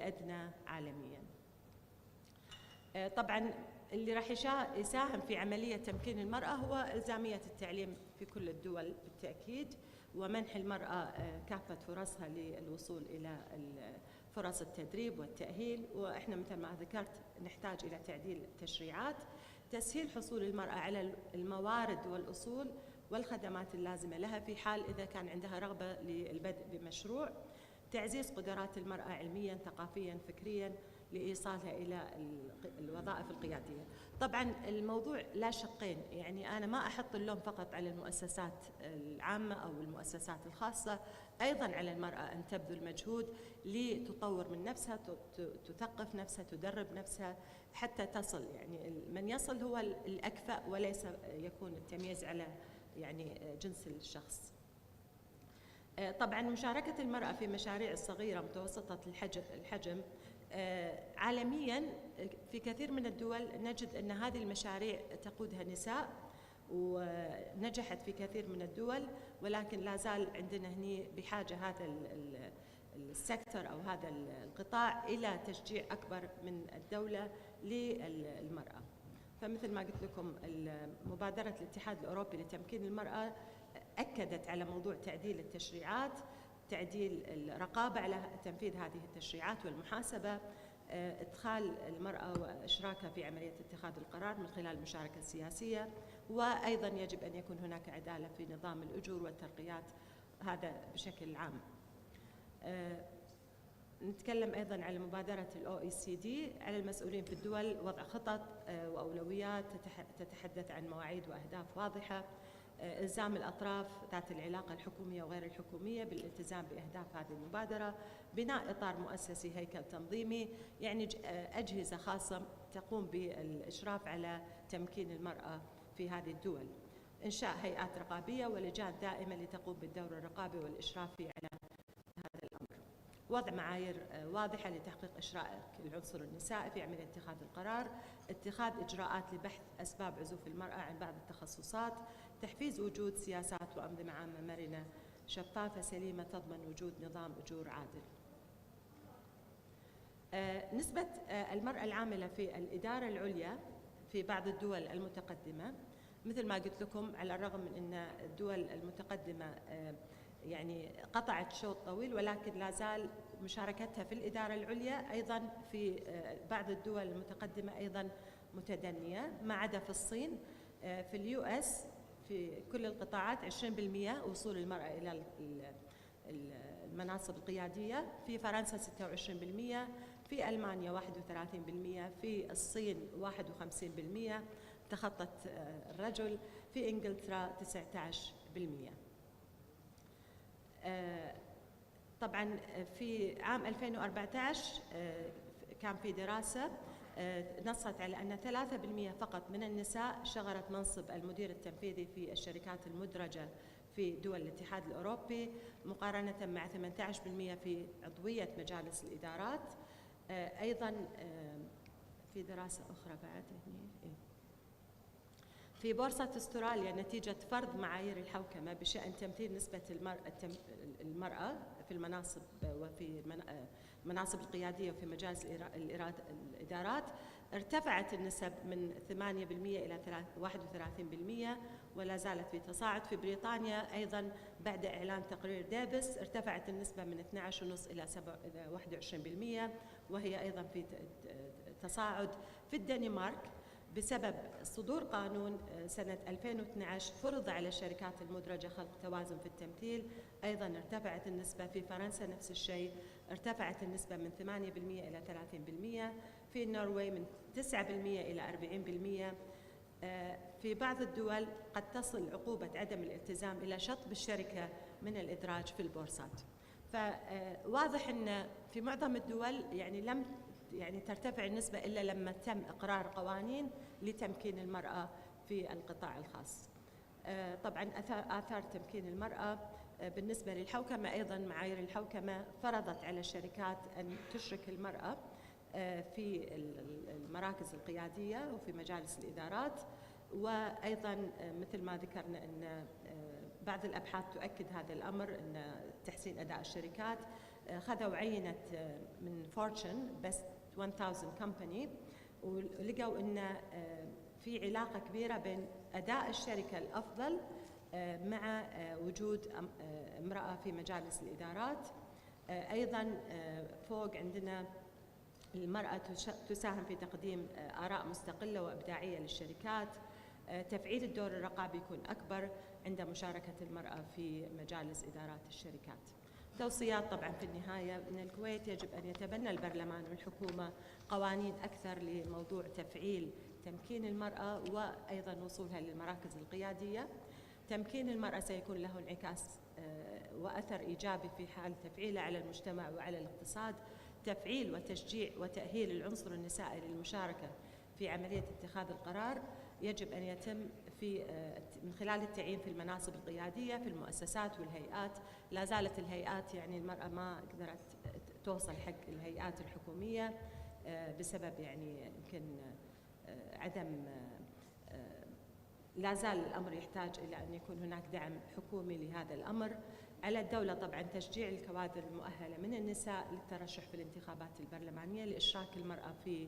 الأدنى عالمياً. طبعاً اللي راح يساهم في عملية تمكين المرأة هو إلزامية التعليم في كل الدول بالتأكيد، ومنح المرأة كافة فرصها للوصول إلى فرص التدريب والتأهيل. وإحنا مثل ما ذكرت نحتاج إلى تعديل التشريعات، تسهيل حصول المرأة على الموارد والأصول والخدمات اللازمة لها في حال إذا كان عندها رغبة للبدء بمشروع، تعزيز قدرات المرأة علمياً ثقافياً فكرياً لإيصالها إلى الوظائف القيادية. طبعاً الموضوع لا شقين، يعني أنا ما أحط اللوم فقط على المؤسسات العامة أو المؤسسات الخاصة، أيضاً على المرأة أن تبذل مجهود لتطور من نفسها، تثقف نفسها، تدرب نفسها حتى تصل، يعني من يصل هو الأكفأ وليس يكون التمييز على يعني جنس الشخص. طبعاً مشاركة المرأة في مشاريع صغيرة متوسطة الحجم عالمياً في كثير من الدول نجد أن هذه المشاريع تقودها نساء ونجحت في كثير من الدول، ولكن لا زال عندنا هني بحاجة هذا السيكتور أو هذا القطاع إلى تشجيع أكبر من الدولة للمرأة. فمثل ما قلت لكم مبادرة الاتحاد الأوروبي لتمكين المرأة أكدت على موضوع تعديل التشريعات، تعديل الرقابة على تنفيذ هذه التشريعات والمحاسبة، إدخال المرأة وإشراكها في عملية اتخاذ القرار من خلال المشاركة السياسية، وأيضا يجب أن يكون هناك عدالة في نظام الأجور والترقيات، هذا بشكل عام. نتكلم أيضا على مبادرة الOECD على المسؤولين في الدول وضع خطط وأولويات تتحدث عن مواعيد وأهداف واضحة، إلزام الأطراف ذات العلاقة الحكومية وغير الحكومية بالالتزام بأهداف هذه المبادرة، بناء إطار مؤسسي هيكل تنظيمي، يعني أجهزة خاصة تقوم بالإشراف على تمكين المرأة في هذه الدول، إنشاء هيئات رقابية ولجان دائمة لتقوم بالدور الرقابي والإشرافي على هذا الأمر، وضع معايير واضحة لتحقيق إشراك العنصر النسائي في عملية اتخاذ القرار، اتخاذ إجراءات لبحث أسباب عزوف المرأة عن بعض التخصصات، تحفيز وجود سياسات وأنظمة عامة مرنة شفافة سليمة تضمن وجود نظام أجور عادل. نسبة المرأة العاملة في الإدارة العليا في بعض الدول المتقدمة، مثل ما قلت لكم، على الرغم من أن الدول المتقدمة يعني قطعت شوط طويل، ولكن لا زال مشاركتها في الإدارة العليا أيضا في بعض الدول المتقدمة أيضا متدنية، ما عدا في الصين. في الUS في كل القطاعات 20% وصول المرأة إلى المناصب القيادية، في فرنسا 26%، في ألمانيا 31%، في الصين 51% تخطت الرجل، في إنجلترا 19%. طبعا في عام 2014 كان في دراسة نصت على أن 3% فقط من النساء شغلت منصب المدير التنفيذي في الشركات المدرجة في دول الاتحاد الأوروبي، مقارنة مع 18% في عضوية مجالس الإدارات. أيضا في دراسة أخرى بعد هنا في بورصة استراليا نتيجة فرض معايير الحوكمة بشأن تمثيل نسبة المرأة في المناصب وفي المناصب القيادية وفي مجالس الإدارات، ارتفعت النسب من 8% إلى 31%، ولا زالت في تصاعد. في بريطانيا أيضا بعد إعلان تقرير ديفيس ارتفعت النسبة من 12.5 إلى 21%، وهي أيضا في تصاعد. في الدنمارك بسبب صدور قانون سنة 2012 فرض على الشركات المدرجة خلق توازن في التمثيل، أيضا ارتفعت النسبة. في فرنسا نفس الشيء، ارتفعت النسبة من 8% إلى 30%. في النرويج من 9% إلى 40%. في بعض الدول قد تصل عقوبة عدم الالتزام إلى شطب الشركة من الإدراج في البورصات. فواضح أن في معظم الدول لم ترتفع النسبة إلا لما تم إقرار قوانين لتمكين المرأة في القطاع الخاص. طبعا آثار تمكين المرأة بالنسبة للحوكمة، أيضا معايير الحوكمة فرضت على الشركات أن تشرك المرأة في المراكز القيادية وفي مجالس الإدارات، وأيضا مثل ما ذكرنا أن بعض الأبحاث تؤكد هذا الأمر، أن تحسين أداء الشركات، خذوا عينة من فورتشن بس 1000 كمباني، ولقوا أن في علاقة كبيرة بين أداء الشركة الأفضل مع وجود امرأة في مجالس الإدارات. أيضاً فوق عندنا المرأة تساهم في تقديم آراء مستقلة وإبداعية للشركات. تفعيل الدور الرقابي يكون أكبر عند مشاركة المرأة في مجالس إدارات الشركات. توصيات طبعاً في النهاية أن الكويت يجب أن يتبنى البرلمان والحكومة قوانين أكثر لموضوع تفعيل تمكين المرأة وأيضاً وصولها للمراكز القيادية. تمكين المرأة سيكون له انعكاس وأثر إيجابي في حال تفعيله على المجتمع وعلى الاقتصاد. تفعيل وتشجيع وتأهيل العنصر النسائي للمشاركة في عملية اتخاذ القرار يجب أن يتم من خلال التعيين في المناصب القيادية في المؤسسات والهيئات. لا زالت الهيئات يعني المرأة ما قدرت توصل حق الهيئات الحكومية بسبب يعني يمكن عدم، لا زال الأمر يحتاج إلى أن يكون هناك دعم حكومي لهذا الأمر. على الدولة طبعا تشجيع الكوادر المؤهلة من النساء للترشح في الانتخابات البرلمانية لإشراك المرأة في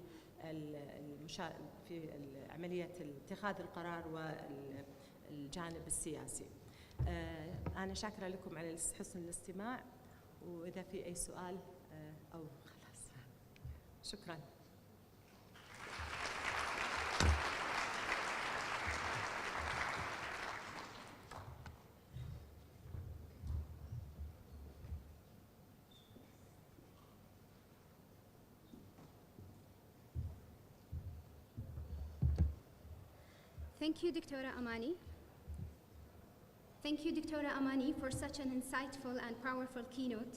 عملية اتخاذ القرار والجانب السياسي. أنا شاكرة لكم على حسن الاستماع، وإذا في أي سؤال أو خلاص شكرا. Thank you, Dr. Amani. Thank you, Dr. Amani, for such an insightful and powerful keynote.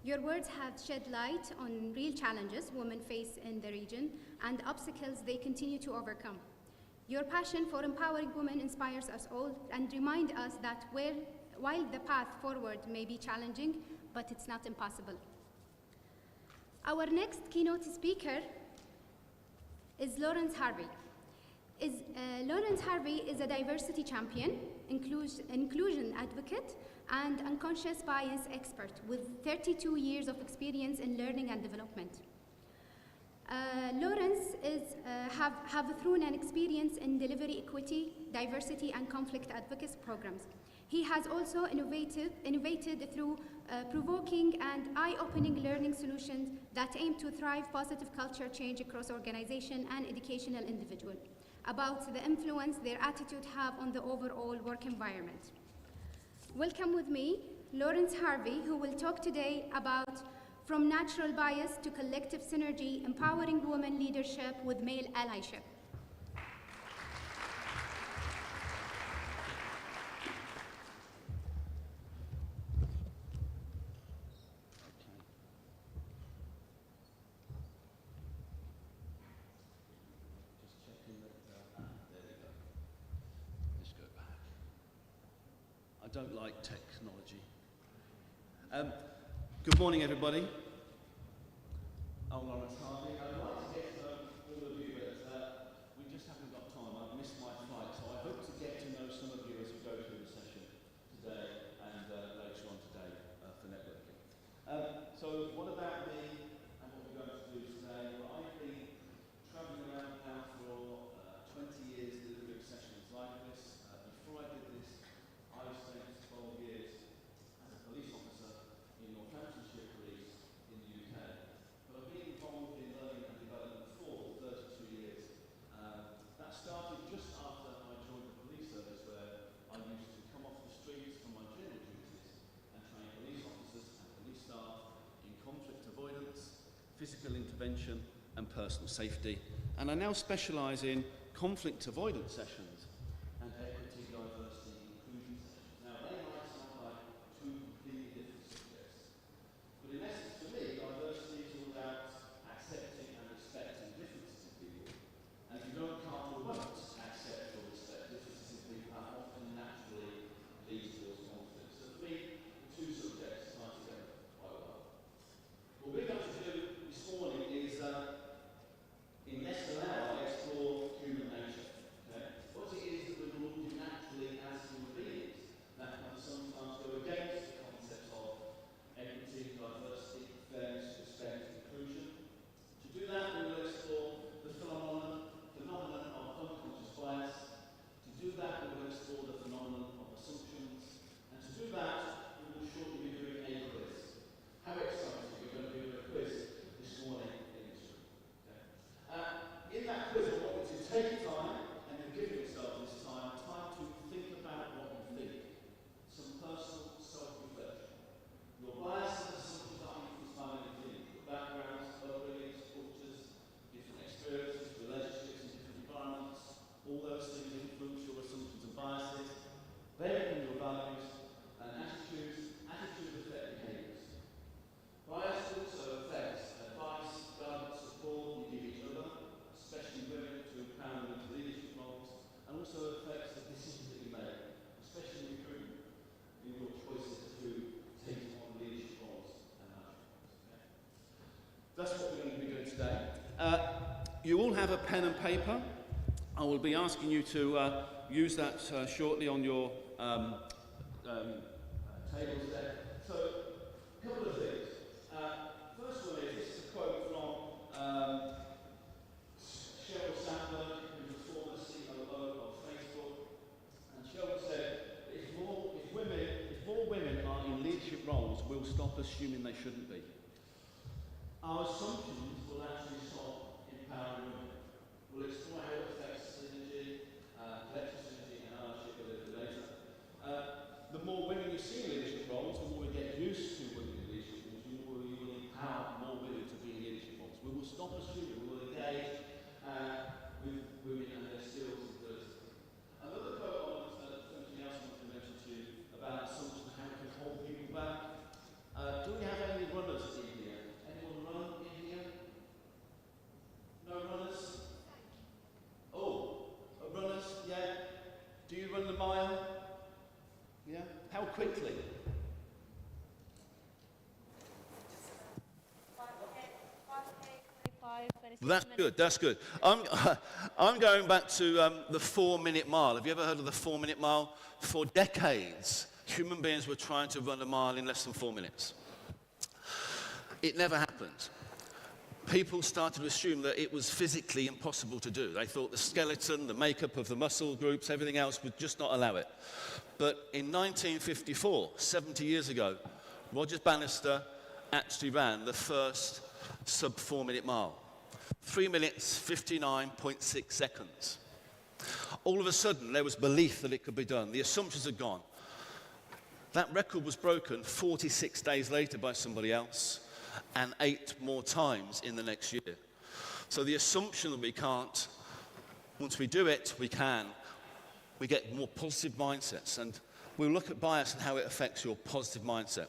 Your words have shed light on real challenges women face in the region and obstacles they continue to overcome. Your passion for empowering women inspires us all and reminds us that while the path forward may be challenging, but it's not impossible. Our next keynote speaker is Lawrence Harvey. Lawrence Harvey is a diversity champion, inclusion advocate, and unconscious bias expert with 32 years of experience in learning and development. Lawrence have through an experience in delivery equity, diversity, and conflict advocacy programs. He has also innovated through provoking and eye-opening learning solutions that aim to thrive positive culture change across organization and educational individual, about the influence their attitude have on the overall work environment. Welcome with me, Lawrence Harvey, who will talk today about From Natural Bias to Collective Synergy, Empowering Women Leadership with Male Allyship. I don't like technology. Good morning, everybody. I'm Lawrence Harvey. I'd like to get to know all of you, but we just haven't got time. I've missed my flight, so I hope to get to know some of you as we go through the session today and later on today for networking. So what about me and what we're going to do today? Well, I've been travelling around now for 20 years delivering sessions like this. Before I did this, I spent 12 years as a police officer in Northamptonshire Police in the UK. But I've been involved in learning and development for 32 years. That started just after I joined the police service, where I used to come off the streets from my general duties and train police officers and police staff in conflict avoidance, physical intervention and personal safety. And I now specialise in conflict avoidance sessions and equity, diversity, inclusion sessions. Now, they might sound like two completely different subjects, but in essence, for me, diversity is all about accepting and respecting differences in people. And if you can't or won't accept or respect differences in people, that often naturally leads to those conflicts. So for me, the two subjects tie together quite well. What we're going to do this morning is, in less than an hour, explore human nature. Okay? What's have a pen and paper, I will be asking you to use that shortly on your tables there. So, a couple of things. First one is, this is a quote from Sheryl Sandberg, who's a former COO of Facebook. And Sheryl said, if more women are in leadership roles, we'll stop assuming they shouldn't be. Our assumptions will actually stop empowering women. We'll explore how it affects synergy, collective synergy and allyship a little bit later. The more women you see in leadership roles, the more we get used to women in leadership roles, the more we will empower more women to be in leadership roles. We will stop assuming, we will engage with women and their skills and abilities. Another quote something else I want to mention to you about assumptions, how it can hold people back. Do we have any runners in here? Anyone run in here? No runners? Oh, runners, yeah. Do you run the mile? Yeah. How quickly? That's good, that's good. I'm going back to the 4-minute mile. Have you ever heard of the 4-minute mile? For decades, human beings were trying to run a mile in less than 4 minutes. It never happened. People started to assume that it was physically impossible to do. They thought the skeleton, the makeup of the muscle groups, everything else would just not allow it. But in 1954, 70 years ago, Roger Bannister actually ran the first sub 4-minute mile. 3 minutes, 59.6 seconds. All of a sudden, there was belief that it could be done. The assumptions had gone. That record was broken 46 days later by somebody else, and 8 more times in the next year. So the assumption that we can't, once we do it, we can. We get more positive mindsets, and we'll look at bias and how it affects your positive mindset.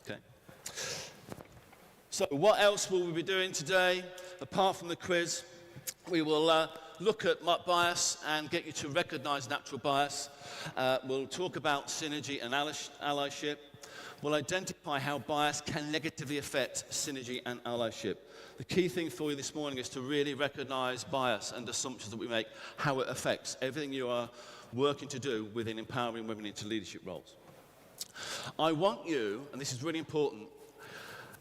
Okay. So what else will we be doing today? Apart from the quiz, we will look at bias and get you to recognize natural bias. We'll talk about synergy and allyship. We'll identify how bias can negatively affect synergy and allyship. The key thing for you this morning is to really recognize bias and assumptions that we make, how it affects everything you are working to do within empowering women into leadership roles. I want you, and this is really important,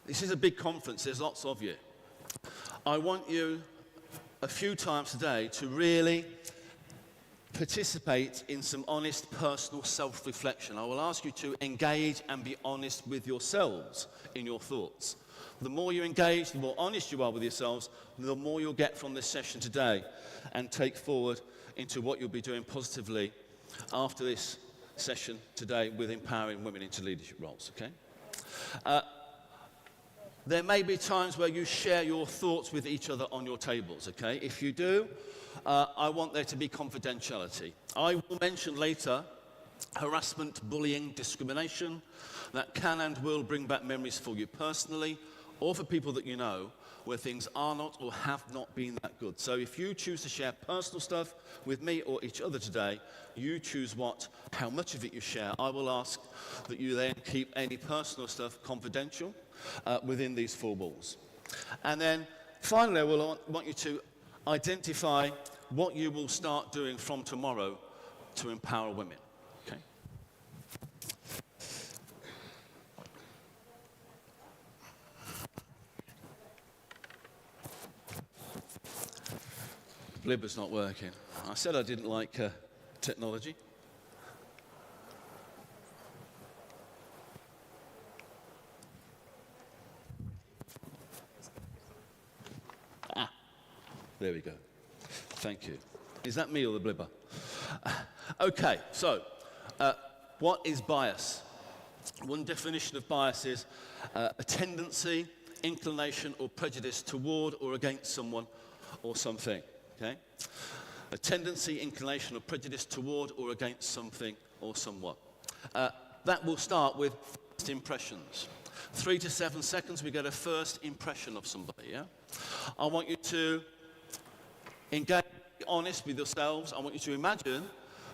this is a big conference, there's lots of you. I want you a few times today to really participate in some honest personal self-reflection. I will ask you to engage and be honest with yourselves in your thoughts. The more you engage, the more honest you are with yourselves, the more you'll get from this session today and take forward into what you'll be doing positively after this session today with empowering women into leadership roles, okay? There may be times where you share your thoughts with each other on your tables, okay? If you do, I want there to be confidentiality. I will mention later harassment, bullying, discrimination that can and will bring back memories for you personally or for people that you know where things are not or have not been that good. So if you choose to share personal stuff with me or each other today, you choose how much of it you share. I will ask that you then keep any personal stuff confidential within these 4 walls. And then finally, I will want you to identify what you will start doing from tomorrow to empower women. Okay? Blibber's not working. I said I didn't like technology. There we go. Thank you. Is that me or the blibber? Okay, so what is bias? One definition of bias is a tendency, inclination, or prejudice toward or against someone or something. Okay? A tendency, inclination, or prejudice toward or against something or someone. That will start with first impressions. 3 to 7 seconds, we get a first impression of somebody. Yeah? I want you to engage, be honest with yourselves. I want you to imagine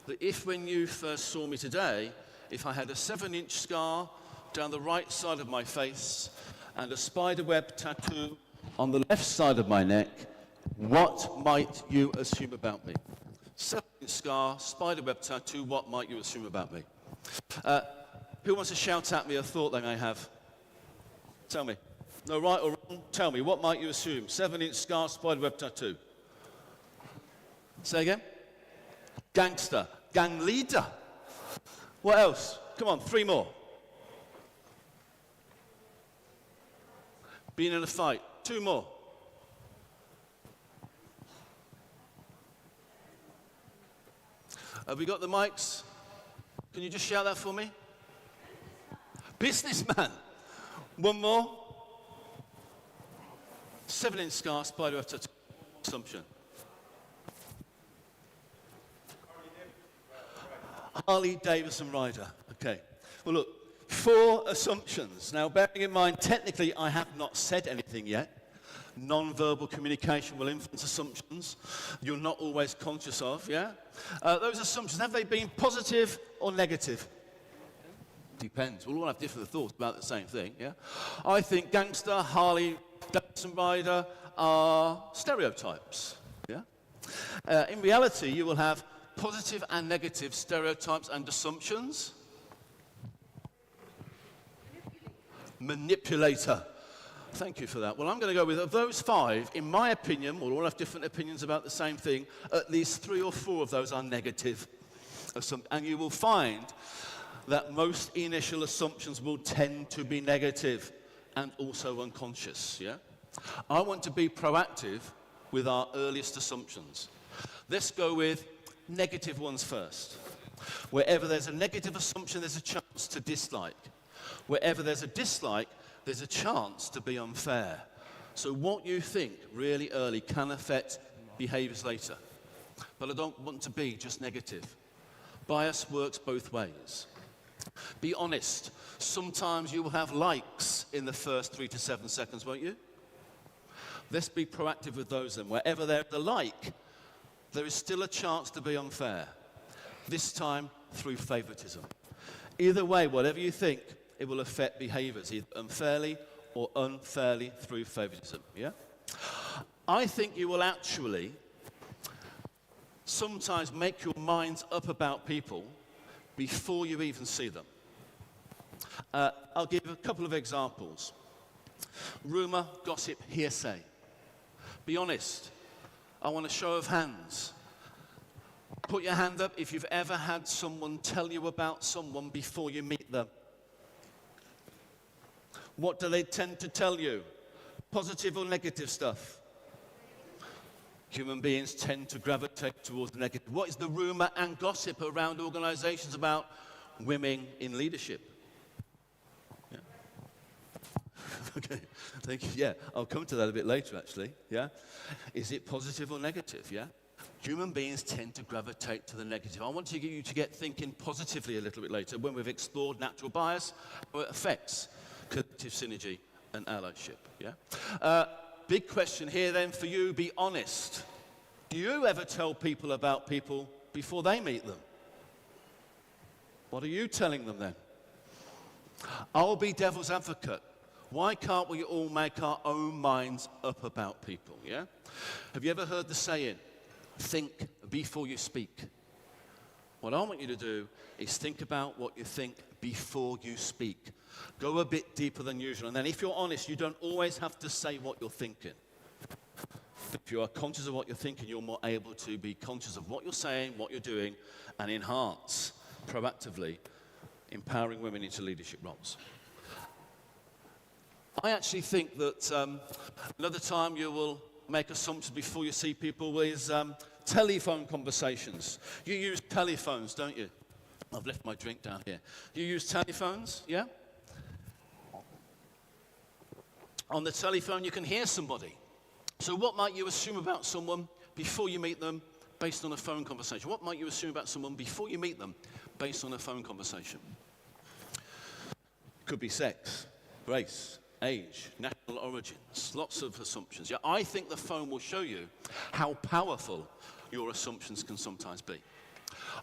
that if when you first saw me today, if I had a 7-inch scar down the right side of my face and a spider web tattoo on the left side of my neck, What might you assume about me? 7-inch scar, spiderweb tattoo, what might you assume about me? Who wants to shout at me a thought they may have? Tell me. No, right or wrong? Tell me, what might you assume? 7-inch scar, spiderweb tattoo. Say again? Gangster, gang leader. What else? Come on, 3 more. Being in a fight. 2 more. Have we got the mics? Can you just shout that for me? Businessman. 1 more. 7-inch scar, spiderweb tattoo. Assumption. Harley Davidson rider. Okay. Well, look, 4 assumptions. Now, bearing in mind, technically, I have not said anything yet. Non-verbal communication will influence assumptions you're not always conscious of, yeah? Those assumptions, have they been positive or negative? Depends. We'll all have different thoughts about the same thing, yeah? I think gangster, Harley Davidson rider are stereotypes, yeah? In reality, you will have positive and negative stereotypes and assumptions. Manipulator. Thank you for that. Well, I'm going to go with, of those 5, in my opinion, we'll all have different opinions about the same thing, at least 3 or 4 of those are negative. And you will find that most initial assumptions will tend to be negative and also unconscious, yeah? I want to be proactive with our earliest assumptions. Let's go with negative ones first. Wherever there's a negative assumption, there's a chance to dislike. Wherever there's a dislike, there's a chance to be unfair. So what you think really early can affect behaviours later. But I don't want to be just negative. Bias works both ways. Be honest. Sometimes you will have likes in the first 3 to 7 seconds, won't you? Let's be proactive with those then. Wherever there's a like, there is still a chance to be unfair. This time through favouritism. Either way, whatever you think, it will affect behaviours, either unfairly or unfairly through favouritism, yeah? I think you will actually sometimes make your minds up about people before you even see them. I'll give a couple of examples. Rumour, gossip, hearsay. Be honest. I want a show of hands. Put your hand up if you've ever had someone tell you about someone before you meet them. What do they tend to tell you? Positive or negative stuff? Human beings tend to gravitate towards the negative. What is the rumour and gossip around organisations about women in leadership? Yeah. Okay, thank you. Yeah, I'll come to that a bit later, actually. Yeah, is it positive or negative? Yeah, human beings tend to gravitate to the negative. I want you to get thinking positively a little bit later when we've explored natural bias, how it affects collective synergy and allyship. Yeah. Big question here then for you, be honest. Do you ever tell people about people before they meet them? What are you telling them then? I'll be devil's advocate. Why can't we all make our own minds up about people, yeah? Have you ever heard the saying, think before you speak? What I want you to do is think about what you think before you speak. Go a bit deeper than usual. And then if you're honest, you don't always have to say what you're thinking. If you are conscious of what you're thinking, you're more able to be conscious of what you're saying, what you're doing, and enhance proactively empowering women into leadership roles. I actually think that another time you will make assumptions before you see people is telephone conversations. You use telephones, don't you? I've left my drink down here. You use telephones, yeah? On the telephone, you can hear somebody. So what might you assume about someone before you meet them based on a phone conversation? What might you assume about someone before you meet them based on a phone conversation? Could be sex, race, age, national origins, lots of assumptions. Yeah, I think the phone will show you how powerful your assumptions can sometimes be.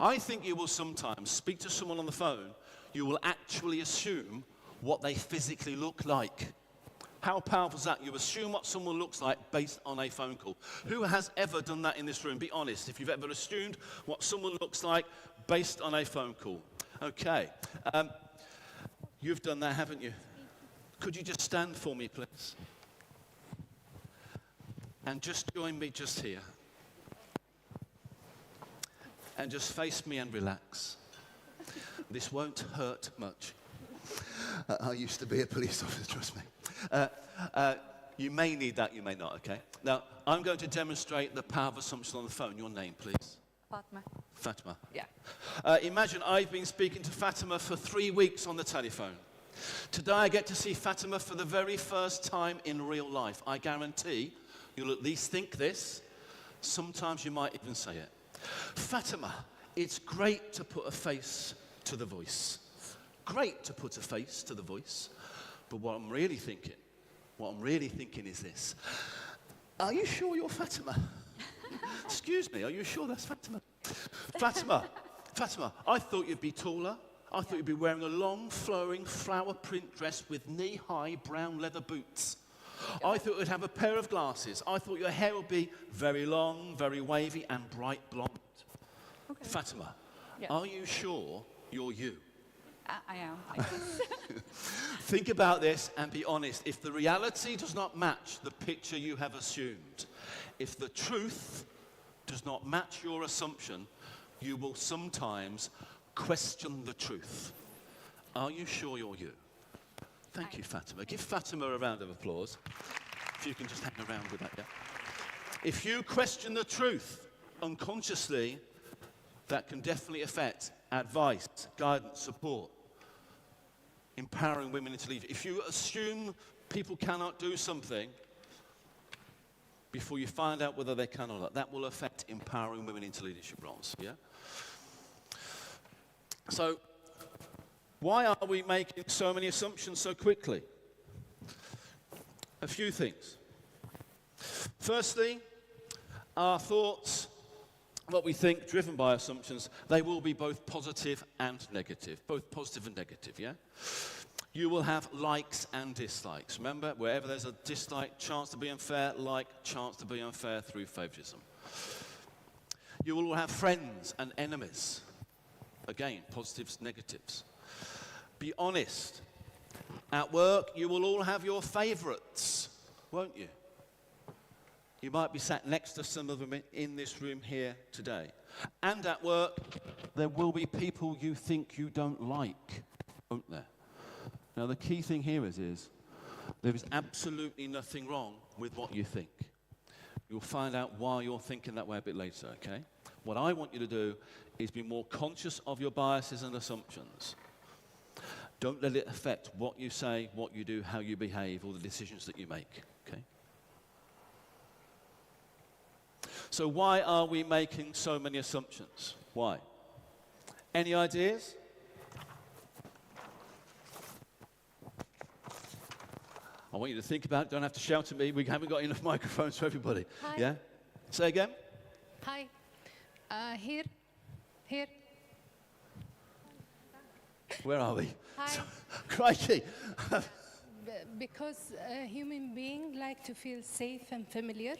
I think you will sometimes speak to someone on the phone, you will actually assume what they physically look like, How powerful is that? You assume what someone looks like based on a phone call. Who has ever done that in this room? Be honest, if you've ever assumed what someone looks like based on a phone call. Okay. You've done that, haven't you? Could you just stand for me, please? And just join me just here. And just face me and relax. This won't hurt much. I used to be a police officer, trust me. You may need that, you may not, okay? Now, I'm going to demonstrate the power of assumption on the phone. Your name, please. Fatima. Fatima. Yeah. Imagine I've been speaking to Fatima for 3 weeks on the telephone. Today I get to see Fatima for the very first time in real life. I guarantee you'll at least think this. Sometimes you might even say it. Fatima, it's great to put a face to the voice. Great to put a face to the voice. But what I'm really thinking is this. Are you sure you're Fatima? Excuse me, are you sure that's Fatima? Fatima, I thought you'd be taller. I thought you'd be wearing a long, flowing, flower print dress with knee-high brown leather boots. I thought you'd have a pair of glasses. I thought your hair would be very long, very wavy, and bright blonde. Okay. Fatima, Yeah. are you sure you're you? I am, I guess. Think about this and be honest. If the reality does not match the picture you have assumed, if the truth does not match your assumption, you will sometimes question the truth. Are you sure you're you? Thank you, Fatima. Give Fatima a round of applause. If you can just hang around with that, yeah? If you question the truth unconsciously, that can definitely affect advice, guidance, support, empowering women into leadership. If you assume people cannot do something before you find out whether they can or not, that will affect empowering women into leadership roles, yeah? So, why are we making so many assumptions so quickly? A few things. Firstly, our thoughts, what we think, driven by assumptions, they will be both positive and negative. Both positive and negative, yeah? You will have likes and dislikes. Remember, wherever there's a dislike, chance to be unfair, like, chance to be unfair through favoritism. You will have friends and enemies. Again, positives, negatives. Be honest. At work, you will all have your favorites, won't you? You might be sat next to some of them in this room here today. And at work, there will be people you think you don't like, won't there? Now, the key thing here is there is absolutely nothing wrong with what you think. You'll find out why you're thinking that way a bit later, okay? What I want you to do is be more conscious of your biases and assumptions. Don't let it affect what you say, what you do, how you behave, or the decisions that you make, okay? So why are we making so many assumptions? Why? Any ideas? I want you to think about it. Don't have to shout at me. We haven't got enough microphones for everybody. Hi. Yeah? Say again? Hi. Here. Where are we? Hi. Crikey. Because human beings like to feel safe and familiar.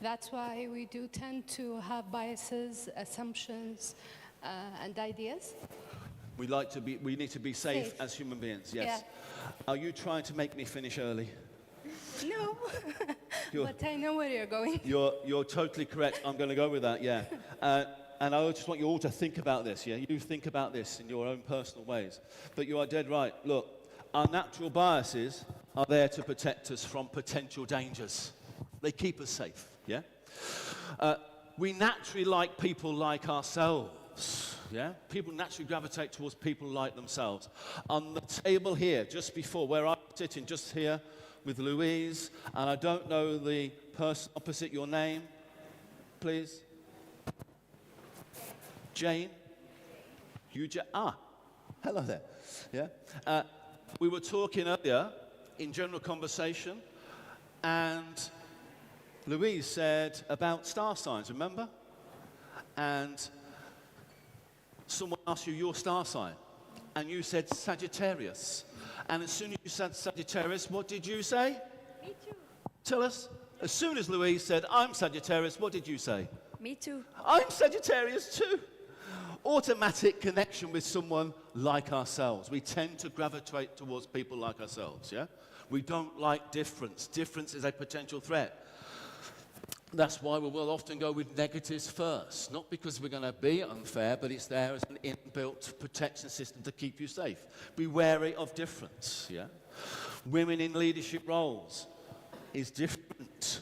That's why we do tend to have biases, assumptions, and ideas. We need to be safe as human beings, yes. Yeah. Are you trying to make me finish early? No, but I know where you're going. You're totally correct. I'm going to go with that, yeah. And I just want you all to think about this, yeah? You think about this in your own personal ways. But you are dead right. Look, our natural biases are there to protect us from potential dangers. They keep us safe, yeah? We naturally like people like ourselves, yeah? People naturally gravitate towards people like themselves. On the table here, just before, where I'm sitting, just here with Louise, and I don't know the person opposite your name, please. Jane? Hello there, yeah? We were talking earlier in general conversation, and Louise said about star signs, remember? And someone asked you your star sign, and you said Sagittarius. And as soon as you said Sagittarius, what did you say? Me too. Tell us. As soon as Louise said, I'm Sagittarius, what did you say? Me too. I'm Sagittarius too. Automatic connection with someone like ourselves. We tend to gravitate towards people like ourselves, yeah? We don't like difference. Difference is a potential threat. That's why we will often go with negatives first. Not because we're going to be unfair, but it's there as an inbuilt protection system to keep you safe. Be wary of difference, yeah? Women in leadership roles is different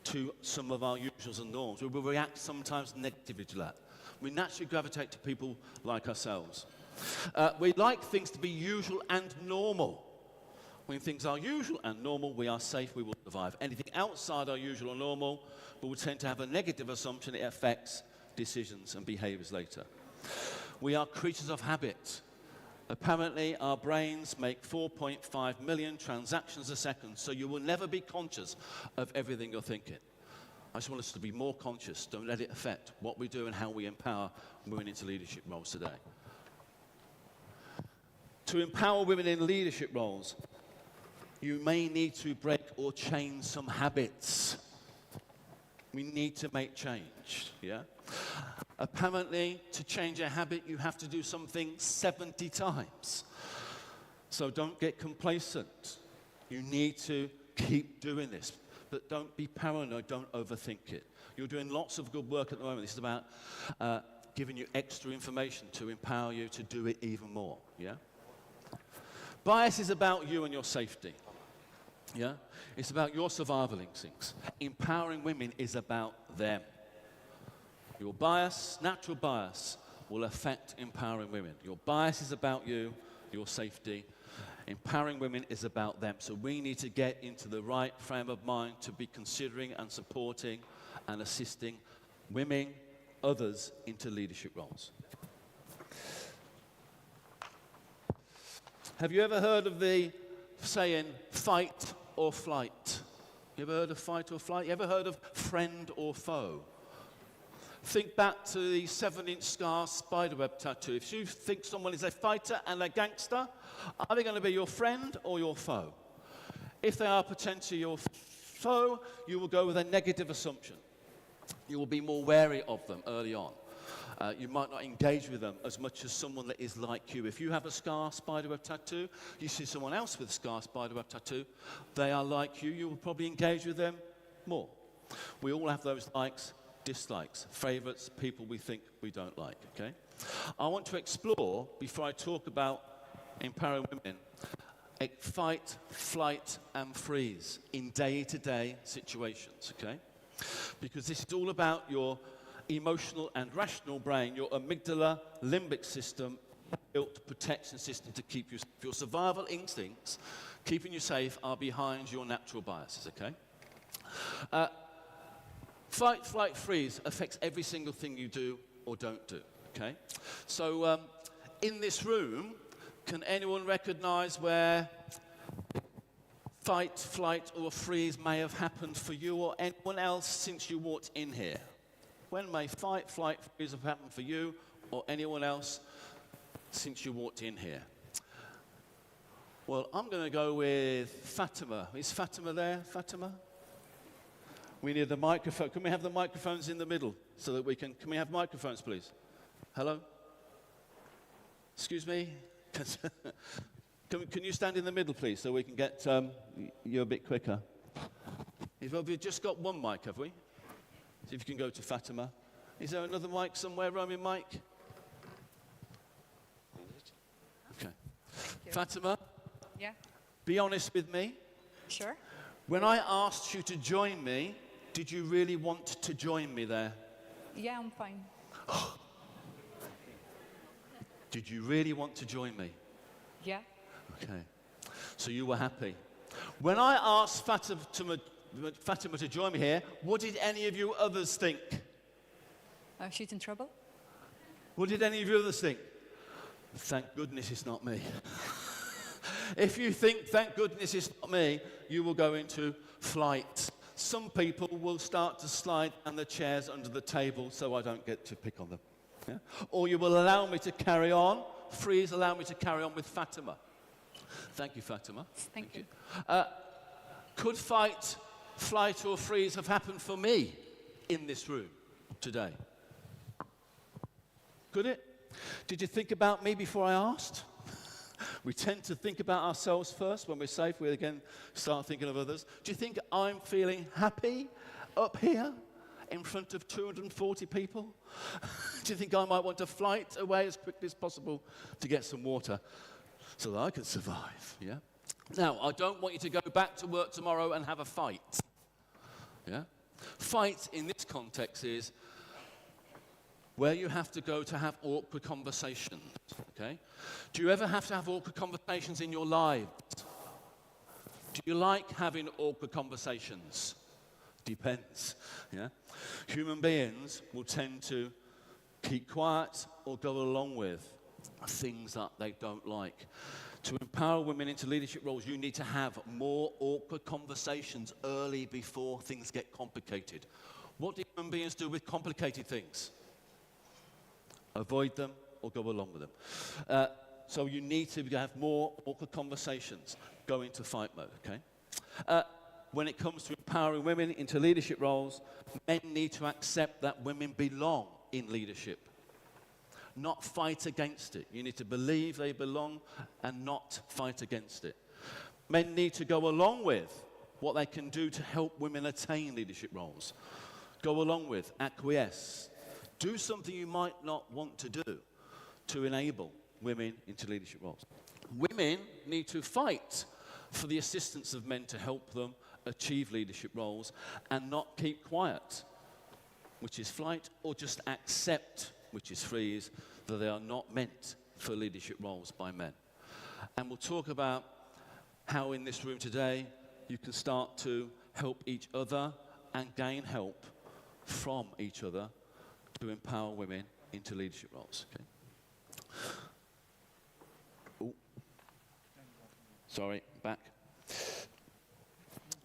to some of our usuals and norms. We will react sometimes negatively to that. We naturally gravitate to people like ourselves. We like things to be usual and normal. When things are usual and normal, we are safe, we will survive. Anything outside our usual or normal, we will tend to have a negative assumption it affects decisions and behaviors later. We are creatures of habit. Apparently, our brains make 4.5 million transactions a second, so you will never be conscious of everything you're thinking. I just want us to be more conscious. Don't let it affect what we do and how we empower women into leadership roles today. To empower women in leadership roles, you may need to break or change some habits. We need to make change, yeah? Apparently, to change a habit, you have to do something 70 times. So don't get complacent. You need to keep doing this. But don't be paranoid, don't overthink it. You're doing lots of good work at the moment. This is about giving you extra information to empower you to do it even more, yeah? Bias is about you and your safety. Yeah? It's about your survival instincts. Empowering women is about them. Your bias, natural bias, will affect empowering women. Your bias is about you, your safety. Empowering women is about them. So we need to get into the right frame of mind to be considering and supporting and assisting women, others, into leadership roles. Have you ever heard of the saying, fight or flight? You ever heard of fight or flight? You ever heard of friend or foe? Think back to the 7-inch scar spiderweb tattoo. If you think someone is a fighter and a gangster, are they going to be your friend or your foe? If they are potentially your foe, you will go with a negative assumption. You will be more wary of them early on. You might not engage with them as much as someone that is like you. If you have a scar spiderweb tattoo, you see someone else with a scar spiderweb tattoo, they are like you, you will probably engage with them more. We all have those likes, dislikes, favorites, people we think we don't like, okay? I want to explore, before I talk about empowering women, a fight, flight, and freeze in day-to-day situations, okay? Because this is all about your emotional and rational brain, your amygdala, limbic system, built protection system to keep you safe. Your survival instincts, keeping you safe, are behind your natural biases, okay? Fight, flight, freeze affects every single thing you do or don't do, okay? So in this room, can anyone recognize where fight, flight, or freeze may have happened for you or anyone else since you walked in here? When may fight, flight, freeze have happened for you or anyone else since you walked in here? Well, I'm going to go with Fatima. Is Fatima there? Fatima? We need the microphone. Can we have the microphones in the middle so that we can we have microphones, please? Hello? Excuse me? Can you stand in the middle, please, so we can get you a bit quicker? We've just got one mic, have we? See if you can go to Fatima. Is there another mic somewhere, roaming mic? Okay. Fatima? Yeah, Be honest with me. sure. When I asked you to join me, did you really want to join me there? Yeah, I'm fine. Did you really want to join me? Yeah. Okay. So you were happy. When I asked Fatima to join me here, what did any of you others think? She's in trouble? What did any of you others think? Thank goodness it's not me. If you think, thank goodness it's not me, you will go into flight. Some people will start to slide down the chairs under the table so I don't get to pick on them. Yeah? Or you will allow me to carry on, freeze, allow me to carry on with Fatima. Thank you, Fatima. Thank you. Could fight, flight, or freeze have happened for me in this room today? Could it? Did you think about me before I asked? We tend to think about ourselves first. When we're safe, we again start thinking of others. Do you think I'm feeling happy up here in front of 240 people? Do you think I might want to flight away as quickly as possible to get some water so that I can survive? Yeah. Now, I don't want you to go back to work tomorrow and have a fight. Yeah. Fight in this context is where you have to go to have awkward conversations, okay? Do you ever have to have awkward conversations in your lives? Do you like having awkward conversations? Depends, yeah? Human beings will tend to keep quiet or go along with things that they don't like. To empower women into leadership roles, you need to have more awkward conversations early before things get complicated. What do human beings do with complicated things? Avoid them or go along with them. So you need to have more awkward conversations. Go into fight mode, okay? When it comes to empowering women into leadership roles, men need to accept that women belong in leadership, not fight against it. You need to believe they belong and not fight against it. Men need to go along with what they can do to help women attain leadership roles. Go along with, acquiesce. Do something you might not want to do to enable women into leadership roles. Women need to fight for the assistance of men to help them achieve leadership roles and not keep quiet, which is flight, or just accept, which is freeze, that they are not meant for leadership roles by men. And we'll talk about how in this room today you can start to help each other and gain help from each other to empower women into leadership roles. Okay. Ooh. Sorry, back.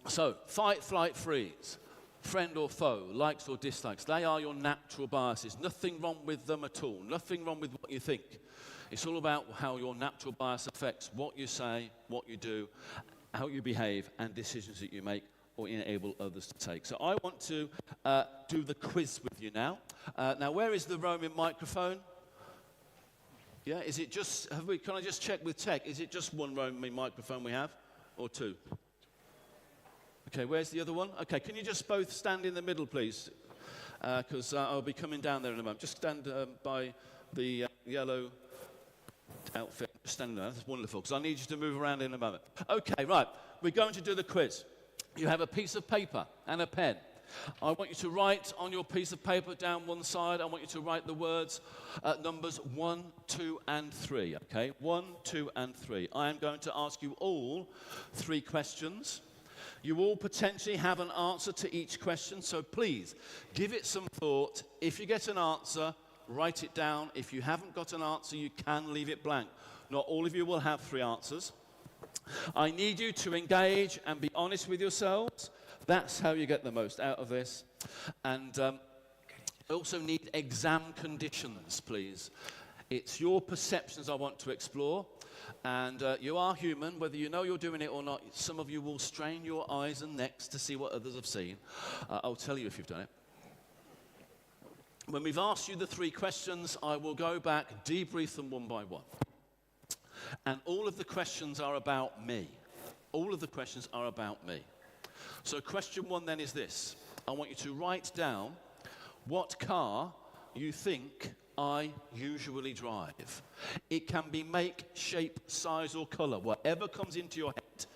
So, fight, flight, freeze. Friend or foe, likes or dislikes, they are your natural biases. Nothing wrong with them at all. Nothing wrong with what you think. It's all about how your natural bias affects what you say, what you do, how you behave, and decisions that you make or enable others to take. So I want to do the quiz with you now. Now, where is the roaming microphone? Yeah, is it just, can I just check with tech, is it just one roaming microphone we have, or two? Okay, where's the other one? Okay, can you just both stand in the middle, please? Because I'll be coming down there in a moment. Just stand by the yellow outfit. Just stand there, that's wonderful, because I need you to move around in a moment. Okay, right, we're going to do the quiz. You have a piece of paper and a pen. I want you to write on your piece of paper down one side. I want you to write the words, numbers 1, 2, and 3, okay? 1, 2, and 3. I am going to ask you all 3 questions. You all potentially have an answer to each question, so please give it some thought. If you get an answer, write it down. If you haven't got an answer, you can leave it blank. Not all of you will have 3 answers. I need you to engage and be honest with yourselves. That's how you get the most out of this. And I also need exam conditions, please. It's your perceptions I want to explore. And you are human, whether you know you're doing it or not. Some of you will strain your eyes and necks to see what others have seen. I'll tell you if you've done it. When we've asked you the 3 questions, I will go back, debrief them one by one. And all of the questions are about me. All of the questions are about me. So question 1 then is this. I want you to write down what car you think I usually drive. It can be make, shape, size, or color, whatever comes into your head.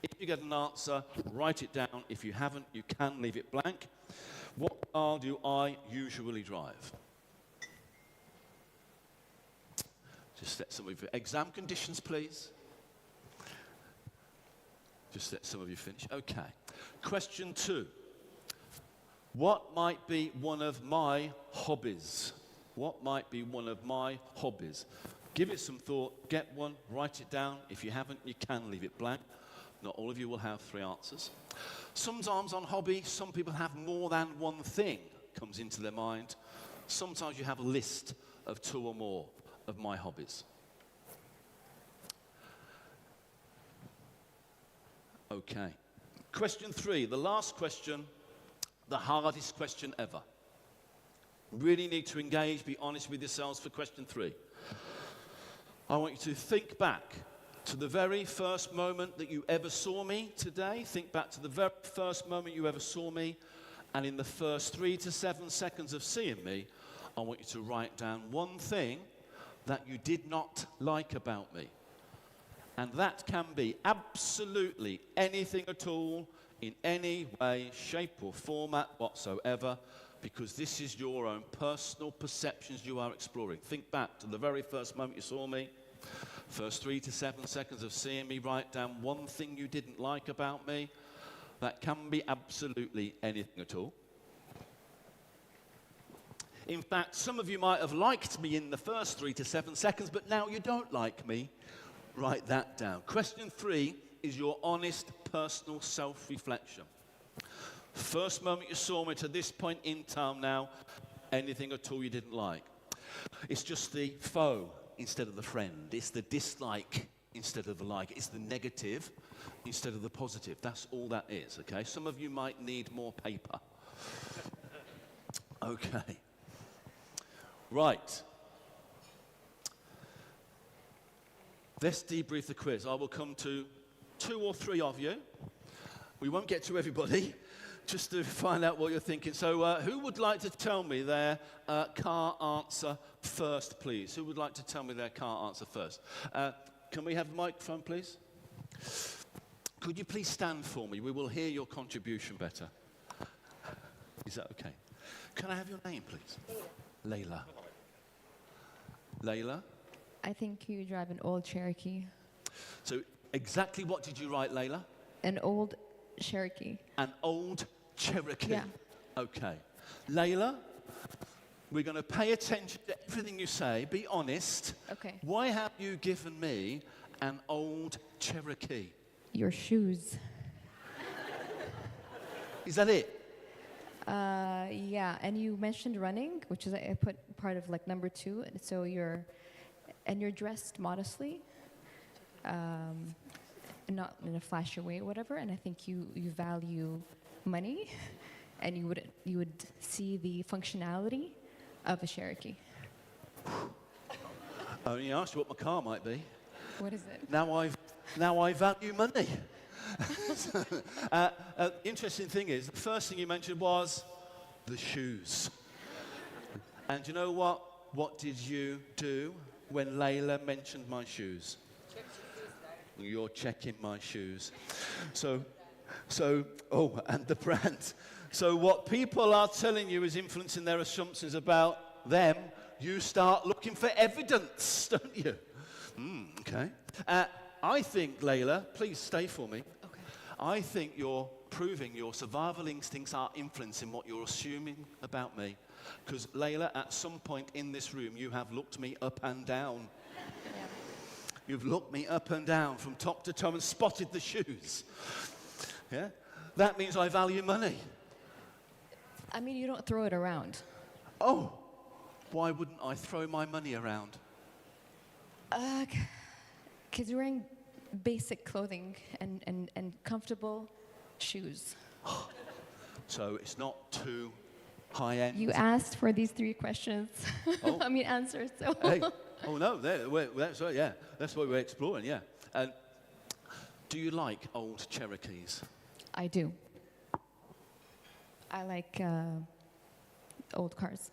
If you get an answer, write it down. If you haven't, you can leave it blank. What car do I usually drive? Just let some of you, exam conditions, please. Just let some of you finish. Okay. Question 2. What might be one of my hobbies? What might be one of my hobbies? Give it some thought, get one, write it down. If you haven't, you can leave it blank. Not all of you will have 3 answers. Sometimes on hobby, some people have more than one thing comes into their mind. Sometimes you have a list of 2 or more of my hobbies. Okay. Question 3, the last question, the hardest question ever. Really need to engage, be honest with yourselves for question 3. I want you to think back to the very first moment that you ever saw me today. Think back to the very first moment you ever saw me. And in the first 3 to 7 seconds of seeing me, I want you to write down one thing that you did not like about me. And that can be absolutely anything at all, in any way, shape or format whatsoever, because this is your own personal perceptions you are exploring. Think back to the very first moment you saw me, first 3 to 7 seconds of seeing me, write down one thing you didn't like about me. That can be absolutely anything at all. In fact, some of you might have liked me in the first 3 to 7 seconds, but now you don't like me. Write that down. Question 3 is your honest personal self-reflection. First moment you saw me to this point in time now, anything at all you didn't like. It's just the foe instead of the friend. It's the dislike instead of the like. It's the negative instead of the positive. That's all that is, okay? Some of you might need more paper. Okay. Right. Let's debrief the quiz. I will come to 2 or 3 of you. We won't get to everybody, just to find out what you're thinking. So who would like to tell me their car answer first, please? Who would like to tell me their car answer first? Can we have the microphone, please? Could you please stand for me? We will hear your contribution better. Is that okay? Can I have your name, please? Layla. Layla? I think you drive an old Cherokee. So exactly what did you write, Layla? An old Cherokee. An old Cherokee? Yeah. Okay. Layla, we're going to pay attention to everything you say. Be honest. Okay. Why have you given me an old Cherokee? Your shoes. Is that it? Yeah, and you mentioned running, which is I put part of like number 2. So you're dressed modestly, not in a flashy way or whatever. And I think you value money, and you would see the functionality of a Cherokee. I only asked you what my car might be. What is it? Now I value money. Interesting thing is, the first thing you mentioned was the shoes. And you know what? What did you do when Layla mentioned my shoes? You're checking my shoes. So, and the brand. So what people are telling you is influencing their assumptions about them. You start looking for evidence, don't you? Okay. I think, Layla, please stay for me. Okay. I think you're proving your survival instincts are influencing what you're assuming about me. Because, Layla, at some point in this room, you have looked me up and down. Yeah. You've looked me up and down from top to toe and spotted the shoes. Yeah? That means I value money. I mean, you don't throw it around. Oh, why wouldn't I throw my money around? Because you're wearing basic clothing and comfortable shoes. So it's not too high-end. You asked for these 3 questions. Oh. I mean, answers. So. Hey. Oh, no, that's right, yeah. That's what we're exploring, yeah. And do you like old Cherokees? I do. I like old cars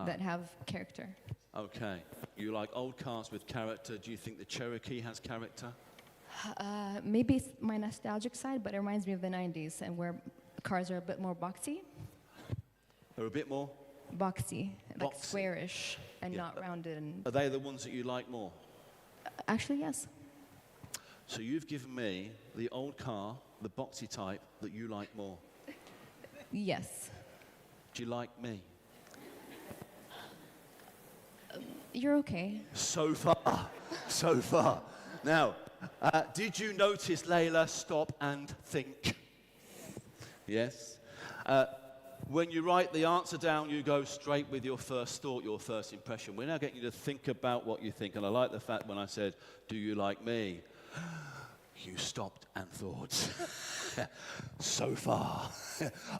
that have character. Okay. You like old cars with character. Do you think the Cherokee has character? Maybe it's my nostalgic side, but it reminds me of the 90s and where cars are a bit more boxy. They're a bit more? Boxy, like Boxy. squarish and Yeah. not rounded. And Are they the ones that you like more? actually, yes. So you've given me the old car, the boxy type, that you like more. Yes. Do you like me? You're okay. So far. So far. Now, did you notice, Layla, stop and think? Yes? When you write the answer down, you go straight with your first thought, your first impression. We're now getting you to think about what you think. And I like the fact when I said, do you like me? You stopped and thought, so far.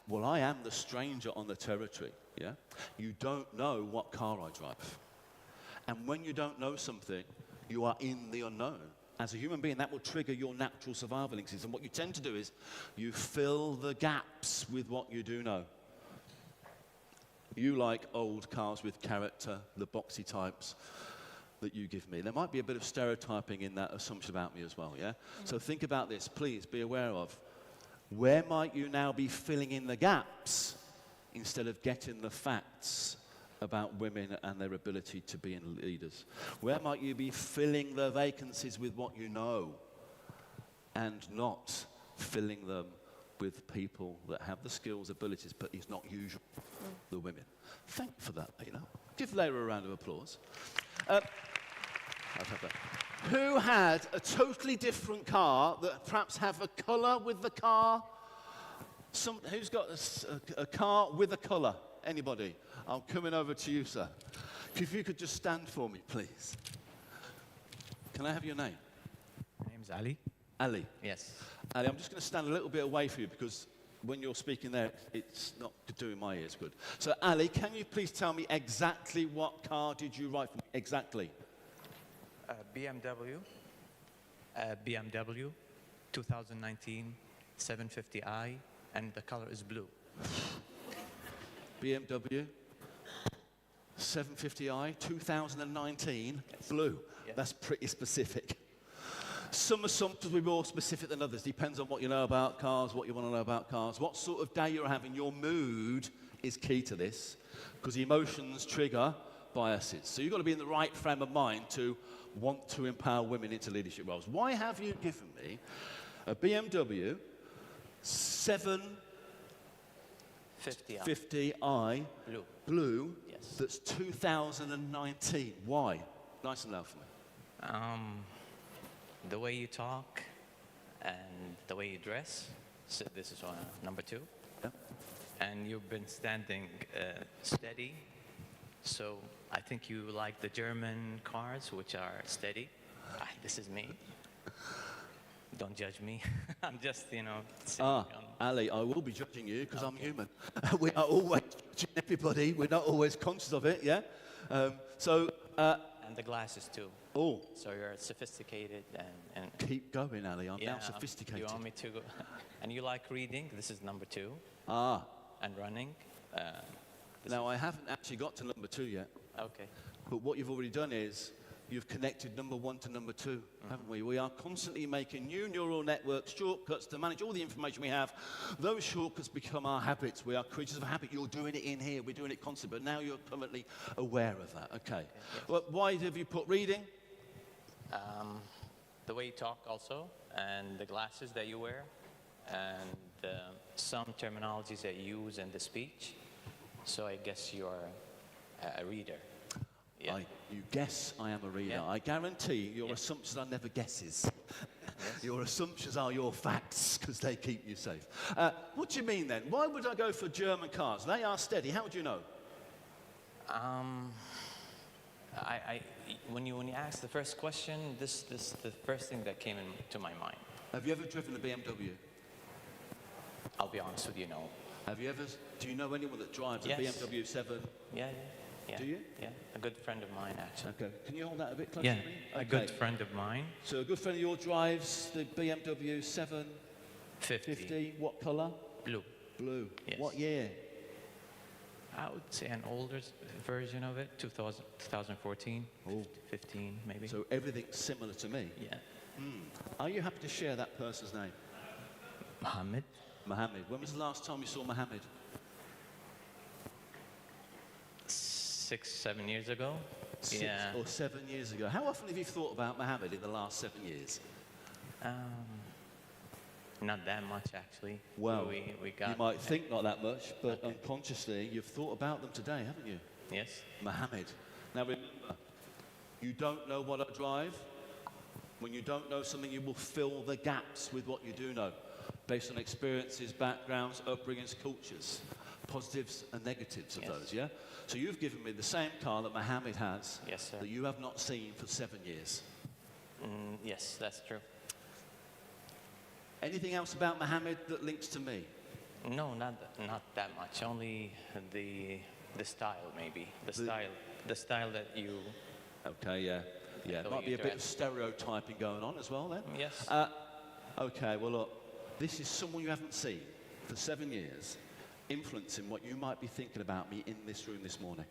Well, I am the stranger on the territory, yeah? You don't know what car I drive. And when you don't know something, you are in the unknown. As a human being, that will trigger your natural survival instincts. And what you tend to do is you fill the gaps with what you do know. You like old cars with character, the boxy types that you give me. There might be a bit of stereotyping in that assumption about me as well, yeah? So think about this, please be aware of. Where might you now be filling in the gaps instead of getting the facts about women and their ability to be in leaders? Where might you be filling the vacancies with what you know and not filling them with people that have the skills, abilities, but it's not usual, the women? Thank you for that, Lena. Give Layla a round of applause. I'll have that. Who had a totally different car that perhaps have a colour with the car? Who's got a car with a colour? Anybody? I'm coming over to you, sir. If you could just stand for me, please. Can I have your name? My name's Ali. Ali. Yes. Ali, I'm just going to stand a little bit away from you because when you're speaking there, it's not doing my ears good. So, Ali, can you please tell me exactly what car did you write for me? Exactly. BMW 2019 750i, and the color is blue. BMW 750i 2019 blue. Yes. That's pretty specific. Some assumptions will be more specific than others. Depends on what you know about cars, what you want to know about cars, what sort of day you're having. Your mood is key to this because emotions trigger biases. So you've got to be in the right frame of mind to want to empower women into leadership roles. Why have you given me a BMW 750i blue Yes. that's 2019? Why? Nice and loud for me. The way you talk and the way you dress. So this is number 2. Yeah. And you've been standing steady. So I think you like the German cars, which are steady. This is me. Don't judge me. I'm just, sitting on. Ali, I will be judging you because I'm human. We are always judging everybody. We're not always conscious of it, yeah? And the glasses too. Oh. So you're sophisticated and Keep going, Ali. I'm now sophisticated. You want me to go? And you like reading. This is number 2. And running. Now, I haven't actually got to number 2 yet. Okay. But what you've already done is you've connected number 1 to number 2, haven't we? We are constantly making new neural networks, shortcuts to manage all the information we have. Those shortcuts become our habits. We are creatures of habit. You're doing it in here. We're doing it constantly. But now you're currently aware of that. Okay. Yes. Well, why have you put reading? The way you talk also, and the glasses that you wear, and some terminologies that you use in the speech. So I guess you're a reader. Yeah. You guess I am a reader. Yeah. I guarantee your assumptions are never guesses. Yes. Your assumptions are your facts because they keep you safe. What do you mean then? Why would I go for German cars? They are steady. How would you know? When you asked the first question, this the first thing that came into my mind. Have you ever driven a BMW? I'll be honest with you, no. Do you know anyone that drives Yes. a BMW 7? Yeah. Do you? Yeah, a good friend of mine, actually. Okay. Can you hold that a bit closer Yeah, to me? a good friend of mine. So a good friend of yours drives the BMW 750. What colour? Blue. Blue. Yes. What year? I would say an older version of it, 2014, Oh. 15 maybe. So everything's similar to me. Yeah. Are you happy to share that person's name? Mohammed. Mohammed. When was the last time you saw Mohammed? 6-7 years ago. 6 Yeah. or 7 years ago. How often have you thought about Mohammed in the last 7 years? Not that much, actually. Well, we got. you might think not that much, but Okay. unconsciously you've thought about them today, haven't you? Yes. Mohammed. Now remember, you don't know what I drive. When you don't know something, you will fill the gaps with what you do know, based on experiences, backgrounds, upbringings, cultures, positives and negatives of Yes. those, yeah? So you've given me the same car that Mohammed has, Yes, sir. that you have not seen for 7 years. Yes, that's true. Anything else about Mohammed that links to me? No, not that much. Only the style, maybe. The style that you... Okay, yeah. Yeah, thought might be you a bit of dressed. stereotyping going on as well then. Yes. Okay, well look, this is someone you haven't seen for 7 years, influencing what you might be thinking about me in this room this morning.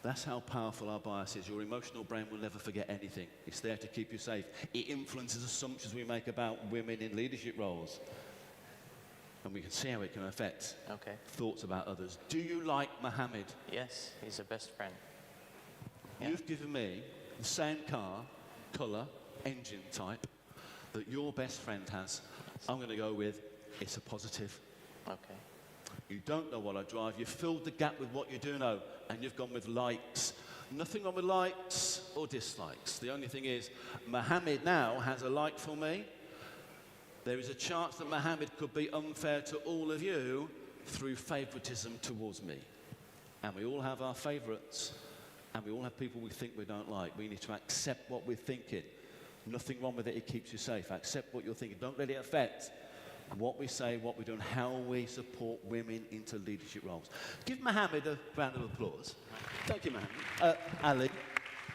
That's how powerful our bias is. Your emotional brain will never forget anything. It's there to keep you safe. It influences assumptions we make about women in leadership roles. And we can see how it can affect thoughts about others. Do you like Mohammed? Yes, he's a best friend. Yeah. You've given me the same car, colour, engine type that your best friend has. I'm going to go with, it's a positive. Okay. You don't know what I drive. You've filled the gap with what you do know, and you've gone with likes. Nothing wrong with likes or dislikes. The only thing is, Mohammed now has a like for me. There is a chance that Mohammed could be unfair to all of you through favouritism towards me. And we all have our favourites, and we all have people we think we don't like. We need to accept what we're thinking. Nothing wrong with it, it keeps you safe. Accept what you're thinking. Don't let it affect what we say, what we do, and how we support women into leadership roles. Give Mohammed a round of applause. Thank you, Mohammed. Ali,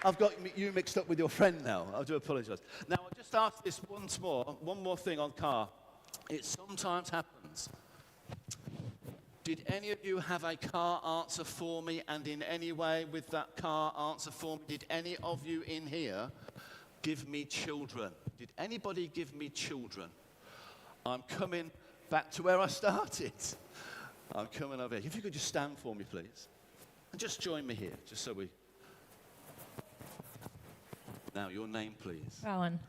I've got you mixed up with your friend now. I do apologise. Now, I'll just ask this one more thing on car. It sometimes happens. Did any of you have a car answer for me, and in any way with that car answer for me, did any of you in here give me children? Did anybody give me children? I'm coming back to where I started. I'm coming over here. If you could just stand for me, please. And just join me here, just so we... Now, your name, please. Rowan.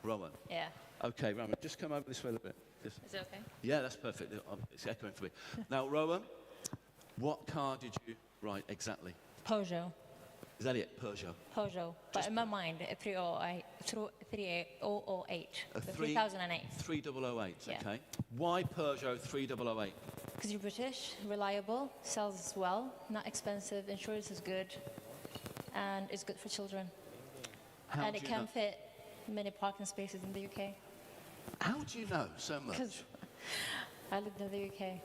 Rowan. Yeah. Okay, Rowan, just come over this way a little bit. Is it okay? Yeah, that's perfect. It's echoing for me. Now, Rowan, what car did you write exactly? Peugeot. Is that it? Peugeot. Peugeot. But in my mind, a 3008. A 3008. 3008, Yeah. okay. Why Peugeot 3008? Because you're British, reliable, sells well, not expensive, insurance is good, and it's good for children. How And do it you can know? fit many parking spaces in the UK. How do you know so much? Because I lived in the UK,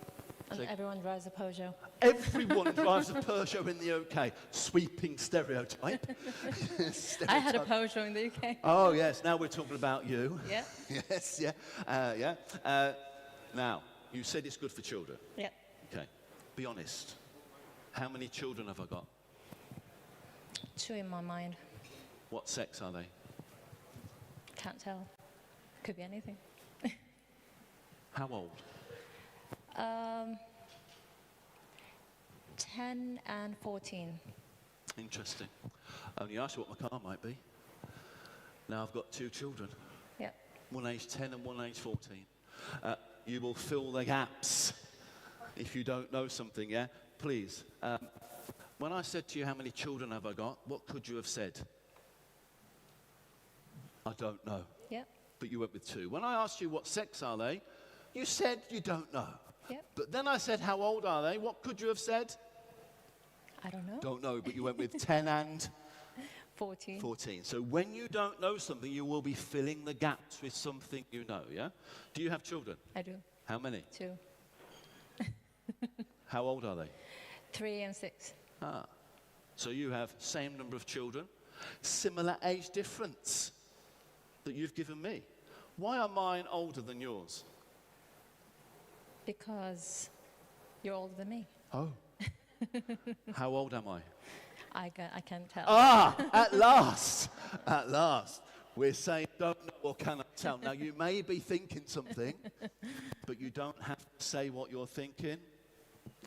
and So- everyone drives a Peugeot. Everyone drives a Peugeot in the UK. Sweeping stereotype. I had a Stereotype. Peugeot in the UK. Oh, yes. Now we're talking about you. Yeah. Yes, yeah. Now, you said it's good for children. Yeah. Okay. Be honest. How many children have I got? 2 in my mind. What sex are they? Can't tell. Could be anything. How old? 10 and 14. Interesting. Only asked you what my car might be. Now I've got 2 children. Yeah. One age 10 and one age 14. You will fill the gaps if you don't know something, yeah? Please. When I said to you, how many children have I got? What could you have said? I don't know. Yeah. But you went with 2. When I asked you what sex are they, you said you don't know. Yep. But then I said, how old are they? What could you have said? I don't know. Don't know, but you went with 10 and 14. 14. So when you don't know something, you will be filling the gaps with something you know, yeah? Do you have children? I do. How many? 2. How old are they? 3 and 6. Ah. So you have same number of children, similar age difference that you've given me. Why are mine older than yours? Because you're older than me. Oh. How old am I? I can't tell. Ah, at last, at last. We're saying don't know or cannot tell. Now, you may be thinking something, but you don't have to say what you're thinking.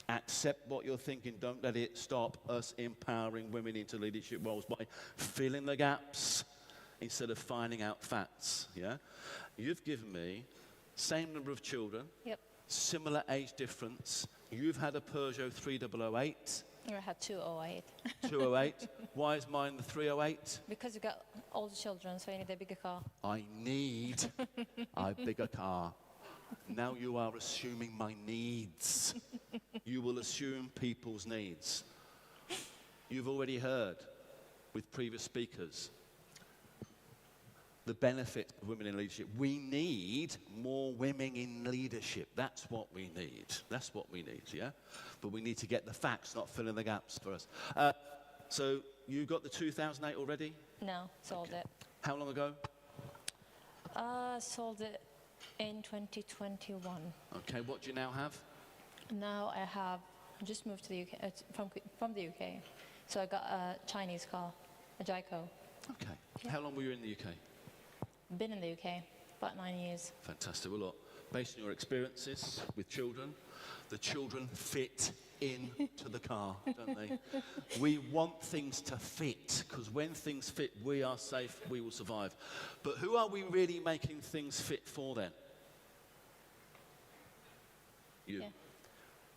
Accept what you're thinking. Don't let it stop us empowering women into leadership roles by filling the gaps instead of finding out facts, yeah? You've given me same number of children, Yep. similar age difference. You've had a Peugeot 3008. I had 208. 208. Why is mine the 308? Because you got older children, so you need a bigger car. I need a bigger car. Now you are assuming my needs. You will assume people's needs. You've already heard with previous speakers. the benefit of women in leadership. We need more women in leadership. That's what we need. That's what we need, yeah? But we need to get the facts, not fill in the gaps for us. So you got the 2008 already? No, sold it. How long ago? Sold it in 2021. Okay, what do you now have? Now I just moved to the UK, from the UK. So I got a Chinese car, a Jaiko. Okay. Yeah. How long were you in the UK? Been in the UK about 9 years. Fantastic. Well, look, based on your experiences with children, the children fit into the car, don't they? We want things to fit, because when things fit, we are safe, we will survive. But who are we really making things fit for then? You. Yeah.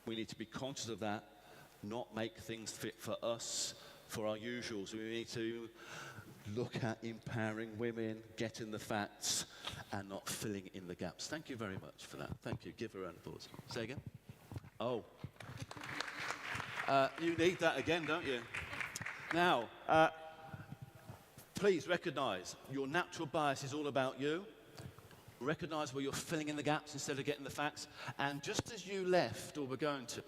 We need to be conscious of that, not make things fit for us, for our usuals. We need to look at empowering women, getting the facts, and not filling in the gaps. Thank you very much for that. Thank you. Give her a round of applause. Say again. Oh. You need that again, don't you? Now, please recognise your natural bias is all about you. Recognise where you're filling in the gaps instead of getting the facts. And just as you left, or were going to,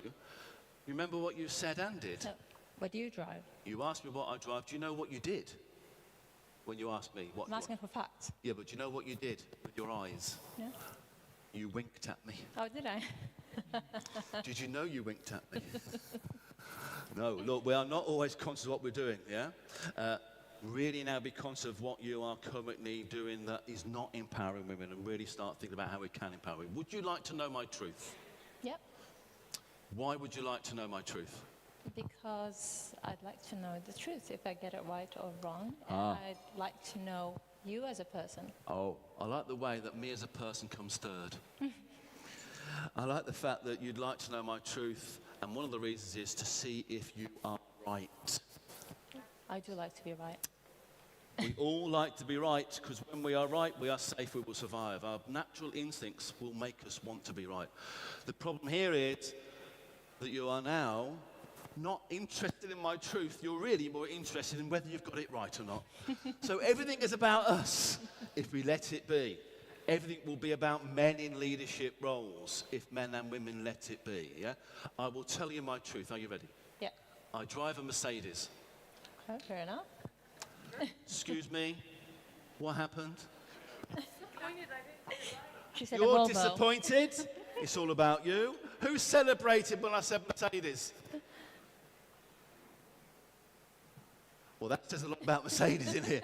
remember what you said and did? So, what do you drive? You asked me what I drive. Do you know what you did when you asked me what? I'm asking for facts. Yeah, but do you know what you did with your eyes? No? You winked at me. Oh, did I? Did you know you winked at me? No, look, we are not always conscious of what we're doing, yeah? Really now be conscious of what you are currently doing that is not empowering women, and really start thinking about how we can empower women. Would you like to know my truth? Yep. Why would you like to know my truth? Because I'd like to know the truth, if I get it right or wrong. And I'd like to know you as a person. Oh, I like the way that me as a person comes third. I like the fact that you'd like to know my truth, and one of the reasons is to see if you are right. I do like to be right. We all like to be right, because when we are right, we are safe, we will survive. Our natural instincts will make us want to be right. The problem here is that you are now not interested in my truth. You're really more interested in whether you've got it right or not. So everything is about us if we let it be. Everything will be about men in leadership roles if men and women let it be, yeah? I will tell you my truth. Are you ready? Yeah. I drive a Mercedes. Oh, fair enough. Excuse me, what happened? She said You're a Volvo. disappointed? It's all about you. Who celebrated when I said Mercedes? Well, that says a lot about Mercedes in here.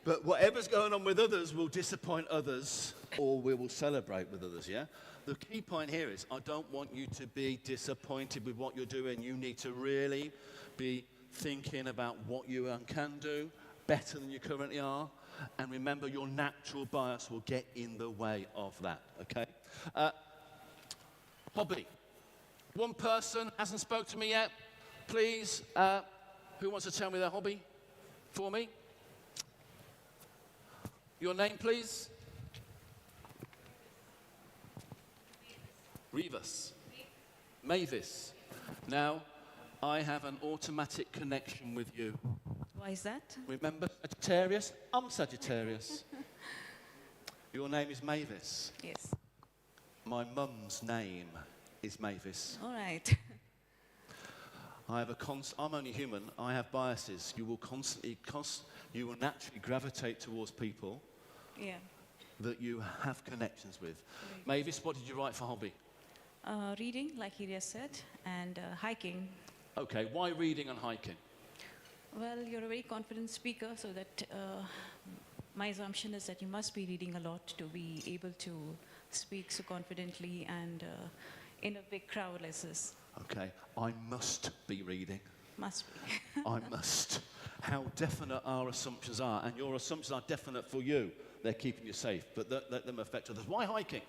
But whatever's going on with others will disappoint others, or we will celebrate with others, yeah? The key point here is I don't want you to be disappointed with what you're doing. You need to really be thinking about what you can do better than you currently are. And remember, your natural bias will get in the way of that, okay? Hobby. One person hasn't spoke to me yet. Please, who wants to tell me their hobby for me? Your name, please? Rivas. Mavis. Now, I have an automatic connection with you. Why is that? Remember Sagittarius? I'm Sagittarius. Your name is Mavis. Yes. My mum's name is Mavis. All right. I'm only human. I have biases. You will you will naturally gravitate towards people Yeah. that you have connections with. Right. Mavis, what did you write for hobby? Reading, like he just said, and hiking. Okay, why reading and hiking? Well, you're a very confident speaker, so that my assumption is that you must be reading a lot to be able to speak so confidently and in a big crowd like this. Okay, I must be reading. Must be. I must. How definite our assumptions are, and your assumptions are definite for you. They're keeping you safe, but let them affect others. Why hiking?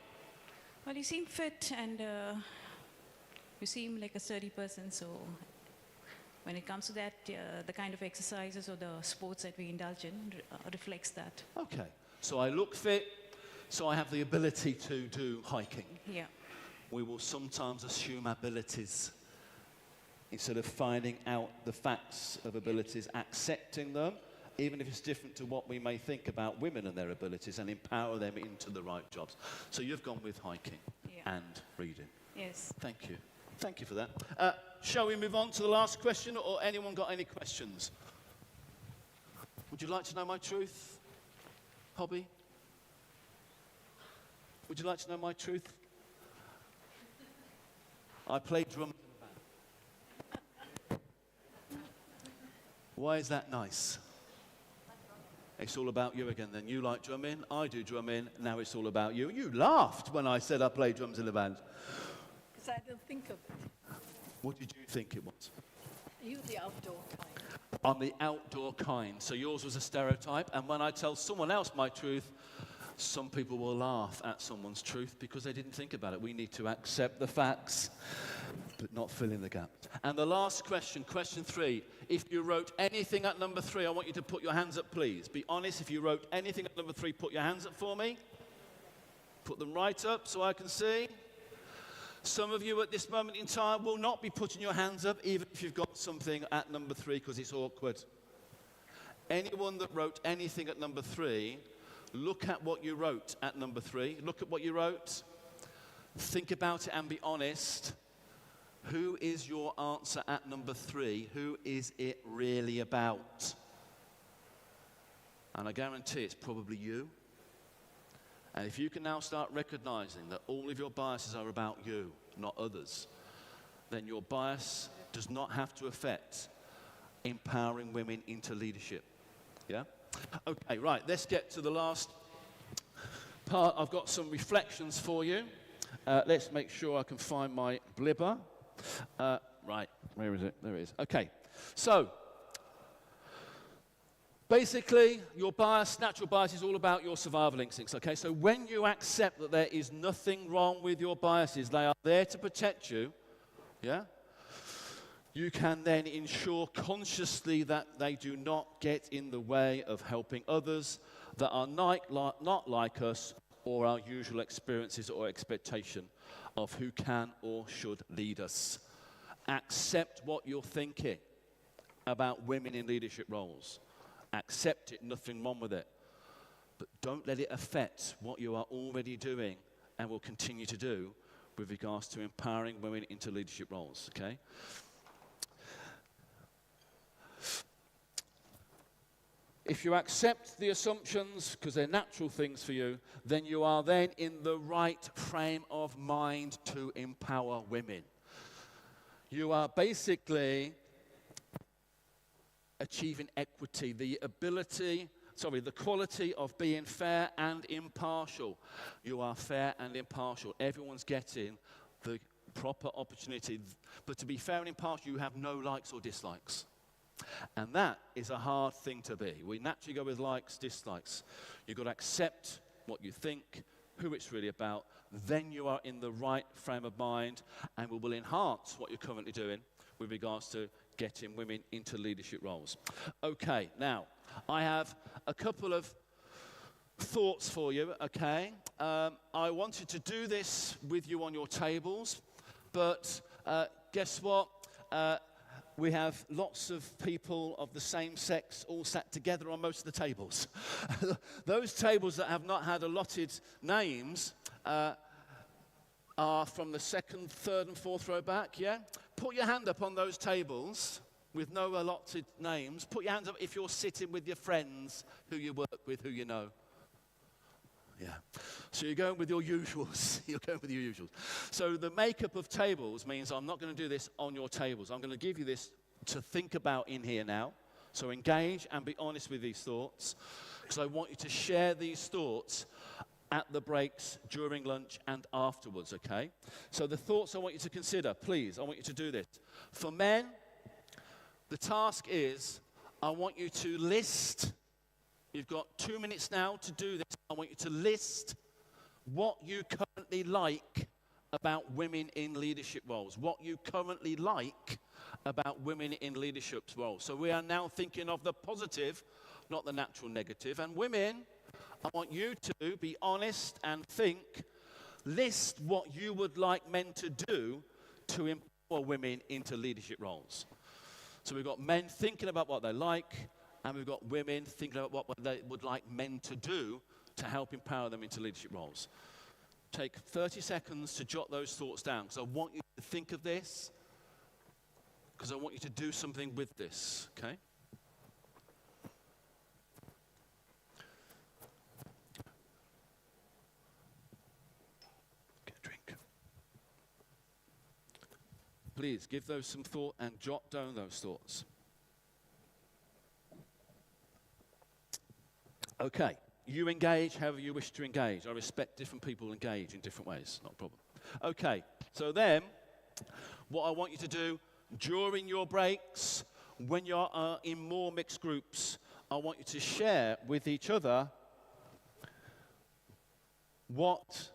Well, you seem fit and you seem like a sturdy person, so when it comes to that, the kind of exercises or the sports that we indulge in reflects that. Okay, so I look fit, so I have the ability to do hiking. Yeah. We will sometimes assume abilities instead of finding out the facts of abilities, accepting them, even if it's different to what we may think about women and their abilities, and empower them into the right jobs. So you've gone with hiking and reading. Yes. Thank you. Thank you for that. Shall we move on to the last question, or anyone got any questions? Would you like to know my truth? Hobby? Would you like to know my truth? I play drums in a band. Why is that nice? It's all about you again then. You like drumming, I do drumming, now it's all about you. You laughed when I said I play drums in a band. Because I didn't think of it. What did you think it was? You, the outdoor kind. I'm the outdoor kind. So yours was a stereotype, and when I tell someone else my truth, some people will laugh at someone's truth because they didn't think about it. We need to accept the facts, but not fill in the gaps. And the last question, question 3. If you wrote anything at number 3, I want you to put your hands up, please. Be honest, if you wrote anything at number 3, put your hands up for me. Put them right up so I can see. Some of you at this moment in time will not be putting your hands up, even if you've got something at number 3, because it's awkward. Anyone that wrote anything at number 3, look at what you wrote at number 3. Look at what you wrote. Think about it and be honest. Who is your answer at number 3? Who is it really about? And I guarantee it's probably you. And if you can now start recognizing that all of your biases are about you, not others, then your bias does not have to affect empowering women into leadership. Yeah? Okay, right, let's get to the last part. I've got some reflections for you. Let's make sure I can find my blibber. Right, where is it? There it is. Okay, so basically, your bias, natural bias, is all about your survival instincts, okay? So when you accept that there is nothing wrong with your biases, they are there to protect you, yeah? You can then ensure consciously that they do not get in the way of helping others that are not like us or our usual experiences or expectation of who can or should lead us. Accept what you're thinking about women in leadership roles. Accept it, nothing wrong with it. But don't let it affect what you are already doing and will continue to do with regards to empowering women into leadership roles, okay? If you accept the assumptions, because they're natural things for you, then you are then in the right frame of mind to empower women. You are basically achieving equity, the quality of being fair and impartial. You are fair and impartial. Everyone's getting the proper opportunity. But to be fair and impartial, you have no likes or dislikes. And that is a hard thing to be. We naturally go with likes, dislikes. You've got to accept what you think, who it's really about. Then you are in the right frame of mind, and we will enhance what you're currently doing with regards to getting women into leadership roles. Okay, now, I have a couple of thoughts for you, okay? I wanted to do this with you on your tables, but guess what? We have lots of people of the same sex all sat together on most of the tables. Those tables that have not had allotted names are from the second, third, and fourth row back, yeah? Put your hand up on those tables with no allotted names. Put your hands up if you're sitting with your friends who you work with, who you know. Yeah. So you're going with your usuals. You're going with your usuals. So the makeup of tables means I'm not going to do this on your tables. I'm going to give you this to think about in here now. So engage and be honest with these thoughts, because I want you to share these thoughts at the breaks, during lunch, and afterwards, okay? So the thoughts I want you to consider, please, I want you to do this. For men, the task is, I want you to list. You've got 2 minutes now to do this. I want you to list what you currently like about women in leadership roles. What you currently like about women in leadership roles. So we are now thinking of the positive, not the natural negative. And women, I want you to be honest and think, list what you would like men to do to empower women into leadership roles. So we've got men thinking about what they like, and we've got women thinking about what they would like men to do to help empower them into leadership roles. Take 30 seconds to jot those thoughts down, because I want you to think of this, because I want you to do something with this, okay? Get a drink. Please give those some thought and jot down those thoughts. Okay, you engage however you wish to engage. I respect different people engage in different ways, not a problem. Okay, so then, what I want you to do during your breaks, when you're in more mixed groups, I want you to share with each other what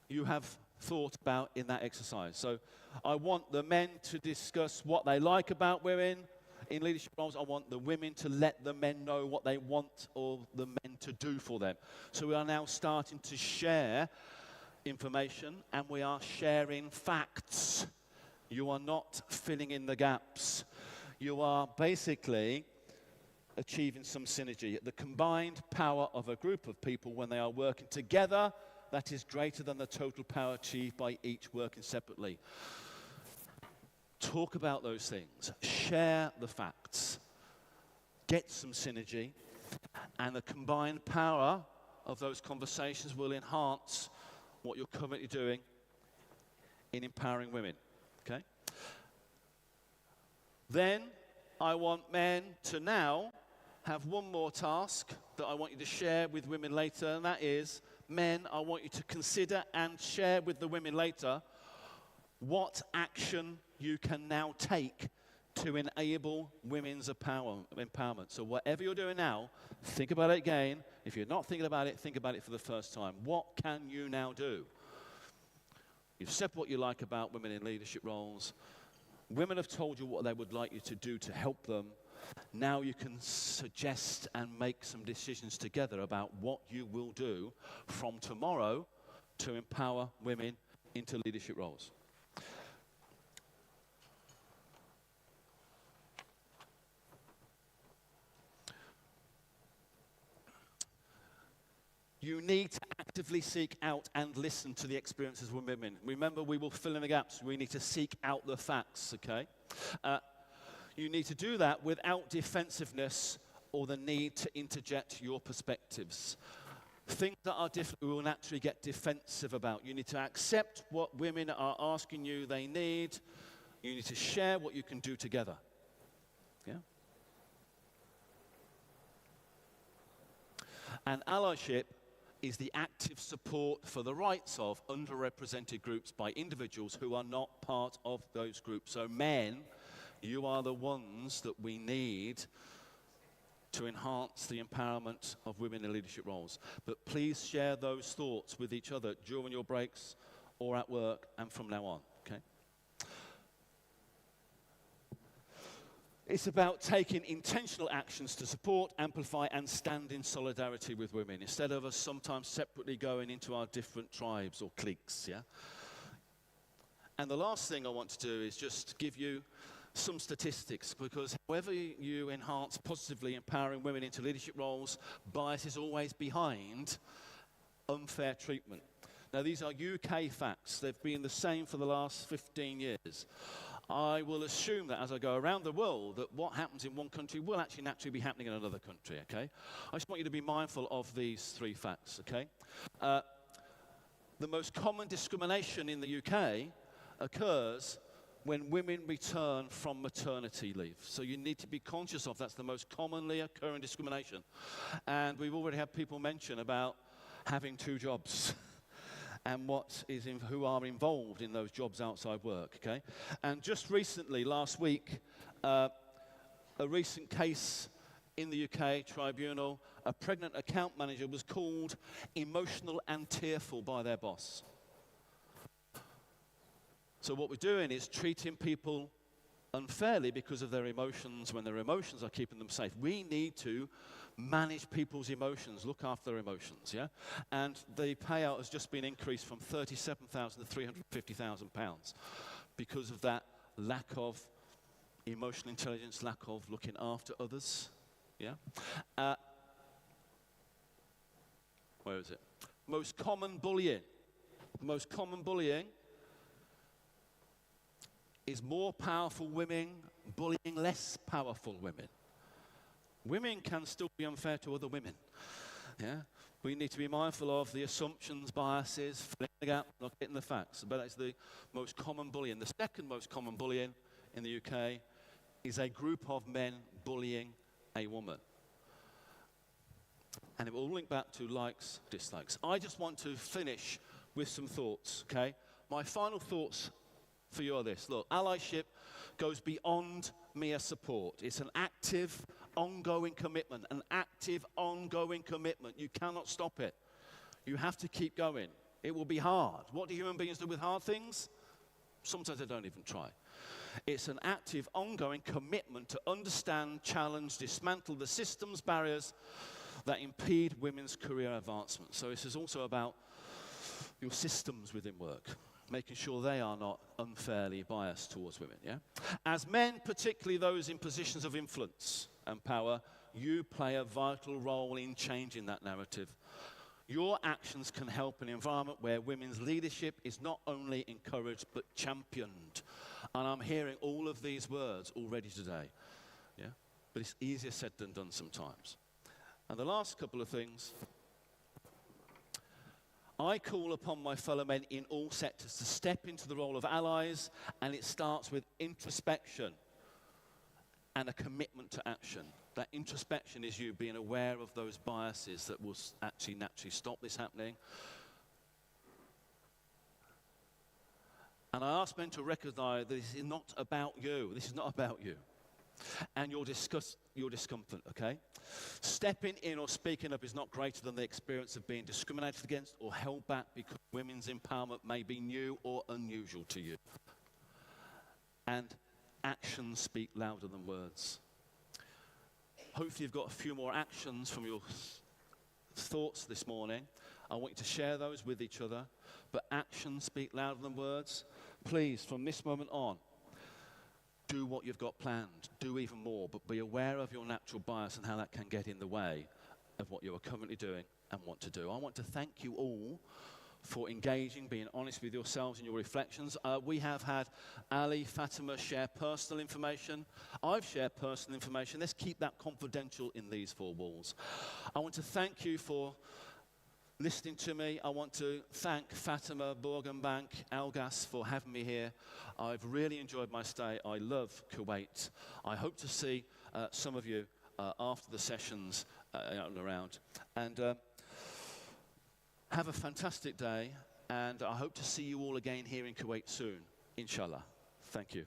you have thought about in that exercise. So I want the men to discuss what they like about women in leadership roles. I want the women to let the men know what they want or the men to do for them. So we are now starting to share information, and we are sharing facts. You are not filling in the gaps. You are basically achieving some synergy. The combined power of a group of people when they are working together, that is greater than the total power achieved by each working separately. Talk about those things. Share the facts. Get some synergy. And the combined power of those conversations will enhance what you're currently doing in empowering women. Okay? Then I want men to now have one more task that I want you to share with women later, and that is, men, I want you to consider and share with the women later what action you can now take to enable women's empowerment. So whatever you're doing now, think about it again. If you're not thinking about it, think about it for the first time. What can you now do? You've said what you like about women in leadership roles. Women have told you what they would like you to do to help them. Now you can suggest and make some decisions together about what you will do from tomorrow to empower women into leadership roles. You need to actively seek out and listen to the experiences of women. Remember, we will fill in the gaps. We need to seek out the facts, okay? You need to do that without defensiveness or the need to interject your perspectives. Things that are different, we will naturally get defensive about. You need to accept what women are asking you they need. You need to share what you can do together. Yeah? And allyship is the active support for the rights of underrepresented groups by individuals who are not part of those groups. So men, you are the ones that we need to enhance the empowerment of women in leadership roles. But please share those thoughts with each other during your breaks or at work and from now on, okay? It's about taking intentional actions to support, amplify, and stand in solidarity with women, instead of us sometimes separately going into our different tribes or cliques, yeah? And the last thing I want to do is just give you some statistics, because however you enhance positively empowering women into leadership roles, bias is always behind unfair treatment. Now, these are UK facts. They've been the same for the last 15 years. I will assume that as I go around the world, that what happens in one country will actually naturally be happening in another country, okay? I just want you to be mindful of these three facts, okay? The most common discrimination in the UK occurs when women return from maternity leave. So you need to be conscious of that's the most commonly occurring discrimination. And we've already had people mention about having two jobs and who are involved in those jobs outside work, okay? And just recently, last week, a recent case in the UK tribunal, a pregnant account manager was called emotional and tearful by their boss. So what we're doing is treating people unfairly because of their emotions when their emotions are keeping them safe. We need to manage people's emotions, look after their emotions, yeah? And the payout has just been increased from £37,000 to £350,000 because of that lack of emotional intelligence, lack of looking after others, Yeah? Where is it? Most common bullying. Most common bullying is more powerful women bullying less powerful women. Women can still be unfair to other women. Yeah? We need to be mindful of the assumptions, biases, filling the gap, not getting the facts. But that's the most common bullying. The second most common bullying in the UK is a group of men bullying a woman. And it will link back to likes, dislikes. I just want to finish with some thoughts, okay? My final thoughts for you are this. Look, allyship goes beyond mere support. It's an active, ongoing commitment. An active, ongoing commitment. You cannot stop it. You have to keep going. It will be hard. What do human beings do with hard things? Sometimes they don't even try. It's an active, ongoing commitment to understand, challenge, dismantle the systems, barriers that impede women's career advancement. So this is also about your systems within work, making sure they are not unfairly biased towards women, yeah? As men, particularly those in positions of influence and power, you play a vital role in changing that narrative. Your actions can help an environment where women's leadership is not only encouraged but championed. And I'm hearing all of these words already today, yeah? But it's easier said than done sometimes. And the last couple of things, I call upon my fellow men in all sectors to step into the role of allies, and it starts with introspection and a commitment to action. That introspection is you being aware of those biases that will actually naturally stop this happening. And I ask men to recognize that this is not about you. This is not about you. And your discomfort, okay? Stepping in or speaking up is not greater than the experience of being discriminated against or held back because women's empowerment may be new or unusual to you. And actions speak louder than words. Hopefully you've got a few more actions from your thoughts this morning. I want you to share those with each other. But actions speak louder than words. Please, from this moment on, do what you've got planned. Do even more, but be aware of your natural bias and how that can get in the way of what you are currently doing and want to do. I want to thank you all for engaging, being honest with yourselves in your reflections. We have had Ali, Fatima share personal information. I've shared personal information. Let's keep that confidential in these four walls. I want to thank you for listening to me. I want to thank Fatima, Burgan Bank, Algas for having me here. I've really enjoyed my stay. I love Kuwait. I hope to see some of you after the sessions out and around. And have a fantastic day, and I hope to see you all again here in Kuwait soon, inshallah. Thank you.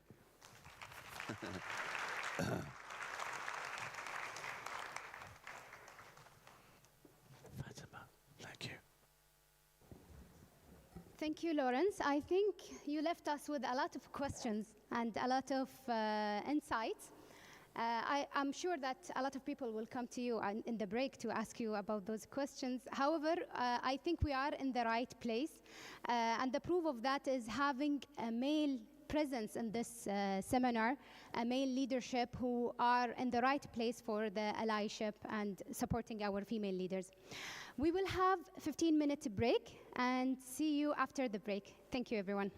Thank you, Lawrence. I think you left us with a lot of questions and a lot of insights. I'm sure that a lot of people will come to you in the break to ask you about those questions. However, I think we are in the right place. And the proof of that is having a male presence in this seminar, a male leadership who are in the right place for the allyship and supporting our female leaders. We will have a 15-minute break and see you after the break. Thank you, everyone.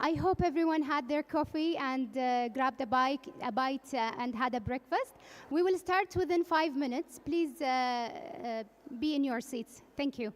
I hope everyone had their coffee and grabbed a bite and had a breakfast. We will start within 5 minutes. Please be in your seats. Thank you.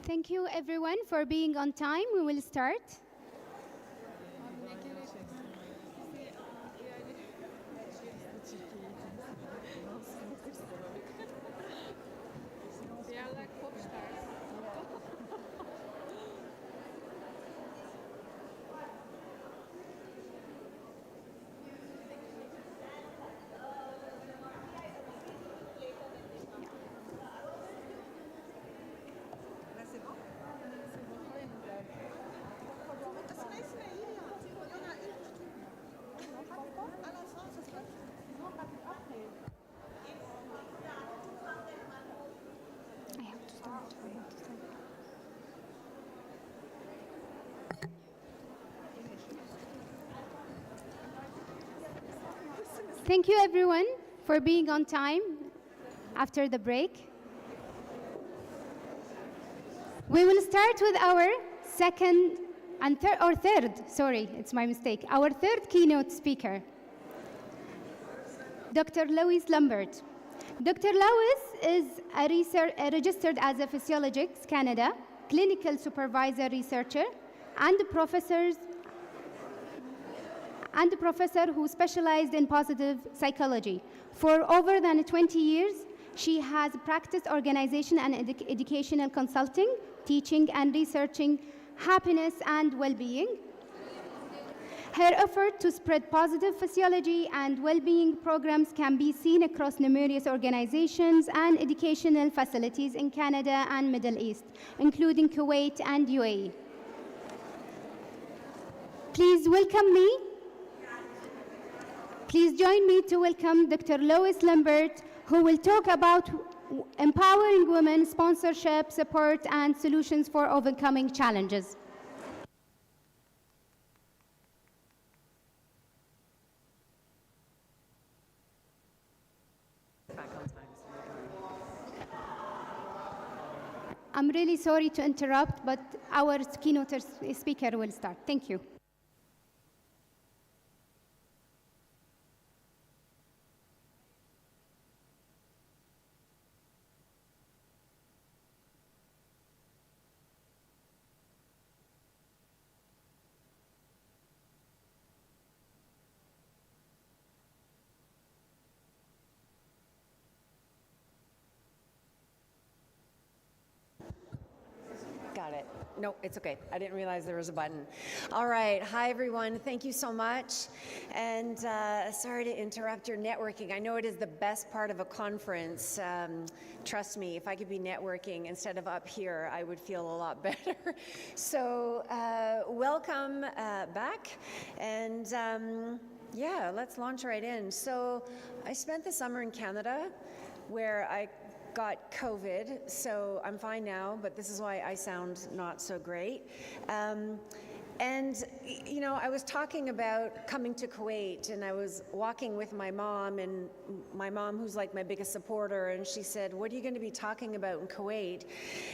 Thank you everyone for being on time. We will start. Thank you everyone for being on time after the break. We will start with our third keynote speaker, Dr. Lois Lambert. Dr. Lois is registered as a Physiologist Canada, clinical supervisor researcher, and a professor who specialized in positive psychology. For over than 20 years, she has practiced organization and educational consulting, teaching and researching happiness and well-being. Her effort to spread positive physiology and well-being programs can be seen across numerous organizations and educational facilities in Canada and Middle East, including Kuwait and UAE. Please join me to welcome Dr. Lois Lambert, who will talk about empowering women, sponsorship, support, and solutions for overcoming challenges. I'm really sorry to interrupt, but our keynote speaker will start. Thank you. Got it. No, it's okay. I didn't realize there was a button. All right. Hi, everyone. Thank you so much. And sorry to interrupt your networking. I know it is the best part of a conference. Trust me, if I could be networking instead of up here, I would feel a lot better. So welcome back. And yeah, let's launch right in. So I spent the summer in Canada where I got COVID, so I'm fine now, but this is why I sound not so great. And, you know, I was talking about coming to Kuwait, and I was walking with my mom, and my mom, who's like my biggest supporter, and she said, what are you going to be talking about in Kuwait?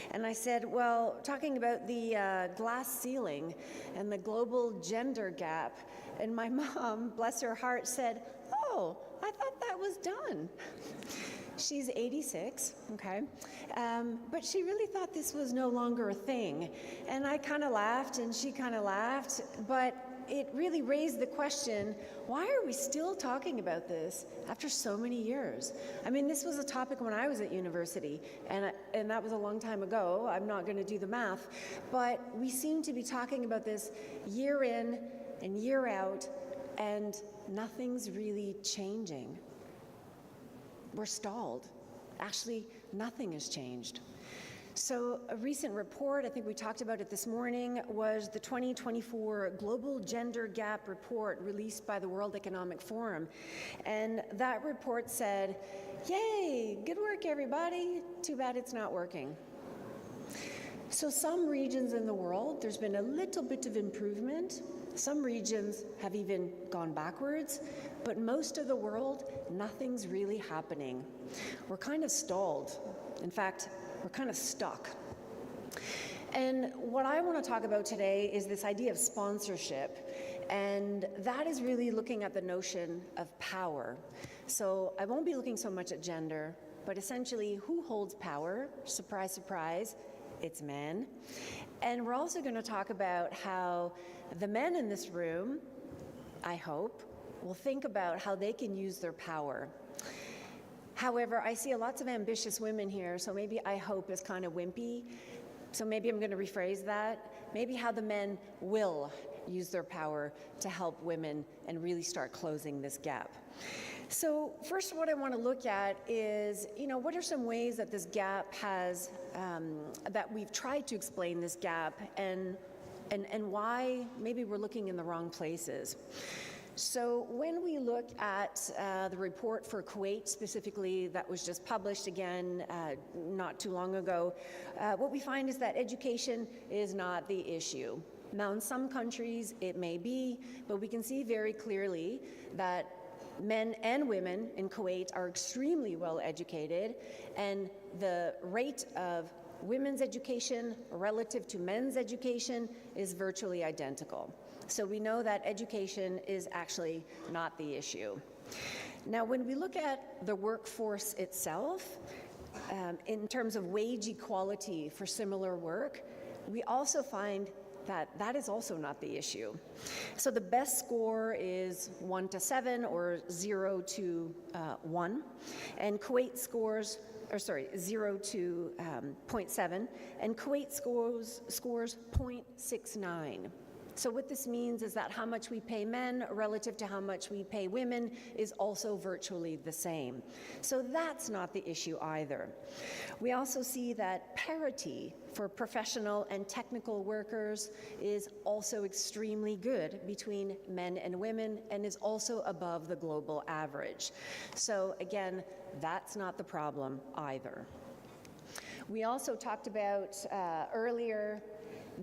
And I said, well, talking about the glass ceiling and the global gender gap. And my mom, bless her heart, said, oh, I thought that was done. She's 86, okay? But she really thought this was no longer a thing. And I kind of laughed, and she kind of laughed, but it really raised the question, why are we still talking about this after so many years? I mean, this was a topic when I was at university, and that was a long time ago. I'm not going to do the math, but we seem to be talking about this year in and year out, and nothing's really changing. We're stalled. Actually, nothing has changed. So a recent report, I think we talked about it this morning, was the 2024 Global Gender Gap Report released by the World Economic Forum. And that report said, yay, good work everybody, too bad it's not working. So some regions in the world, there's been a little bit of improvement. Some regions have even gone backwards, but most of the world, nothing's really happening. We're kind of stalled. In fact, we're kind of stuck. And what I want to talk about today is this idea of sponsorship, and that is really looking at the notion of power. So I won't be looking so much at gender, but essentially who holds power, surprise, surprise, it's men. And we're also going to talk about how the men in this room, I hope, will think about how they can use their power. However, I see lots of ambitious women here, so maybe I hope is kind of wimpy. So maybe I'm going to rephrase that. Maybe how the men will use their power to help women and really start closing this gap. So first, what I want to look at is, what are some ways that this gap has, that we've tried to explain this gap, and why maybe we're looking in the wrong places. So when we look at the report for Kuwait specifically that was just published again not too long ago, what we find is that education is not the issue. Now, in some countries it may be, but we can see very clearly that men and women in Kuwait are extremely well educated, and the rate of women's education relative to men's education is virtually identical. So we know that education is actually not the issue. Now, when we look at the workforce itself, in terms of wage equality for similar work, we also find that that is also not the issue. So the best score is 1 to 7 or 0 to 1, and Kuwait scores, 0 to 0.7, and Kuwait scores 0.69. So what this means is that how much we pay men relative to how much we pay women is also virtually the same. So that's not the issue either. We also see that parity for professional and technical workers is also extremely good between men and women, and is also above the global average. So again, that's not the problem either. We also talked about earlier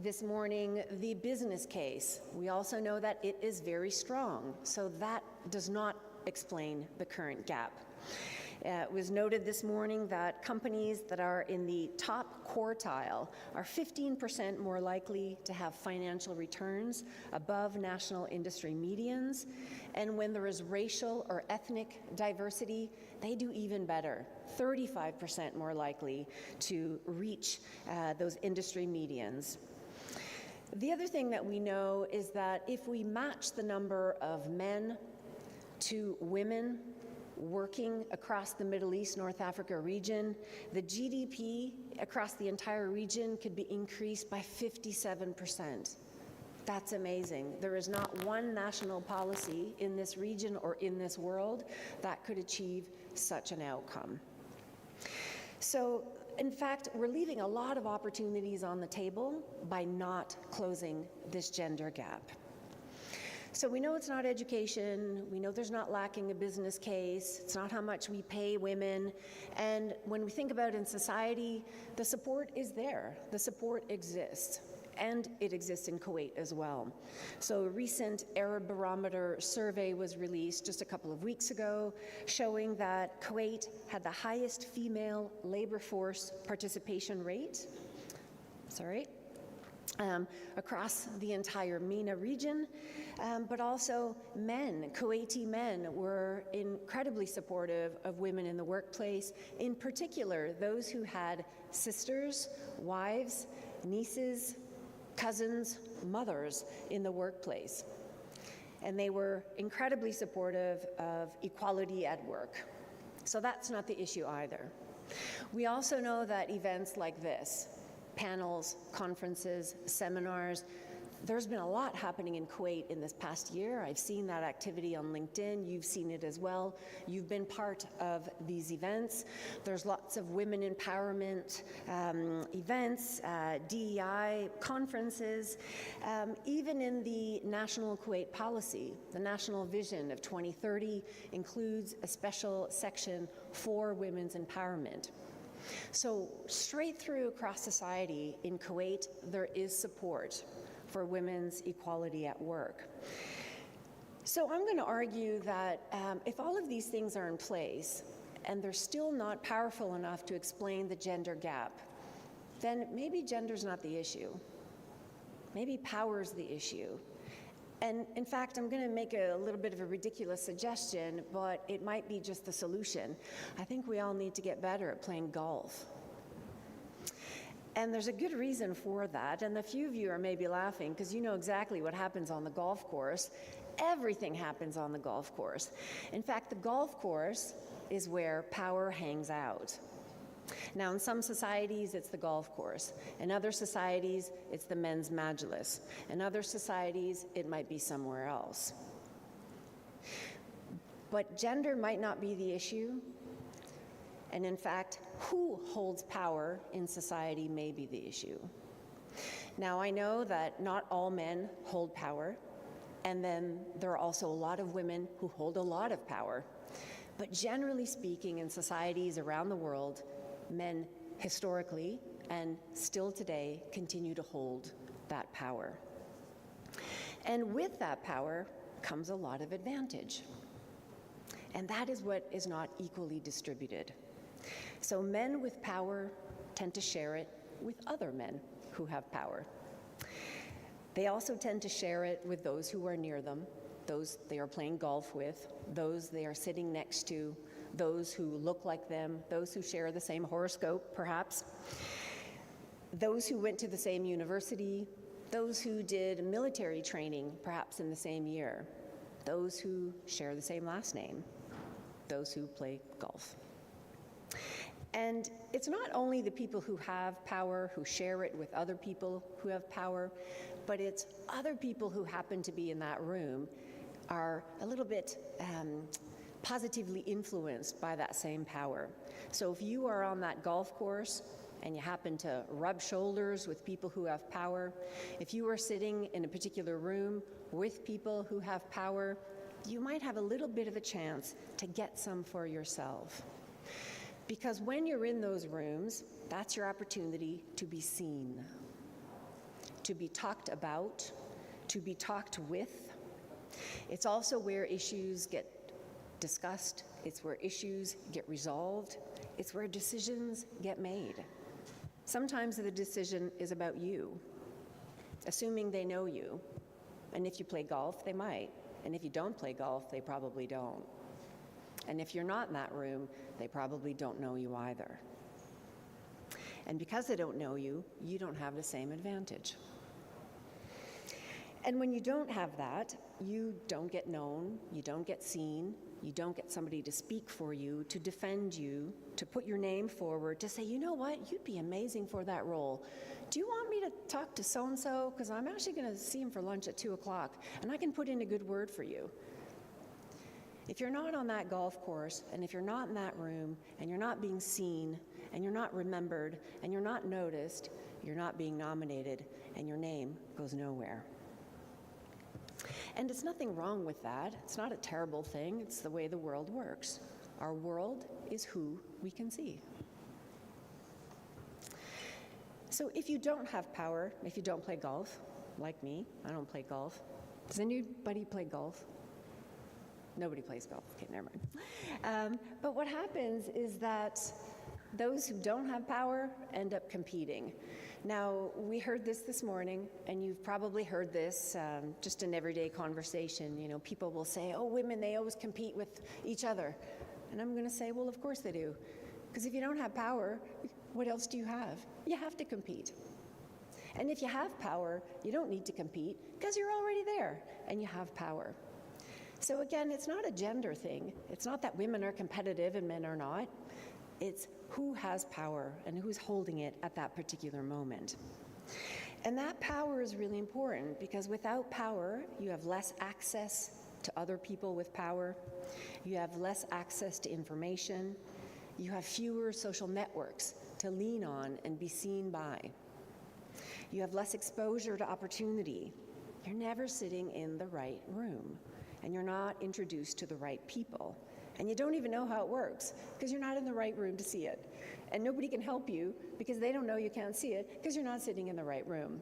this morning the business case. We also know that it is very strong, so that does not explain the current gap. It was noted this morning that companies that are in the top quartile are 15% more likely to have financial returns above national industry medians, and when there is racial or ethnic diversity, they do even better, 35% more likely to reach those industry medians. The other thing that we know is that if we match the number of men to women working across the Middle East, North Africa region, the GDP across the entire region could be increased by 57%. That's amazing. There is not one national policy in this region or in this world that could achieve such an outcome. So, in fact, we're leaving a lot of opportunities on the table by not closing this gender gap. So we know it's not education, we know there's not lacking a business case, it's not how much we pay women, and when we think about in society, the support is there, the support exists, and it exists in Kuwait as well. So a recent Arab Barometer survey was released just a couple of weeks ago, showing that Kuwait had the highest female labor force participation rate, across the entire MENA region, but also men, Kuwaiti men, were incredibly supportive of women in the workplace, in particular those who had sisters, wives, nieces, cousins, mothers in the workplace. And they were incredibly supportive of equality at work. So that's not the issue either. We also know that events like this, panels, conferences, seminars, there's been a lot happening in Kuwait in this past year. I've seen that activity on LinkedIn. You've seen it as well. You've been part of these events. There's lots of women empowerment events, DEI conferences, even in the National Kuwait Policy. The National Vision of 2030 includes a special section for women's empowerment. So straight through across society in Kuwait, there is support for women's equality at work. So I'm going to argue that if all of these things are in place and they're still not powerful enough to explain the gender gap, then maybe gender's not the issue. Maybe power's the issue. And in fact, I'm going to make a little bit of a ridiculous suggestion, but it might be just the solution. I think we all need to get better at playing golf. And there's a good reason for that, and a few of you are maybe laughing because you know exactly what happens on the golf course. Everything happens on the golf course. In fact, the golf course is where power hangs out. Now, in some societies, it's the golf course. In other societies, it's the men's majlis. In other societies, it might be somewhere else. But gender might not be the issue. And in fact, who holds power in society may be the issue. Now, I know that not all men hold power, and then there are also a lot of women who hold a lot of power. But generally speaking, in societies around the world, men historically and still today continue to hold that power. And with that power comes a lot of advantage. And that is what is not equally distributed. So men with power tend to share it with other men who have power. They also tend to share it with those who are near them, those they are playing golf with, those they are sitting next to, those who look like them, those who share the same horoscope, perhaps, those who went to the same university, those who did military training, perhaps in the same year, those who share the same last name, those who play golf. And it's not only the people who have power, who share it with other people who have power, but it's other people who happen to be in that room are a little bit positively influenced by that same power. So if you are on that golf course and you happen to rub shoulders with people who have power, if you are sitting in a particular room with people who have power, you might have a little bit of a chance to get some for yourself. Because when you're in those rooms, that's your opportunity to be seen, to be talked about, to be talked with. It's also where issues get discussed. It's where issues get resolved. It's where decisions get made. Sometimes the decision is about you, assuming they know you. And if you play golf, they might. And if you don't play golf, they probably don't. And if you're not in that room, they probably don't know you either. And because they don't know you, you don't have the same advantage. And when you don't have that, you don't get known, you don't get seen, you don't get somebody to speak for you, to defend you, to put your name forward, to say, you know what, you'd be amazing for that role. Do you want me to talk to so-and-so? Because I'm actually going to see him for lunch at 2 o'clock, and I can put in a good word for you. If you're not on that golf course, and if you're not in that room, and you're not being seen, and you're not remembered, and you're not noticed, you're not being nominated, and your name goes nowhere. And it's nothing wrong with that. It's not a terrible thing. It's the way the world works. Our world is who we can see. So if you don't have power, if you don't play golf, like me, I don't play golf. Does anybody play golf? Nobody plays golf. Okay, never mind. But what happens is that those who don't have power end up competing. Now, we heard this morning, and you've probably heard this just in everyday conversation. You know, people will say, oh, women, they always compete with each other. And I'm going to say, well, of course they do. Because if you don't have power, what else do you have? You have to compete. And if you have power, you don't need to compete because you're already there and you have power. So again, it's not a gender thing. It's not that women are competitive and men are not. It's who has power and who's holding it at that particular moment. And that power is really important because without power, you have less access to other people with power. You have less access to information. You have fewer social networks to lean on and be seen by. You have less exposure to opportunity. You're never sitting in the right room, and you're not introduced to the right people. And you don't even know how it works because you're not in the right room to see it. And nobody can help you because they don't know you can't see it because you're not sitting in the right room.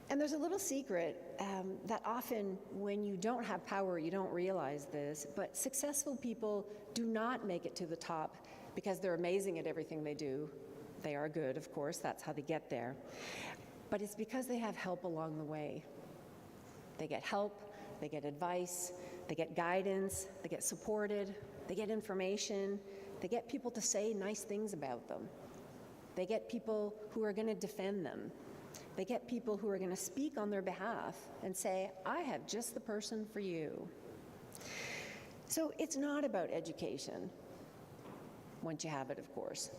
And there's a little secret that often when you don't have power, you don't realize this, but successful people do not make it to the top because they're amazing at everything they do. They are good, of course, that's how they get there. But it's because they have help along the way. They get help, they get advice, they get guidance, they get supported, they get information, they get people to say nice things about them. They get people who are going to defend them. They get people who are going to speak on their behalf and say, I have just the person for you. So it's not about education, once you have it, of course.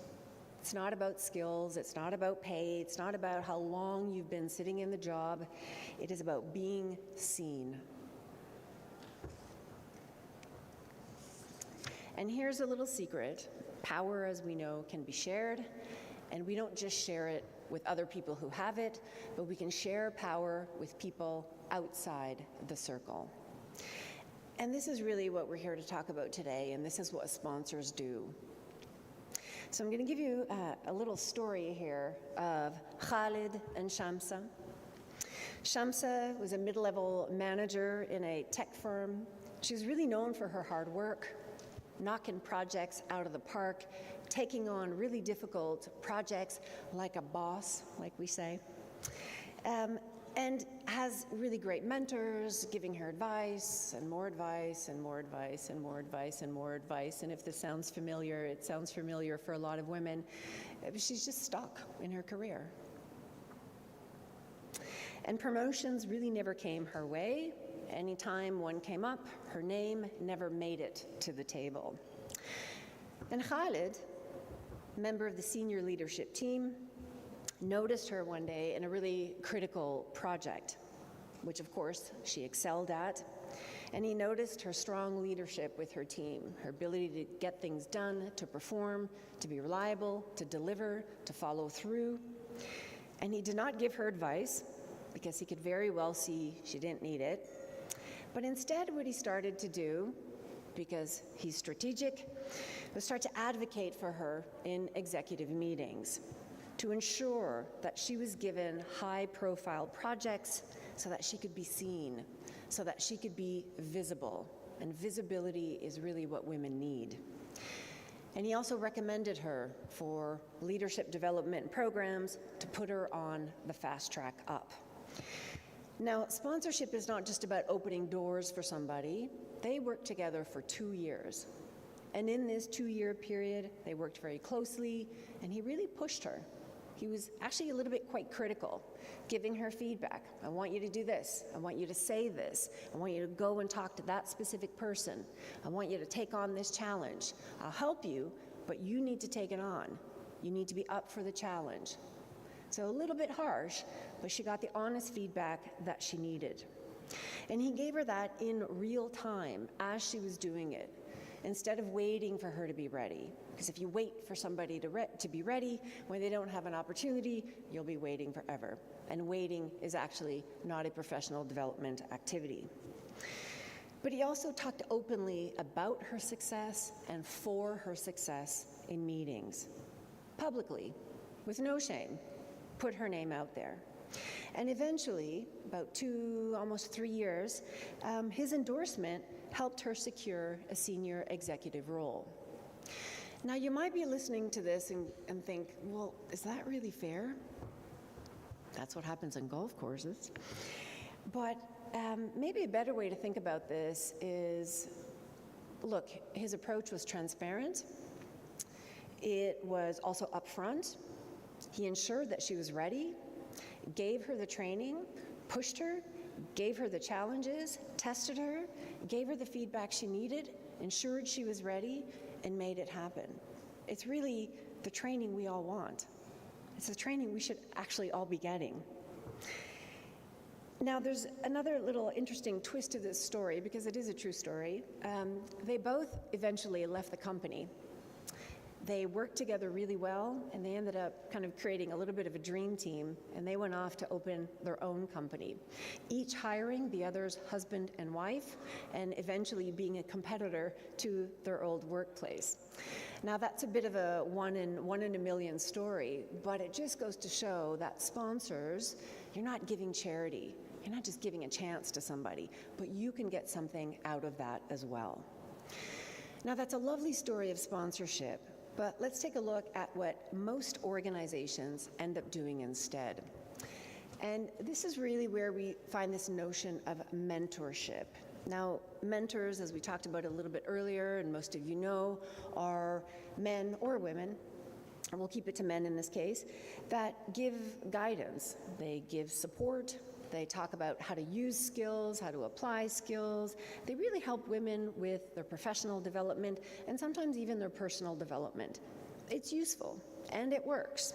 It's not about skills, it's not about pay, it's not about how long you've been sitting in the job. It is about being seen. And here's a little secret. Power, as we know, can be shared, and we don't just share it with other people who have it, but we can share power with people outside the circle. And this is really what we're here to talk about today, and this is what sponsors do. So I'm going to give you a little story here of Khalid and Shamsa. Shamsa was a mid-level manager in a tech firm. She was really known for her hard work, knocking projects out of the park, taking on really difficult projects like a boss, like we say, and has really great mentors giving her advice and more advice and more advice and more advice and more advice. And if this sounds familiar, it sounds familiar for a lot of women. She's just stuck in her career. And promotions really never came her way. Anytime one came up, her name never made it to the table. And Khalid, member of the senior leadership team, noticed her one day in a really critical project, which of course she excelled at. And he noticed her strong leadership with her team, her ability to get things done, to perform, to be reliable, to deliver, to follow through. And he did not give her advice because he could very well see she didn't need it. But instead, what he started to do, because he's strategic, was start to advocate for her in executive meetings to ensure that she was given high-profile projects so that she could be seen, so that she could be visible. And visibility is really what women need. And he also recommended her for leadership development programs to put her on the fast track up. Now, sponsorship is not just about opening doors for somebody. They worked together for 2 years. And in this 2-year period, they worked very closely, and he really pushed her. He was actually a little bit quite critical, giving her feedback. I want you to do this. I want you to say this. I want you to go and talk to that specific person. I want you to take on this challenge. I'll help you, but you need to take it on. You need to be up for the challenge. So a little bit harsh, but she got the honest feedback that she needed. And he gave her that in real time as she was doing it, instead of waiting for her to be ready. Because if you wait for somebody to be ready, when they don't have an opportunity, you'll be waiting forever. And waiting is actually not a professional development activity. But he also talked openly about her success and for her success in meetings, publicly, with no shame, put her name out there. And eventually, about almost 3 years, his endorsement helped her secure a senior executive role. Now, you might be listening to this and think, well, is that really fair? That's what happens on golf courses. But maybe a better way to think about this is, look, his approach was transparent. It was also upfront. He ensured that she was ready, gave her the training, pushed her, gave her the challenges, tested her, gave her the feedback she needed, ensured she was ready, and made it happen. It's really the training we all want. It's the training we should actually all be getting. Now, there's another little interesting twist to this story, because it is a true story. They both eventually left the company. They worked together really well, and they ended up kind of creating a little bit of a dream team, and they went off to open their own company, each hiring the other's husband and wife, and eventually being a competitor to their old workplace. Now, that's a bit of a one in a million story, but it just goes to show that sponsors, you're not giving charity. You're not just giving a chance to somebody, but you can get something out of that as well. Now, that's a lovely story of sponsorship. But let's take a look at what most organizations end up doing instead. And this is really where we find this notion of mentorship. Now, mentors, as we talked about a little bit earlier, and most of you know, are men or women and we'll keep it to men in this case, that give guidance. They give support. They talk about how to use skills, how to apply skills. They really help women with their professional development and sometimes even their personal development. It's useful and it works.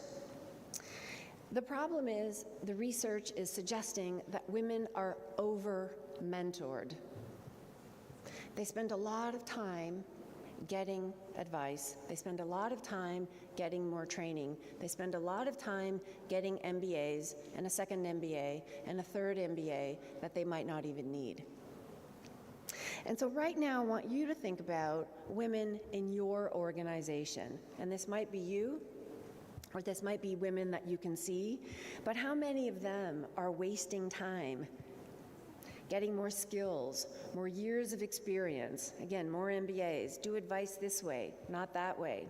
The problem is the research is suggesting that women are over-mentored. They spend a lot of time getting advice. They spend a lot of time getting more training. They spend a lot of time getting MBAs and a second MBA and a third MBA that they might not even need. And so right now I want you to think about women in your organization. And this might be you, or this might be women that you can see, but how many of them are wasting time getting more skills, more years of experience, again, more MBAs, do advice this way, not that way.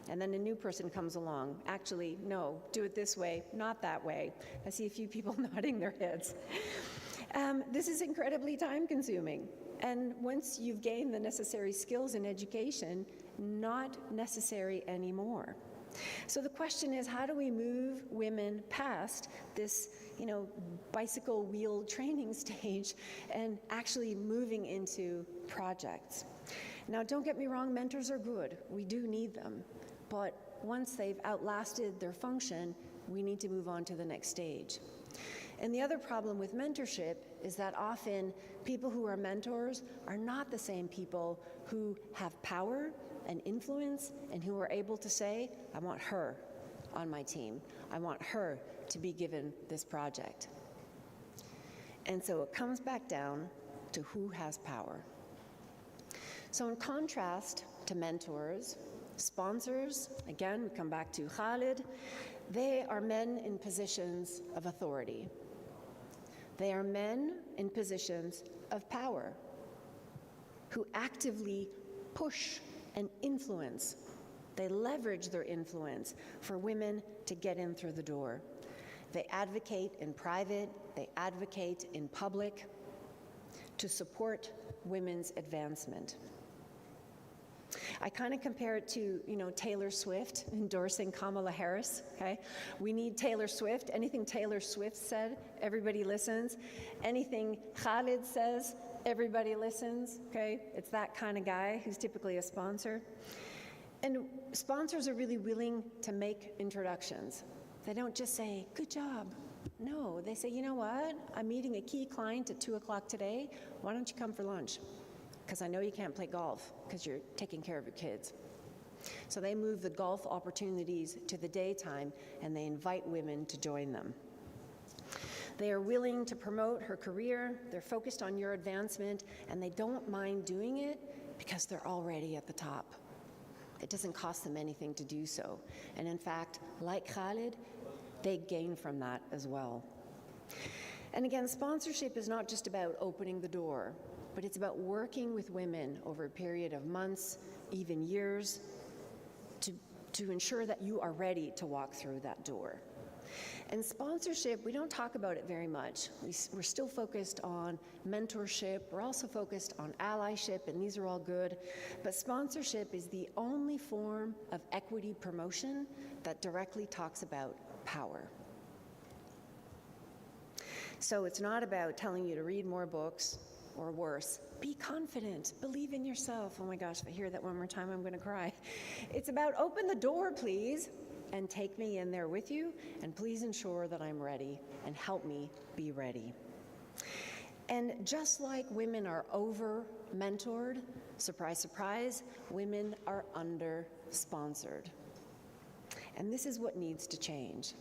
And then a new person comes along, actually, no, do it this way, not that way. I see a few people nodding their heads. This is incredibly time consuming. And once you've gained the necessary skills in education, not necessary anymore. So the question is, how do we move women past this, bicycle wheel training stage and actually moving into projects? Now, don't get me wrong, mentors are good. We do need them. But once they've outlasted their function, we need to move on to the next stage. And the other problem with mentorship is that often people who are mentors are not the same people who have power and influence and who are able to say, I want her on my team. I want her to be given this project. And so it comes back down to who has power. So in contrast to mentors, sponsors, again, we come back to Khalid, they are men in positions of authority. They are men in positions of power who actively push and influence. They leverage their influence for women to get in through the door. They advocate in private, they advocate in public to support women's advancement. I kind of compare it to, Taylor Swift endorsing Kamala Harris, okay? We need Taylor Swift. Anything Taylor Swift said, everybody listens. Anything Khalid says, everybody listens, okay? It's that kind of guy who's typically a sponsor. And sponsors are really willing to make introductions. They don't just say, good job. No, they say, you know what? I'm meeting a key client at 2 o'clock today. Why don't you come for lunch? Because I know you can't play golf because you're taking care of your kids. So they move the golf opportunities to the daytime and they invite women to join them. They are willing to promote her career, they're focused on your advancement, and they don't mind doing it because they're already at the top. It doesn't cost them anything to do so. And in fact, like Khalid, they gain from that as well. And again, sponsorship is not just about opening the door, but it's about working with women over a period of months, even years, to ensure that you are ready to walk through that door. And sponsorship, we don't talk about it very much. We're still focused on mentorship. We're also focused on allyship, and these are all good. But sponsorship is the only form of equity promotion that directly talks about power. So it's not about telling you to read more books, or worse, be confident, believe in yourself. Oh my gosh, if I hear that one more time, I'm gonna cry. It's about open the door, please, and take me in there with you, and please ensure that I'm ready, and help me be ready. And just like women are over-mentored, surprise, surprise, women are under-sponsored. And this is what needs to change.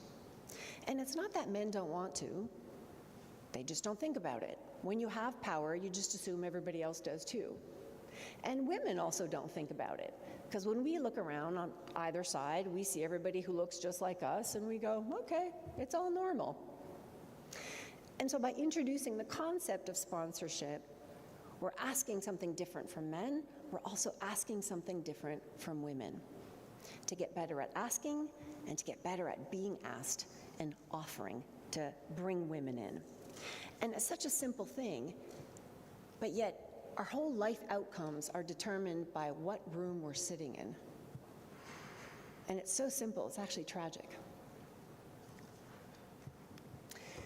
And it's not that men don't want to, they just don't think about it. When you have power, you just assume everybody else does too. And women also don't think about it. Because when we look around on either side, we see everybody who looks just like us, and we go, okay, it's all normal. And so by introducing the concept of sponsorship, we're asking something different from men, we're also asking something different from women. To get better at asking, and to get better at being asked and offering to bring women in. And it's such a simple thing, but yet our whole life outcomes are determined by what room we're sitting in. And it's so simple, it's actually tragic.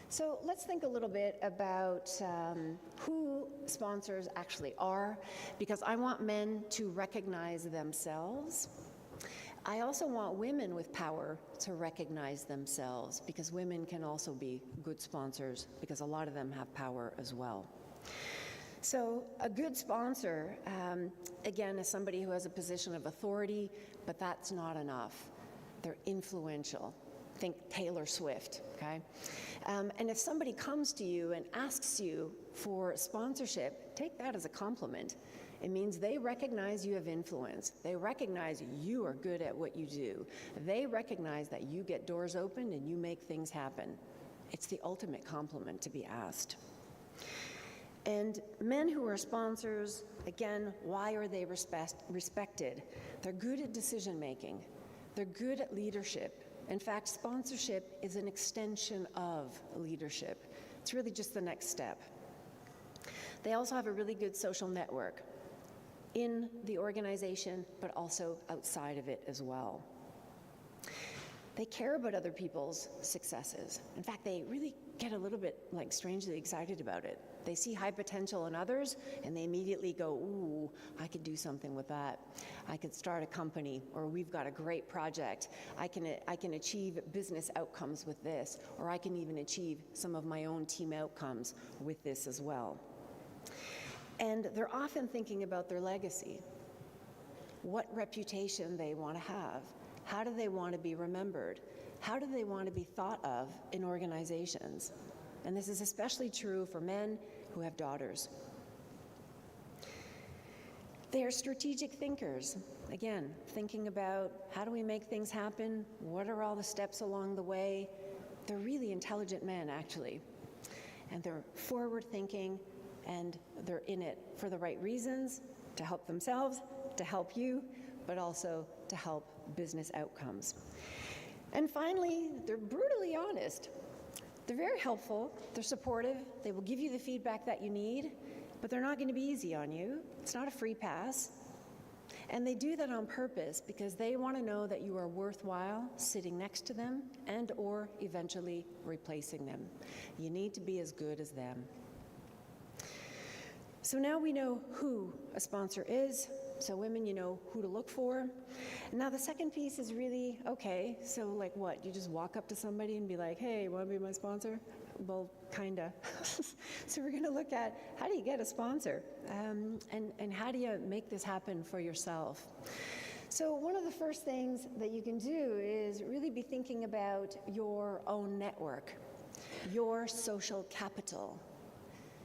So let's think a little bit about who sponsors actually are, because I want men to recognize themselves. I also want women with power to recognize themselves, because women can also be good sponsors, because a lot of them have power as well. So a good sponsor, again, is somebody who has a position of authority, but that's not enough. They're influential. Think Taylor Swift, okay? And if somebody comes to you and asks you for sponsorship, take that as a compliment. It means they recognize you have influence. They recognize you are good at what you do. They recognize that you get doors open and you make things happen. It's the ultimate compliment to be asked. And men who are sponsors, again, why are they respected? They're good at decision making. They're good at leadership. In fact, sponsorship is an extension of leadership. It's really just the next step. They also have a really good social network in the organization, but also outside of it as well. They care about other people's successes. In fact, they really get a little bit like strangely excited about it. They see high potential in others and they immediately go, ooh, I could do something with that. I could start a company, or we've got a great project. I can achieve business outcomes with this, or I can even achieve some of my own team outcomes with this as well. And they're often thinking about their legacy, what reputation they want to have. How do they want to be remembered? How do they want to be thought of in organizations? And this is especially true for men who have daughters. They are strategic thinkers. Again, thinking about how do we make things happen? What are all the steps along the way? They're really intelligent men, actually. And they're forward-thinking, and they're in it for the right reasons, to help themselves, to help you, but also to help business outcomes. And finally, they're brutally honest. They're very helpful, they're supportive, they will give you the feedback that you need, but they're not going to be easy on you. It's not a free pass. And they do that on purpose because they want to know that you are worthwhile sitting next to them and or eventually replacing them. You need to be as good as them. So now we know who a sponsor is. So women, you know who to look for. Now the second piece is really, okay, so like what? You just walk up to somebody and be like, hey, want to be my sponsor? Well, kinda. So we're gonna look at how do you get a sponsor? And how do you make this happen for yourself? So one of the first things that you can do is really be thinking about your own network, your social capital.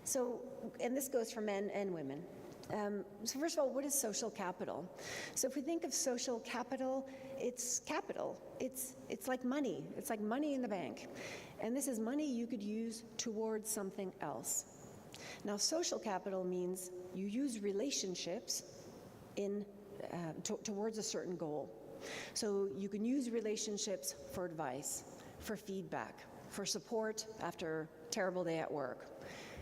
So, and this goes for men and women. So first of all, what is social capital? So if we think of social capital, it's capital. It's like money. It's like money in the bank. And this is money you could use towards something else. Now, social capital means you use relationships towards a certain goal. So you can use relationships for advice, for feedback, for support after a terrible day at work.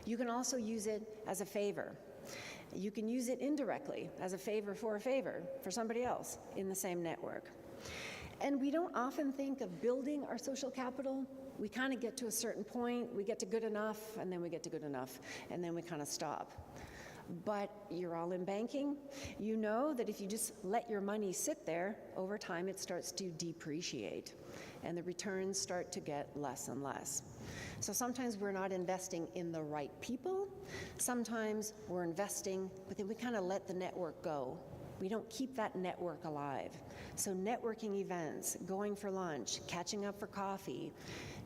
You can also use it as a favor. You can use it indirectly as a favor for somebody else in the same network. And we don't often think of building our social capital. We kind of get to a certain point, we get to good enough, and then we get to good enough, and then we kind of stop. But you're all in banking. You know that if you just let your money sit there, over time it starts to depreciate, and the returns start to get less and less. So sometimes we're not investing in the right people. Sometimes we're investing, but then we kind of let the network go. We don't keep that network alive. So networking events, going for lunch, catching up for coffee,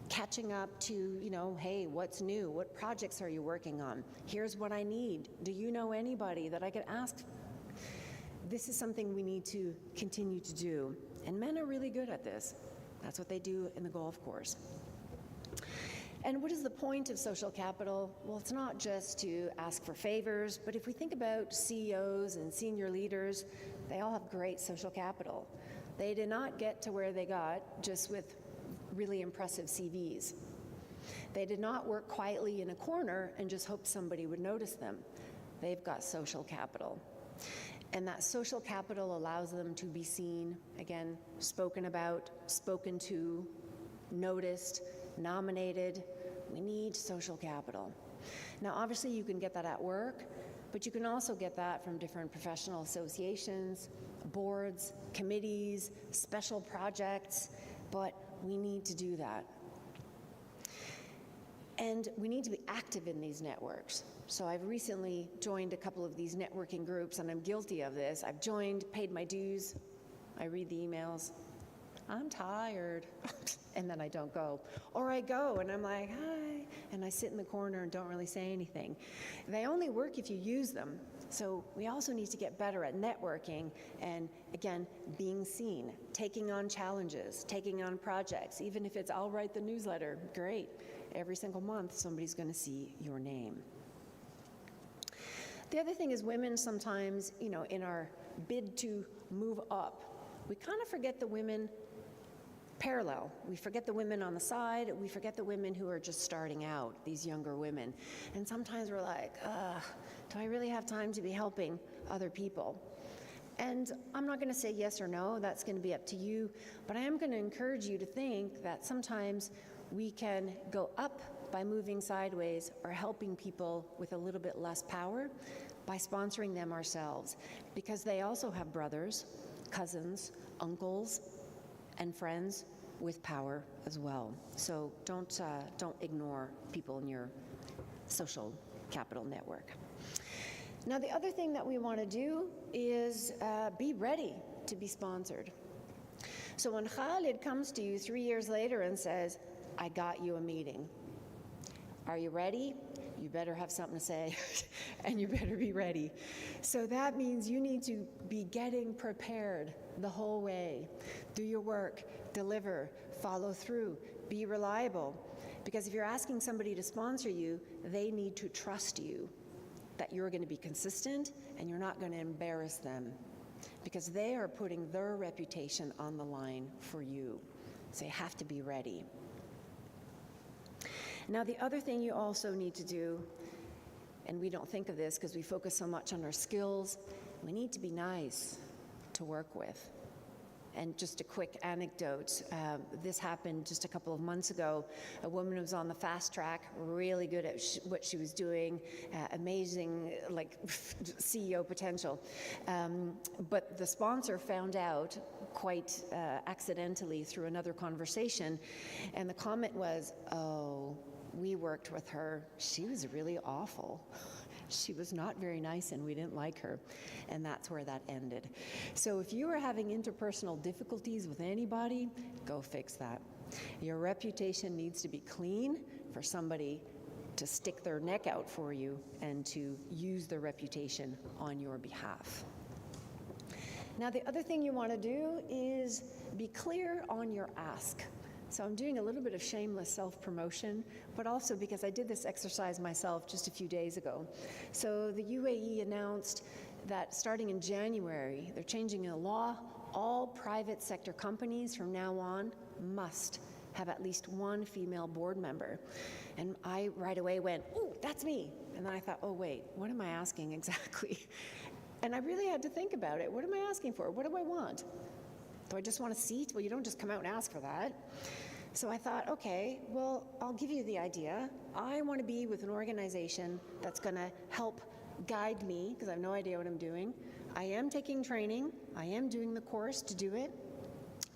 catching up to, you know, hey, what's new? What projects are you working on? Here's what I need. Do you know anybody that I could ask? This is something we need to continue to do. And men are really good at this. That's what they do in the golf course. And what is the point of social capital? Well, it's not just to ask for favors, but if we think about CEOs and senior leaders, they all have great social capital. They did not get to where they got just with really impressive CVs. They did not work quietly in a corner and just hope somebody would notice them. They've got social capital. And that social capital allows them to be seen, again, spoken about, spoken to, noticed, nominated. We need social capital. Now, obviously, you can get that at work, but you can also get that from different professional associations, boards, committees, special projects, but we need to do that. And we need to be active in these networks. So I've recently joined a couple of these networking groups, and I'm guilty of this. I've joined, paid my dues, I read the emails, I'm tired, and then I don't go. Or I go, and I'm like, hi, and I sit in the corner and don't really say anything. They only work if you use them. So we also need to get better at networking and, again, being seen, taking on challenges, taking on projects. Even if it's, I'll write the newsletter, great. Every single month, somebody's going to see your name. The other thing is women sometimes, you know, in our bid to move up, we kind of forget the women parallel. We forget the women on the side. We forget the women who are just starting out, these younger women. And sometimes we're like, do I really have time to be helping other people? And I'm not going to say yes or no. That's going to be up to you. But I am going to encourage you to think that sometimes we can go up by moving sideways or helping people with a little bit less power by sponsoring them ourselves, because they also have brothers, cousins, uncles, and friends with power as well. So don't ignore people in your social capital network. Now, the other thing that we want to do is be ready to be sponsored. So when Khalid comes to you 3 years later and says, I got you a meeting, are you ready? You better have something to say, and you better be ready. So that means you need to be getting prepared the whole way. Do your work, deliver, follow through, be reliable. Because if you're asking somebody to sponsor you, they need to trust you, that you're going to be consistent and you're not going to embarrass them, because they are putting their reputation on the line for you. So you have to be ready. Now, the other thing you also need to do, and we don't think of this because we focus so much on our skills, we need to be nice to work with. And just a quick anecdote, this happened just a couple of months ago. A woman was on the fast track, really good at what she was doing, amazing, like CEO potential. But the sponsor found out quite accidentally through another conversation, and the comment was, oh, we worked with her. She was really awful. She was not very nice and we didn't like her. And that's where that ended. So if you are having interpersonal difficulties with anybody, go fix that. Your reputation needs to be clean for somebody to stick their neck out for you and to use their reputation on your behalf. Now, the other thing you want to do is be clear on your ask. So I'm doing a little bit of shameless self-promotion, but also because I did this exercise myself just a few days ago. So the UAE announced that starting in January, they're changing the law. All private sector companies from now on must have at least one female board member. And I right away went, oh, that's me. And then I thought, oh, wait, what am I asking exactly? And I really had to think about it. What am I asking for? What do I want? Do I just want a seat? Well, you don't just come out and ask for that. So I thought, okay, well, I'll give you the idea. I want to be with an organization that's going to help guide me, because I have no idea what I'm doing. I am taking training. I am doing the course to do it.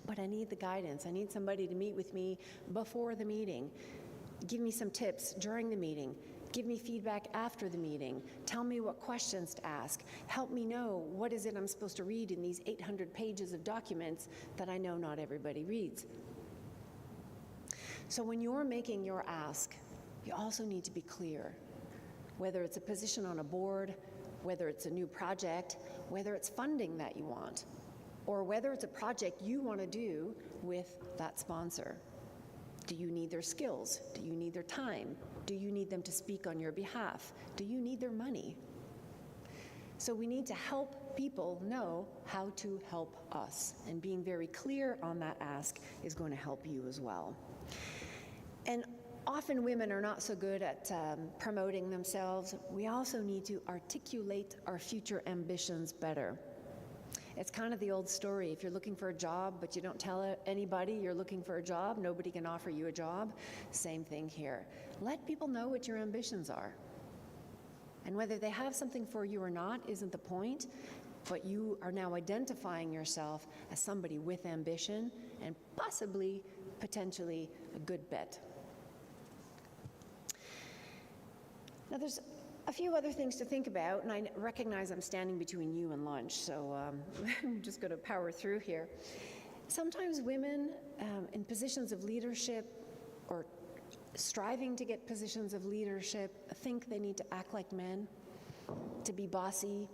But I need the guidance. I need somebody to meet with me before the meeting. Give me some tips during the meeting. Give me feedback after the meeting. Tell me what questions to ask. Help me know what is it I'm supposed to read in these 800 pages of documents that I know not everybody reads. So when you're making your ask, you also need to be clear. Whether it's a position on a board, whether it's a new project, whether it's funding that you want, or whether it's a project you want to do with that sponsor. Do you need their skills? Do you need their time? Do you need them to speak on your behalf? Do you need their money? So we need to help people know how to help us. And being very clear on that ask is going to help you as well. And Often women are not so good at promoting themselves. We also need to articulate our future ambitions better. It's kind of the old story. If you're looking for a job, but you don't tell anybody you're looking for a job, nobody can offer you a job. Same thing here. Let people know what your ambitions are. And whether they have something for you or not isn't the point, but you are now identifying yourself as somebody with ambition and possibly, potentially, a good bet. Now, there's a few other things to think about, and I recognize I'm standing between you and lunch, so I'm just going to power through here. Sometimes women in positions of leadership or striving to get positions of leadership think they need to act like men, to be bossy,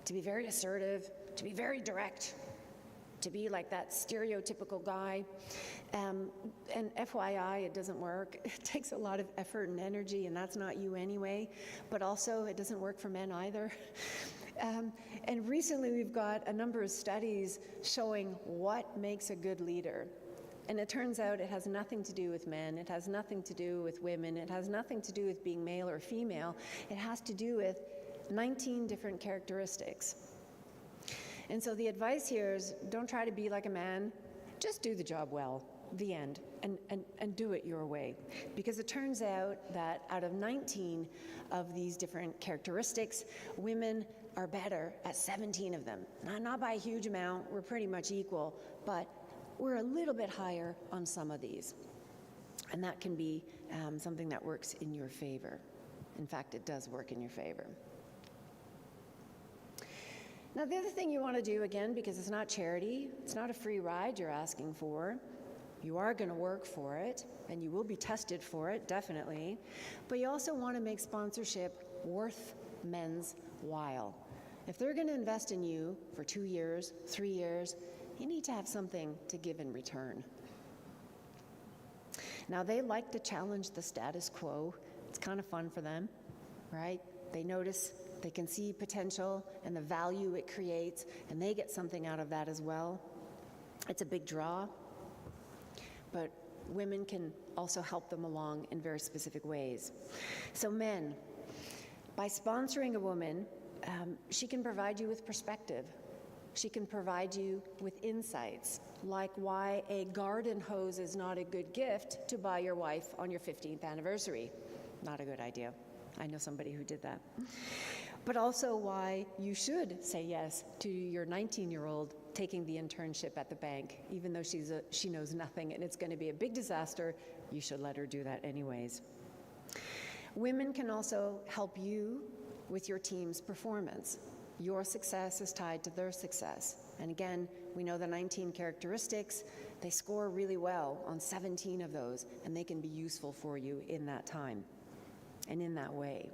to be very assertive, to be very direct, to be like that stereotypical guy. And FYI, it doesn't work. It takes a lot of effort and energy, and that's not you anyway. But also, it doesn't work for men either. And recently, we've got a number of studies showing what makes a good leader. And it turns out it has nothing to do with men. It has nothing to do with women. It has nothing to do with being male or female. It has to do with 19 different characteristics. And so the advice here is don't try to be like a man. Just do the job well, the end, and do it your way. Because it turns out that out of 19 of these different characteristics, women are better at 17 of them. Not by a huge amount, we're pretty much equal, but we're a little bit higher on some of these. And that can be something that works in your favor. In fact, it does work in your favor. Now, the other thing you want to do, again, because it's not charity, it's not a free ride you're asking for, you are going to work for it, and you will be tested for it, definitely, but you also want to make sponsorship worth men's while. If they're going to invest in you for 2 years, 3 years, you need to have something to give in return. Now, they like to challenge the status quo. It's kind of fun for them, right? They notice, they can see potential and the value it creates, and they get something out of that as well. It's a big draw, but women can also help them along in very specific ways. So men, by sponsoring a woman, she can provide you with perspective. She can provide you with insights, like why a garden hose is not a good gift to buy your wife on your 15th anniversary. Not a good idea. I know somebody who did that. But also why you should say yes to your 19-year-old taking the internship at the bank, even though she knows nothing and it's going to be a big disaster. You should let her do that anyways. Women can also help you with your team's performance. Your success is tied to their success. And again, we know the 19 characteristics. They score really well on 17 of those, and they can be useful for you in that time and in that way.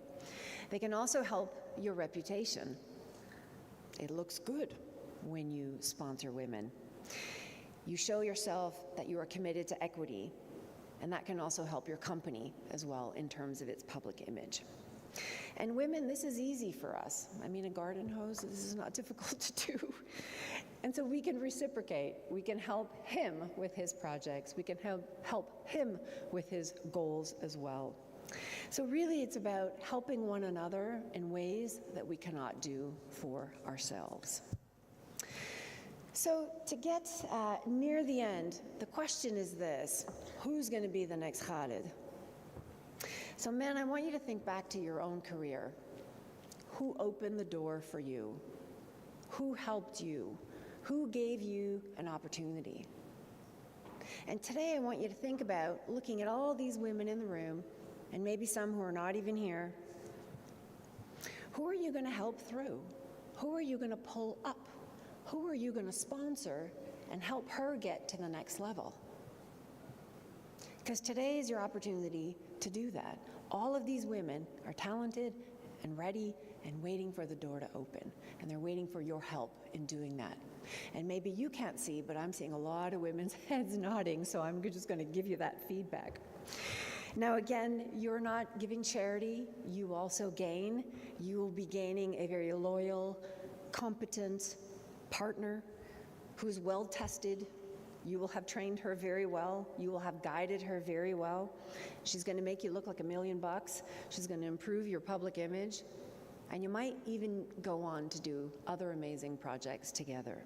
They can also help your reputation. It looks good when you sponsor women. You show yourself that you are committed to equity, and that can also help your company as well in terms of its public image. And women, this is easy for us. I mean, a garden hose, this is not difficult to do. And so we can reciprocate. We can help him with his projects. We can help him with his goals as well. So really, it's about helping one another in ways that we cannot do for ourselves. So to get near the end, the question is this: who's going to be the next Khalid? So men, I want you to think back to your own career. Who opened the door for you? Who helped you? Who gave you an opportunity? And today I want you to think about looking at all these women in the room, and maybe some who are not even here. Who are you going to help through? Who are you going to pull up? Who are you going to sponsor and help her get to the next level? Because today is your opportunity to do that. All of these women are talented and ready and waiting for the door to open. And they're waiting for your help in doing that. And maybe you can't see, but I'm seeing a lot of women's heads nodding, so I'm just going to give you that feedback. Now again, you're not giving charity, you also gain. You will be gaining a very loyal, competent partner who's well tested, You will have trained her very well. You will have guided her very well. She's going to make you look like $1 million. She's going to improve your public image. And you might even go on to do other amazing projects together.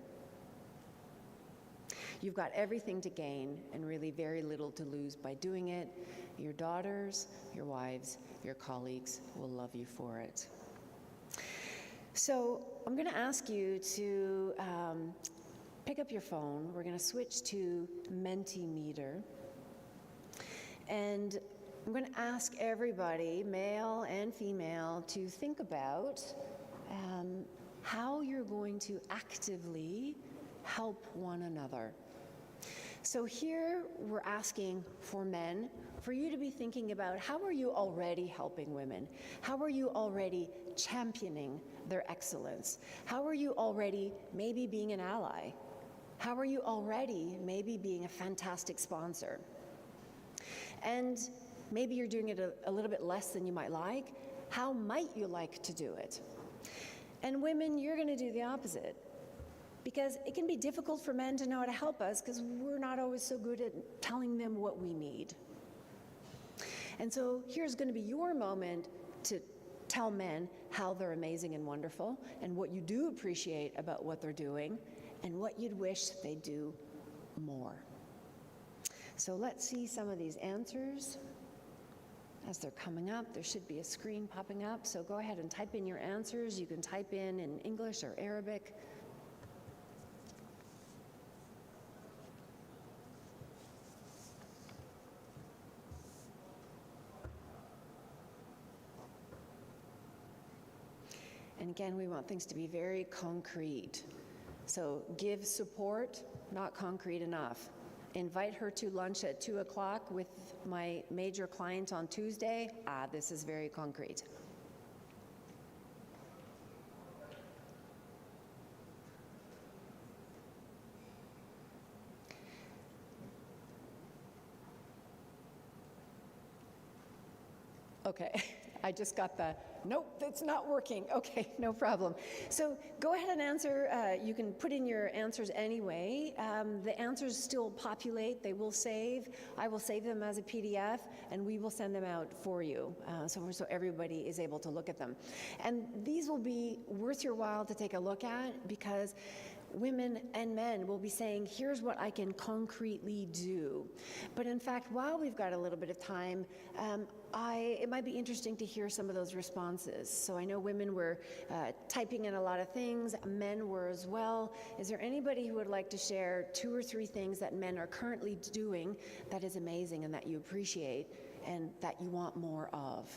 You've got everything to gain and really very little to lose by doing it. Your daughters, your wives, your colleagues will love you for it. So I'm going to ask you to pick up your phone. We're going to switch to Mentimeter. And I'm going to ask everybody, male and female, to think about how you're going to actively help one another. So here we're asking for men, for you to be thinking about how are you already helping women? How are you already championing their excellence? How are you already maybe being an ally? How are you already maybe being a fantastic sponsor? And maybe you're doing it a little bit less than you might like. How might you like to do it? And women, you're going to do the opposite. Because it can be difficult for men to know how to help us because we're not always so good at telling them what we need. And so here's going to be your moment to tell men how they're amazing and wonderful and what you do appreciate about what they're doing and what you'd wish they'd do more. So let's see some of these answers. As they're coming up, there should be a screen popping up. So go ahead and type in your answers. You can type in English or Arabic. And again, we want things to be very concrete. So give support, not concrete enough. Invite her to lunch at 2 o'clock with my major client on Tuesday. This is very concrete. Okay, I just got the, nope, it's not working. Okay, no problem. So go ahead and answer. You can put in your answers anyway. The answers still populate. They will save. I will save them as a PDF, and we will send them out for you, so everybody is able to look at them. And these will be worth your while to take a look at because women and men will be saying, here's what I can concretely do. But in fact, while we've got a little bit of time, it might be interesting to hear some of those responses. So I know women were typing in a lot of things, men were as well. Is there anybody who would like to share 2 or 3 things that men are currently doing that is amazing and that you appreciate and that you want more of?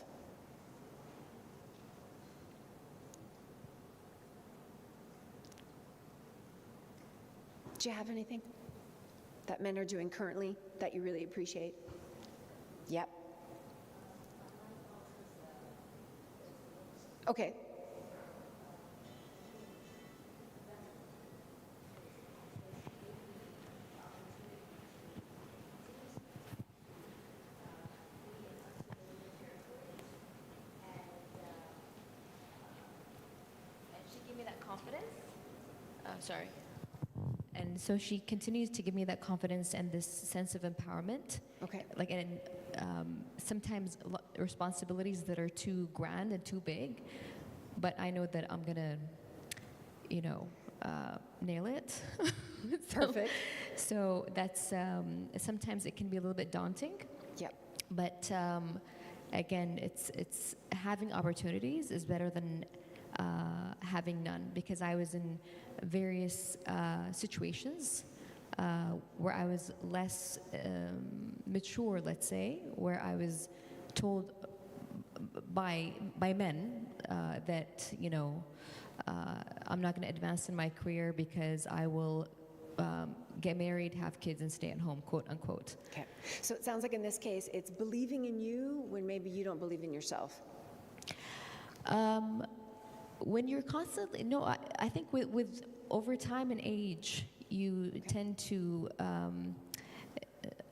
Do you have anything that men are doing currently that you really appreciate? Yep. Okay. And she gave me that confidence. Sorry. And so she continues to give me that confidence and this sense of empowerment. Okay. Like, and sometimes responsibilities that are too grand and too big, but I know that I'm gonna, nail it. Perfect. So that's sometimes it can be a little bit daunting. Yep. But again, it's having opportunities is better than having none, because I was in various situations where I was less mature, let's say, where I was told by men that I'm not going to advance in my career because I will get married, have kids, and stay at home, quote unquote. Okay. So it sounds like in this case, it's believing in you when maybe you don't believe in yourself. When you're constantly, I think with over time and age, you tend to,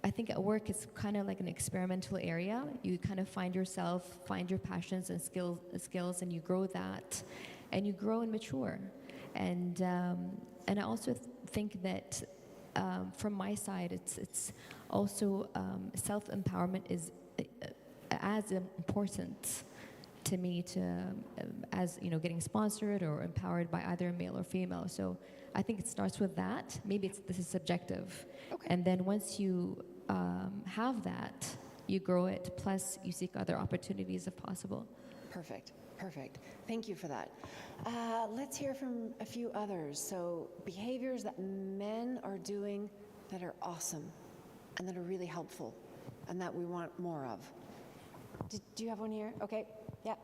I think at work it's kind of like an experimental area. You kind of find yourself, find your passions and skills, and you grow that, and you grow and mature. And I also think that from my side, it's also self-empowerment is as important to me as getting sponsored or empowered by either male or female. So I think it starts with that. Maybe this is subjective, and then once you have that, you grow it. Plus, you seek other opportunities if possible. Perfect. Perfect. Thank you for that. Let's hear from a few others. So behaviors that men are doing that are awesome and that are really helpful and that we want more of. Do you have one here? Okay. Yeah.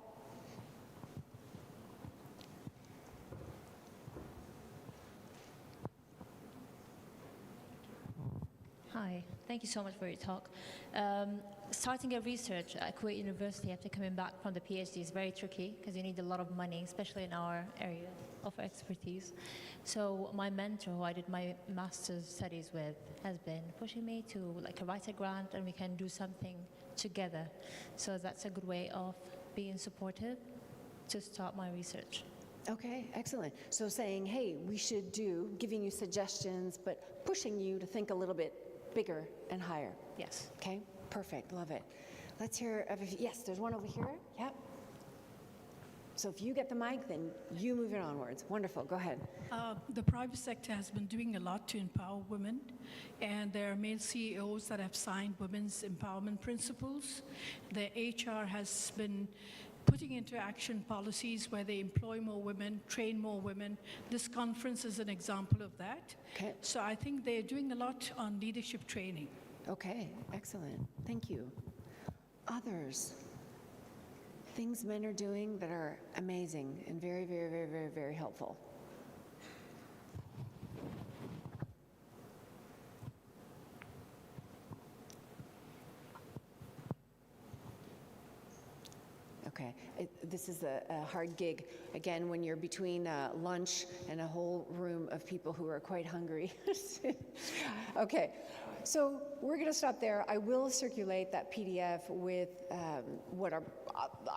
Hi, thank you so much for your talk. Starting a research at KUWAIT University after coming back from the PhD is very tricky because you need a lot of money, especially in our area of expertise. So my mentor, who I did my master's studies with, has been pushing me to write a grant and we can do something together. So that's a good way of being supportive to start my research. Okay, excellent. So saying, hey, we should do, giving you suggestions, but pushing you to think a little bit bigger and higher. Yes. Okay, perfect, love it. Let's hear, yes, there's one over here, yep. So if you get the mic, then you move it onwards. Wonderful, go ahead. The private sector has been doing a lot to empower women, and there are male CEOs that have signed women's empowerment principles. The HR has been putting into action policies where they employ more women, train more women. This conference is an example of that. Okay. So I think they're doing a lot on leadership training. Okay, excellent, thank you. Others, things men are doing that are amazing and very, very, very, very, very helpful. Okay, this is a hard gig. Again, when you're between lunch and a whole room of people who are quite hungry. Okay, so we're going to stop there. I will circulate that PDF with what are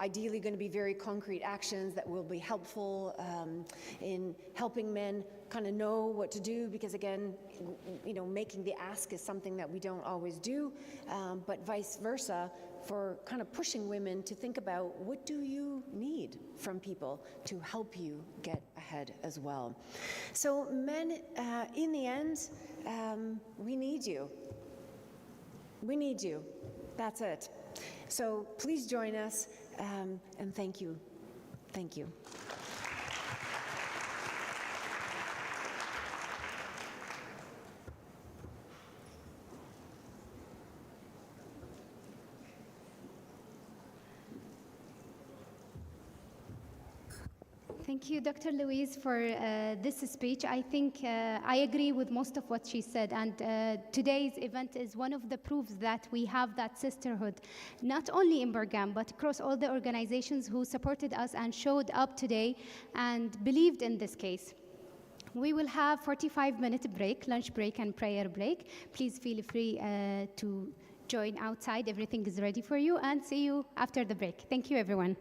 ideally going to be very concrete actions that will be helpful in helping men kind of know what to do, because again, making the ask is something that we don't always do, but vice versa, for kind of pushing women to think about what do you need from people to help you get ahead as well. So men, in the end, we need you. We need you. That's it. So please join us, and thank you. Thank you. Thank you, Dr. Louise, for this speech. I think I agree with most of what she said, and today's event is one of the proofs that we have that sisterhood, not only in Burgan, but across all the organizations who supported us and showed up today and believed in this case. We will have 45-minute break, lunch break and prayer break. Please feel free to join outside. Everything is ready for you, and see you after the break. Thank you, everyone.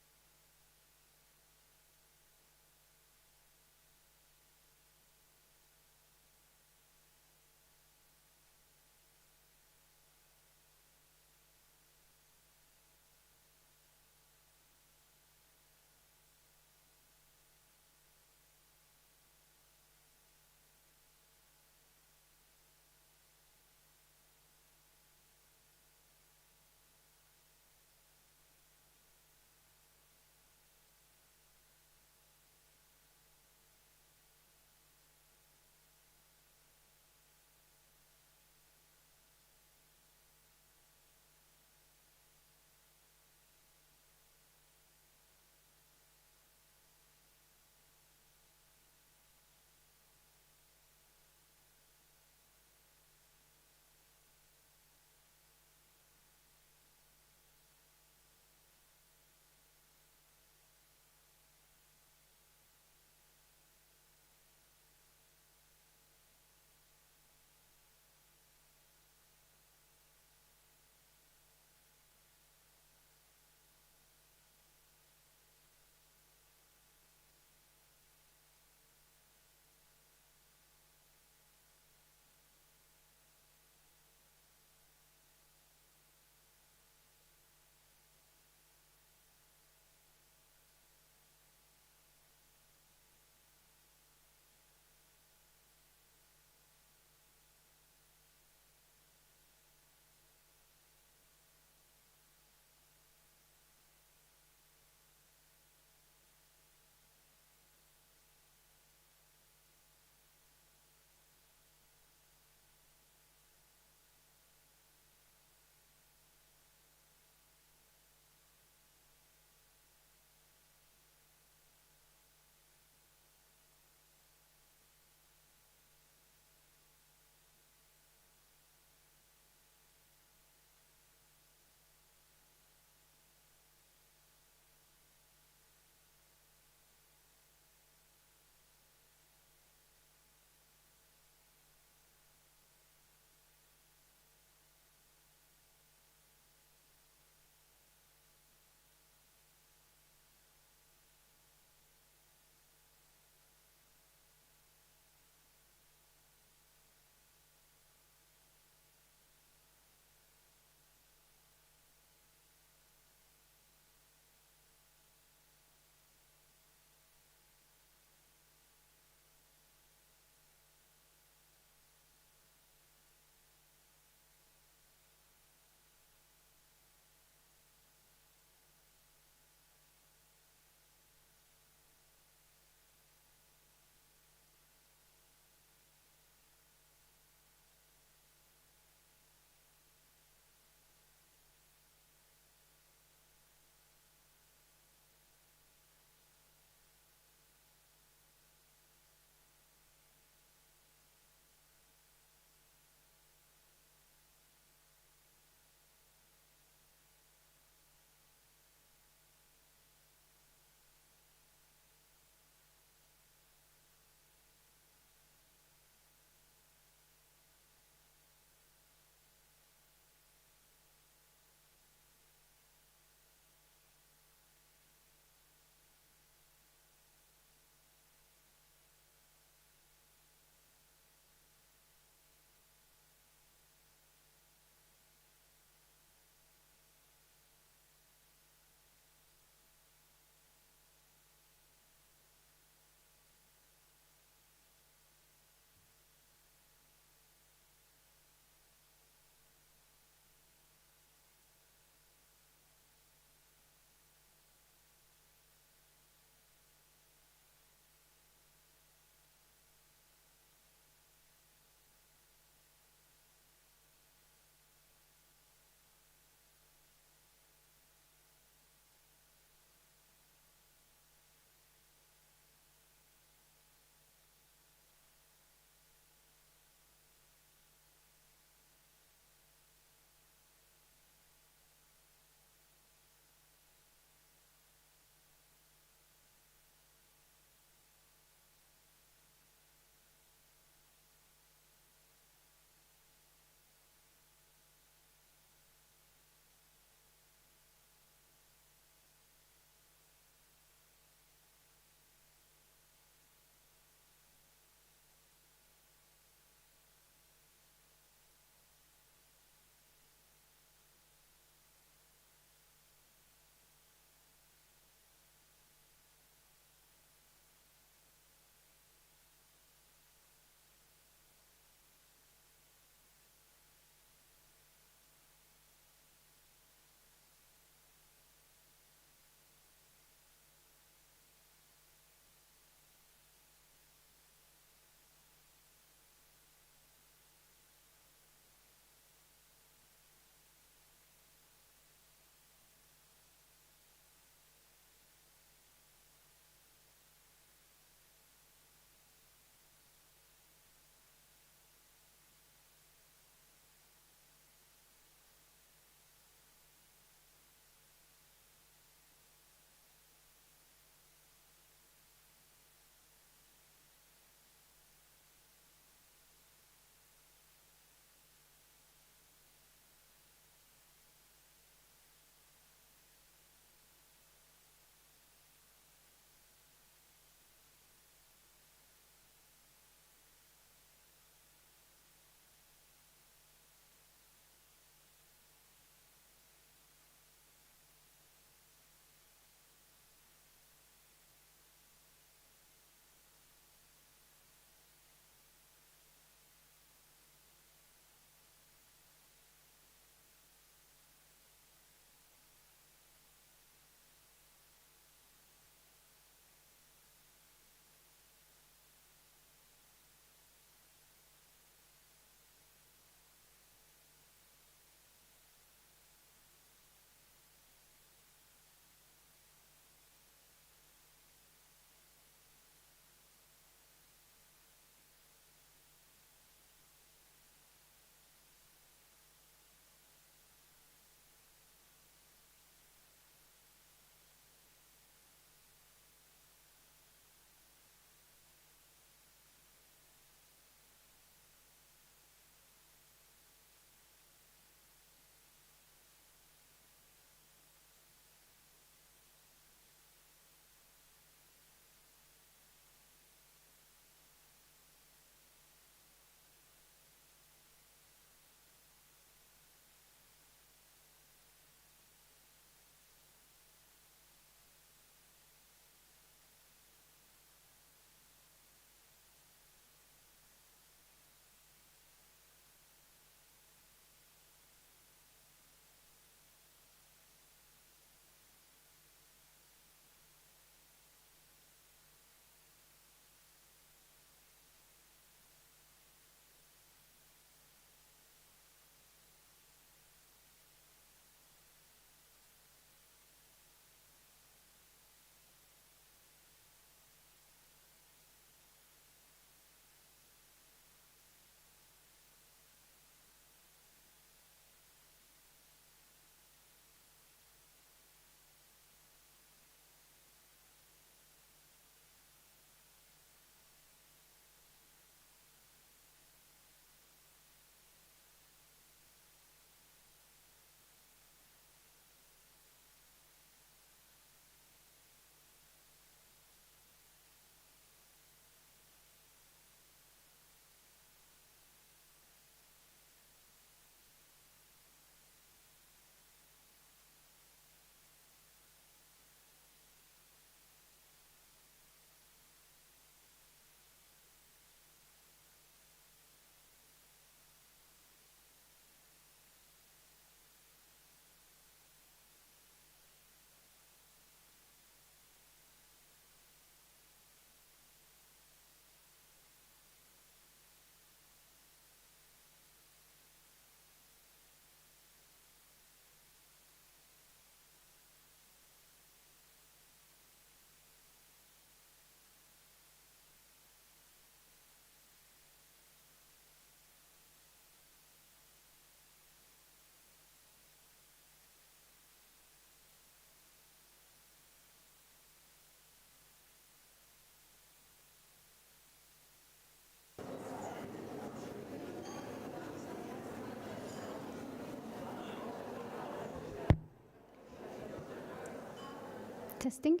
Testing.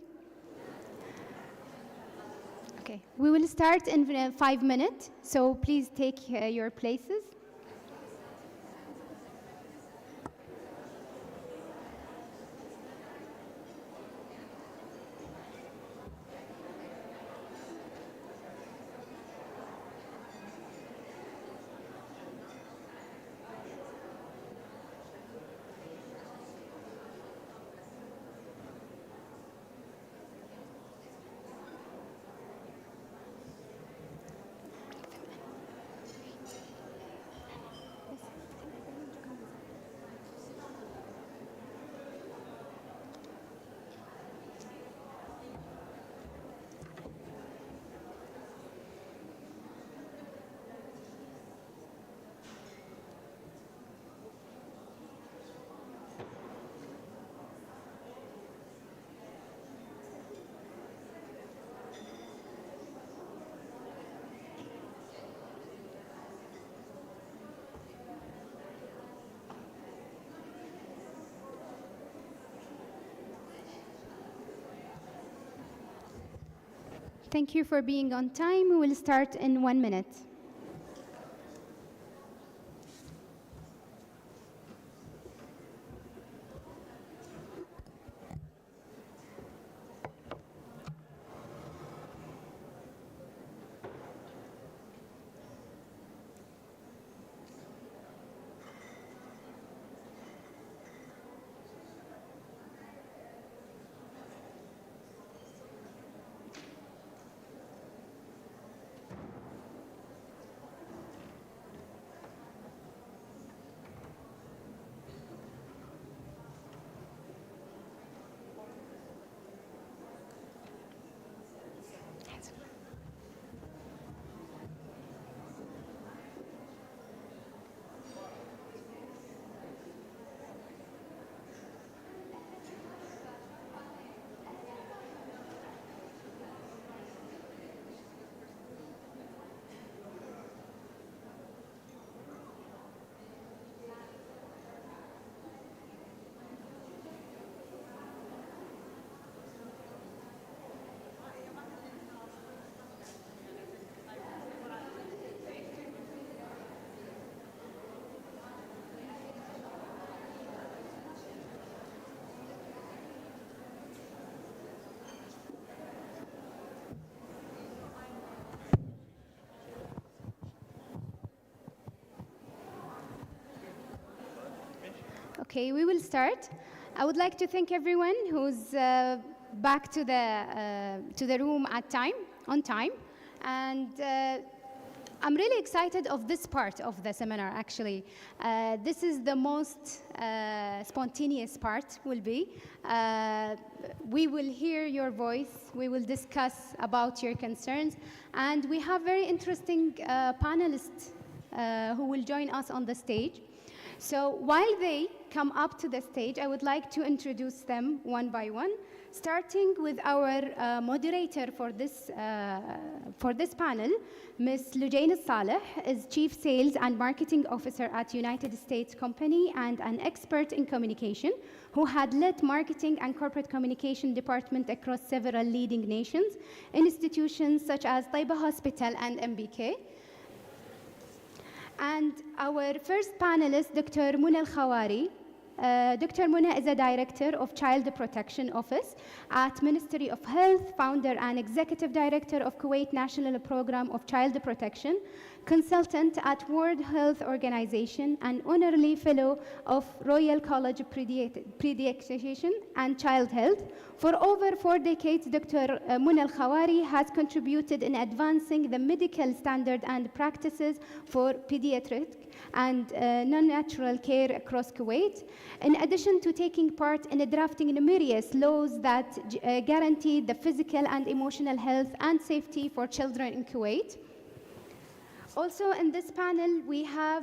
Okay, we will start in 5 minutes, so please take your places. Thank you for being on time. We will start in 1 minute. Okay, we will start. I would like to thank everyone who's back to the room on time. And I'm really excited of this part of the seminar, actually. This is the most spontaneous part, will be. We will hear your voice. We will discuss about your concerns. And we have very interesting panelists who will join us on the stage. So while they come up to the stage, I would like to introduce them one by one, starting with our moderator for this panel, Ms. Lujain Saleh is Chief Sales and Marketing Officer at United States Company and an expert in communication who had led marketing and corporate communication department across several leading nations, institutions such as Taiba Hospital and MBK. And our first panelist, Dr. Muna Al-Khawari. Dr. Muna is a Director of Child Protection Office at Ministry of Health, founder and Executive Director of Kuwait National Program of Child Protection, consultant at World Health Organization, and honorary fellow of Royal College of Pediatrician and Child Health. For over 4 decades, Dr. Muna Al-Khawari has contributed in advancing the medical standard and practices for pediatric and non-natural care across Kuwait, in addition to taking part in drafting numerous laws that guarantee the physical and emotional health and safety for children in Kuwait. Also in this panel, we have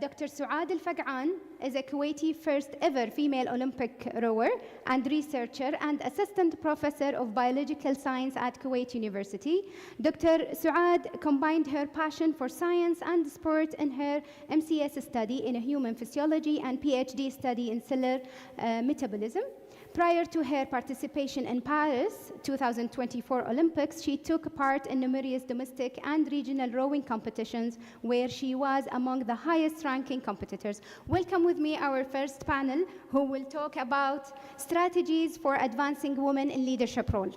Dr. Suad Al-Fag'an, is a Kuwaiti first ever female Olympic rower and researcher and assistant professor of biological science at Kuwait University. Dr. Suad combined her passion for science and sport in her MCS study in human physiology and PhD study in cellular metabolism. Prior to her participation in Paris 2024 Olympics, she took part in numerous domestic and regional rowing competitions where she was among the highest ranking competitors. Welcome with me our first panel who will talk about strategies for advancing women in leadership role.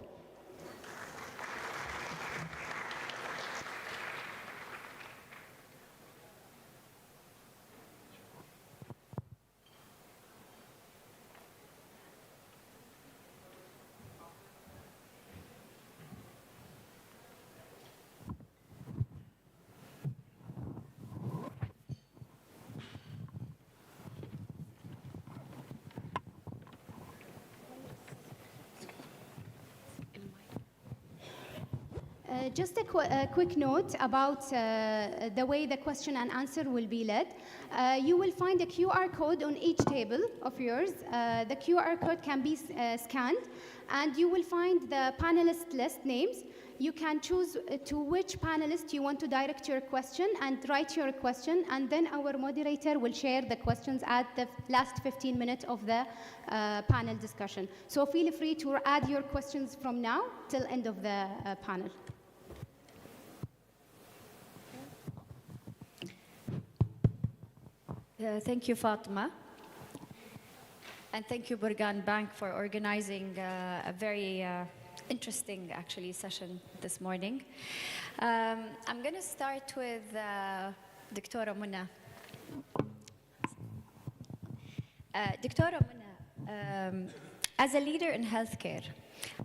Just a quick note about the way the question and answer will be led. You will find a QR code on each table of yours. The QR code can be scanned, and you will find the panelist list names. You can choose to which panelist you want to direct your question and write your question, and then our moderator will share the questions at the last 15 minutes of the panel discussion. So feel free to add your questions from now till end of the panel. Thank you, Fatima. And thank you, Burgan Bank, for organizing a very interesting, actually, session this morning. I'm going to start with Dr. Muna. Dr. Muna, as a leader in healthcare,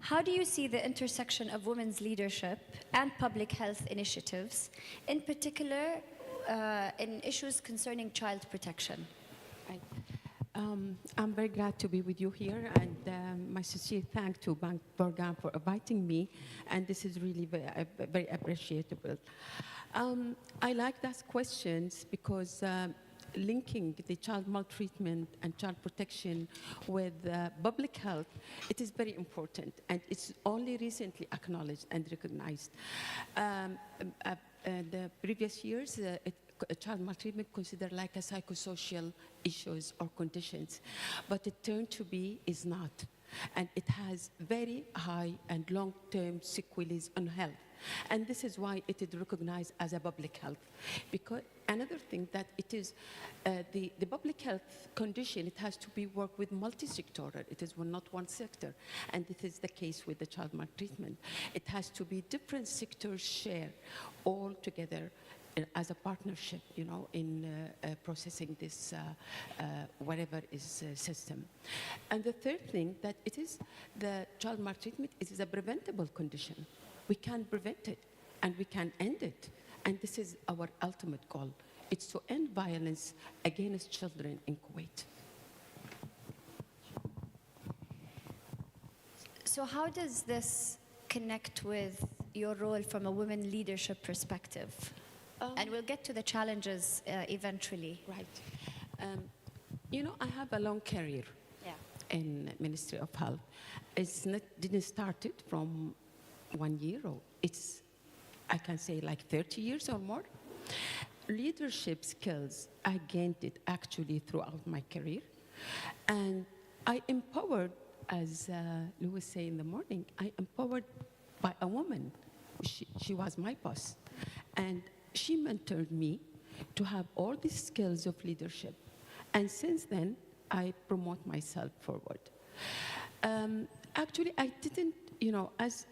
how do you see the intersection of women's leadership and public health initiatives, in particular in issues concerning child protection? Right. I'm very glad to be with you here, and my sincere thanks to Bank Burgan for inviting me, and this is really very appreciable. I like those questions because linking the child maltreatment and child protection with public health, it is very important, and it's only recently acknowledged and recognized. The previous years, child maltreatment considered like a psychosocial issues or conditions, but it turned to be is not, and it has very high and long-term sequelae on health. And this is why it is recognized as a public health. Because another thing that it is, the public health condition, it has to be worked with multi-sectoral. It is not one sector. And this is the case with the child maltreatment. It has to be different sectors share all together as a partnership, you know, in processing this whatever is system. And the third thing that it is the child maltreatment, it is a preventable condition. We can prevent it, and we can end it. And this is our ultimate goal. It's to end violence against children in Kuwait. So how does this connect with your role from a women leadership perspective? And we'll get to the challenges eventually. Right. You know, I have a long career in Ministry of Health. It's not, didn't start it from 1 year, or it's, I can say, like 30 years or more. Leadership skills, I gained it actually throughout my career. And I empowered, as Louis said in the morning, I empowered by a woman. She was my boss. And she mentored me to have all these skills of leadership. And since then, I promote myself forward. Actually, I didn't, you know, as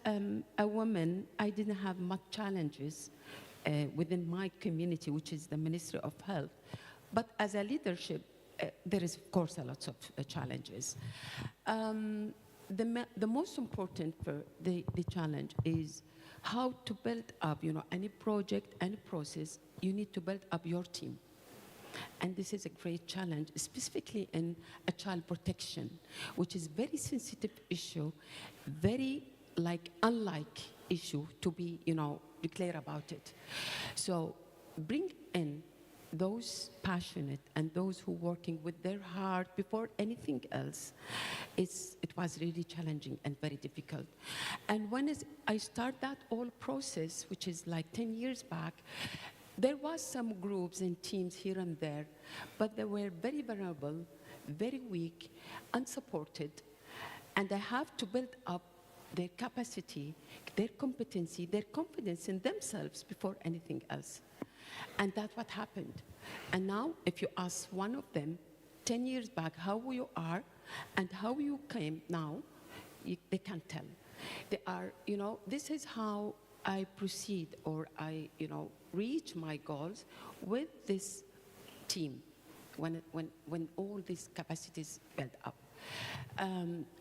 a woman, I didn't have much challenges within my community, which is the Ministry of Health. But as a leadership, there is, of course, a lot of challenges. The most important for the challenge is how to build up, you know, any project, any process, you need to build up your team. And this is a great challenge, specifically in a child protection, which is very sensitive issue, very unlike issue to be, you know, declare about it. So bring in those passionate and those who working with their heart before anything else. It was really challenging and very difficult. And when I start that whole process, which is like 10 years back, there was some groups and teams here and there, but they were very vulnerable, very weak, unsupported. And they have to build up their capacity, their competency, their confidence in themselves before anything else. And that's what happened. And now, if you ask one of them 10 years back how you are and how you came now, they can't tell. They are, this is how I proceed, or I, reach my goals with this team when all these capacities build up.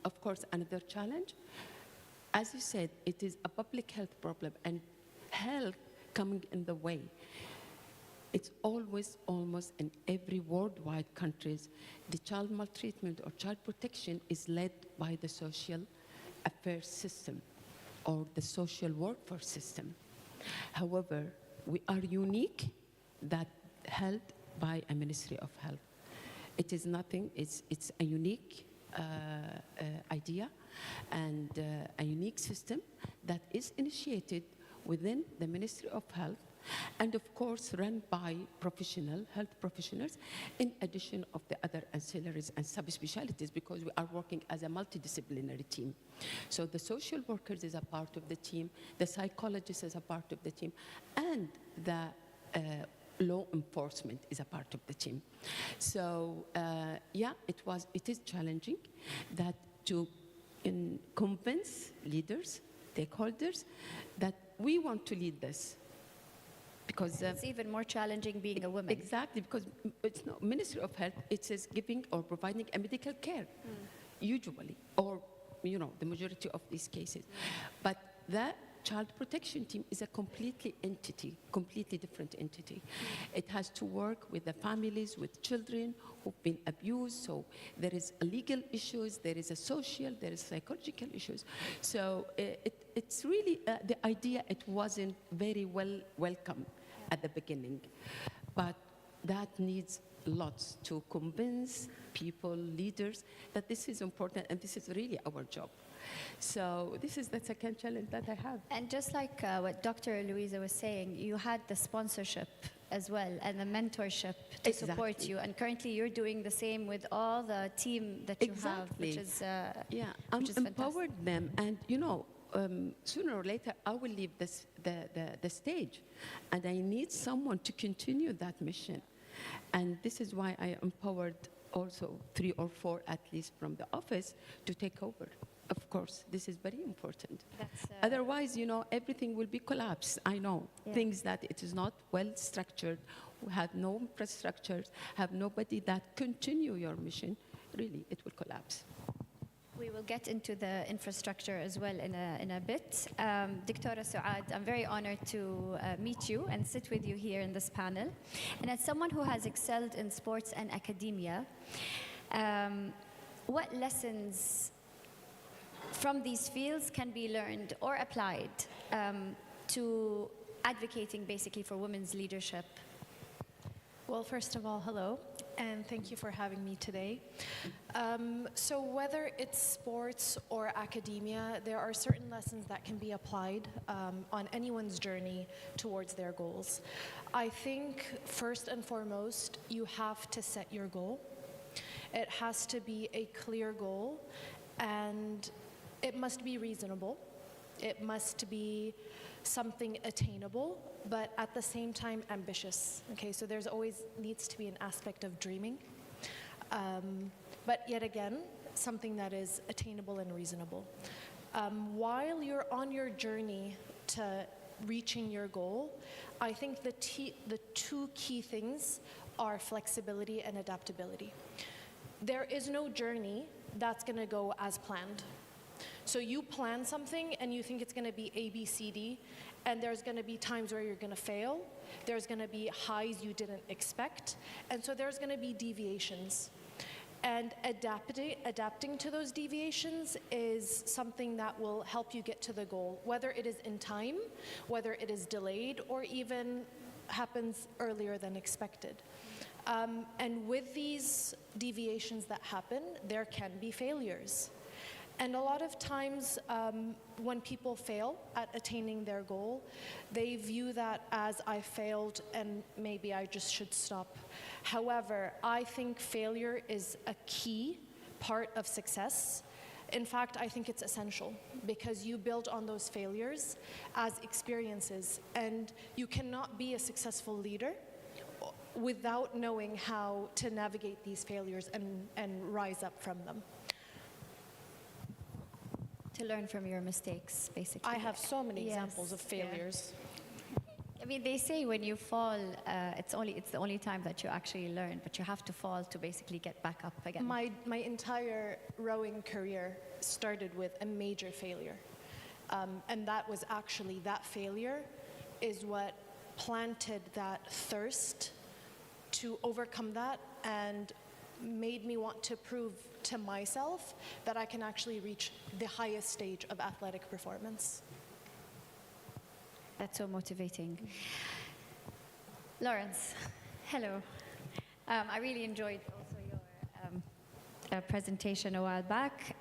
Of course, another challenge, as you said, it is a public health problem, and health coming in the way. It's always, almost in every worldwide countries, the child maltreatment or child protection is led by the social affairs system or the social workforce system. However, we are unique that held by a Ministry of Health. It is nothing, it's a unique idea and a unique system that is initiated within the Ministry of Health, and of course run by health professionals, in addition of the other ancillaries and subspecialties, because we are working as a multidisciplinary team. So the social workers is a part of the team, the psychologist is a part of the team, and the law enforcement is a part of the team. So yeah, it is challenging that to convince leaders, stakeholders, that we want to lead this. Because it's even more challenging being a woman. Exactly, because it's not Ministry of Health, it says giving or providing a medical care, usually, or the majority of these cases. But the child protection team is a completely different entity. It has to work with the families, with children who've been abused. So there is legal issues, there is a social, there is psychological issues. So it's really the idea. It wasn't very well welcome at the beginning, but that needs lots to convince people, leaders, that this is important and this is really our job. So this is the second challenge that I have. And just like what Dr. Louisa was saying, you had the sponsorship as well and the mentorship to support you. And currently you're doing the same with all the team that you have, which is I'm empowered them, and sooner or later I will leave the stage, and I need someone to continue that mission. And this is why I empowered also 3 or 4 at least from the office to take over. Of course, this is very important. Otherwise, everything will be collapsed. I know things that it is not well structured, we have no infrastructures, have nobody that continue your mission. Really, it will collapse. We will get into the infrastructure as well in a bit. Dr. Suad, I'm very honored to meet you and sit with you here in this panel. And as someone who has excelled in sports and academia, what lessons from these fields can be learned or applied to advocating basically for women's leadership? Well, first of all, hello, and thank you for having me today. So whether it's sports or academia, there are certain lessons that can be applied on anyone's journey towards their goals. I think first and foremost, you have to set your goal. It has to be a clear goal, and it must be reasonable. It must be something attainable, but at the same time ambitious. Okay, so there's always needs to be an aspect of dreaming, but yet again, something that is attainable and reasonable. While you're on your journey to reaching your goal, I think the 2 key things are flexibility and adaptability. There is no journey that's going to go as planned. So you plan something and you think it's going to be A, B, C, D, and there's going to be times where you're going to fail. There's going to be highs you didn't expect, and so there's going to be deviations. And adapting to those deviations is something that will help you get to the goal, whether it is in time, whether it is delayed, or even happens earlier than expected. And with these deviations that happen, there can be failures. And a lot of times when people fail at attaining their goal, they view that as I failed and maybe I just should stop. However, I think failure is a key part of success. in fact, I think it's essential because you build on those failures as experiences, and you cannot be a successful leader without knowing how to navigate these failures and rise up from them. To learn from your mistakes, basically. I have so many Yes, examples of failures. I mean, they say when you fall, it's the only time that you actually learn, but you have to fall to basically get back up again. My entire rowing career started with a major failure. And that was actually, that failure is what planted that thirst to overcome that and made me want to prove to myself that I can actually reach the highest stage of athletic performance. That's so motivating. Lawrence, hello. I really enjoyed also your presentation a while back.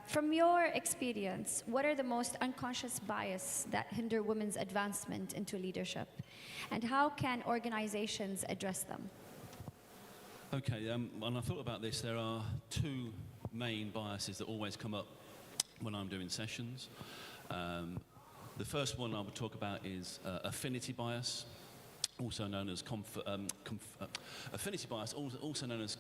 From your experience, what are the most unconscious bias that hinder women's advancement into leadership? And how can organizations address them? Okay, when I thought about this, there are two main biases that always come up when I'm doing sessions. The first one I would talk about is affinity bias, also known as affinity bias, also known as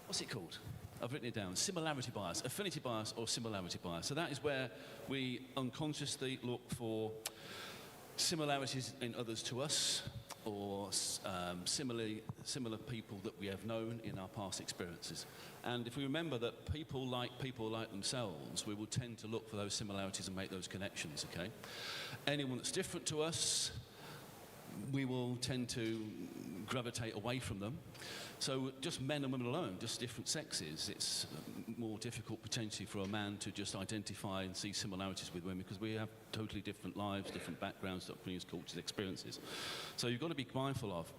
what's it called? I've written it down. Similarity bias, affinity bias, or similarity bias. So that is where we unconsciously look for similarities in others to us, or similar people that we have known in our past experiences. And if we remember that people like themselves, we will tend to look for those similarities and make those connections, okay? Anyone that's different to us, we will tend to gravitate away from them. So just men and women alone, just different sexes, it's more difficult potentially for a man to just identify and see similarities with women because we have totally different lives, different backgrounds, upbringings, cultures, experiences. So you've got to be mindful of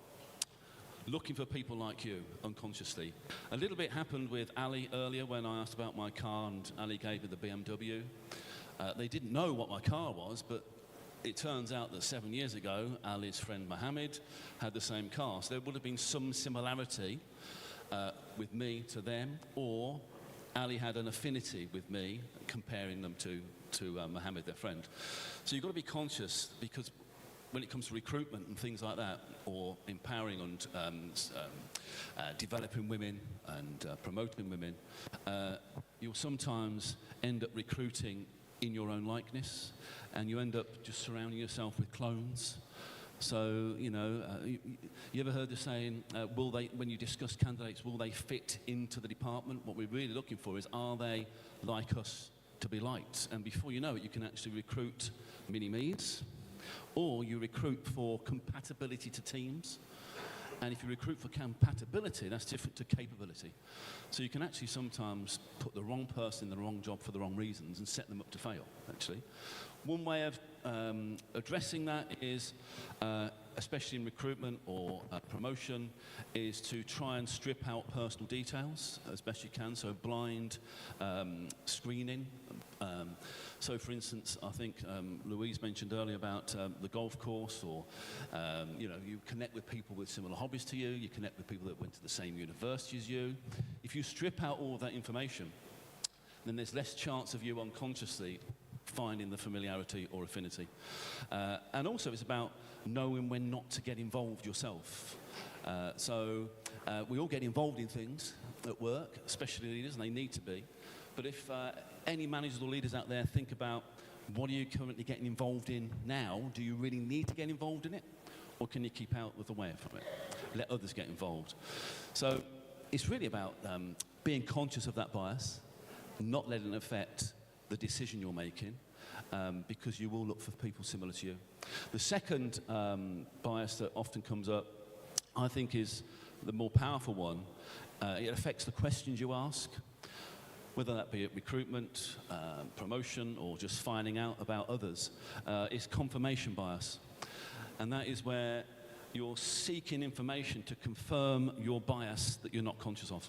looking for people like you unconsciously. A little bit happened with Ali earlier when I asked about my car and Ali gave me the BMW. They didn't know what my car was, but it turns out that 7 years ago, Ali's friend Mohammed had the same car. So there would have been some similarity with me to them, or Ali had an affinity with me, comparing them to Mohammed, their friend. So you've got to be conscious, because when it comes to recruitment and things like that, or empowering and developing women and promoting women, you'll sometimes end up recruiting in your own likeness, and you end up just surrounding yourself with clones. So, you know, you ever heard the saying, when you discuss candidates, will they fit into the department? What we're really looking for is, are they like us to be liked? And before you know it, you can actually recruit mini-me's, or you recruit for compatibility to teams. And if you recruit for compatibility, that's different to capability. So you can actually sometimes put the wrong person in the wrong job for the wrong reasons and set them up to fail, actually. One way of addressing that is, especially in recruitment or promotion, is to try and strip out personal details as best you can, so blind screening. So, for instance, I think Louise mentioned earlier about the golf course, or, you know, you connect with people with similar hobbies to you, you connect with people that went to the same university as you. If you strip out all of that information, then there's less chance of you unconsciously finding the familiarity or affinity. And also it's about knowing when not to get involved yourself. So we all get involved in things at work, especially leaders, and they need to be. But if any managers or leaders out there think about, what are you currently getting involved in now? Do you really need to get involved in it? Or can you keep out of the way from it? Let others get involved. So it's really about being conscious of that bias, not letting it affect the decision you're making, because you will look for people similar to you. The second bias that often comes up, I think, is the more powerful one. It affects the questions you ask, whether that be at recruitment, promotion, or just finding out about others. It's confirmation bias. And that is where you're seeking information to confirm your bias that you're not conscious of.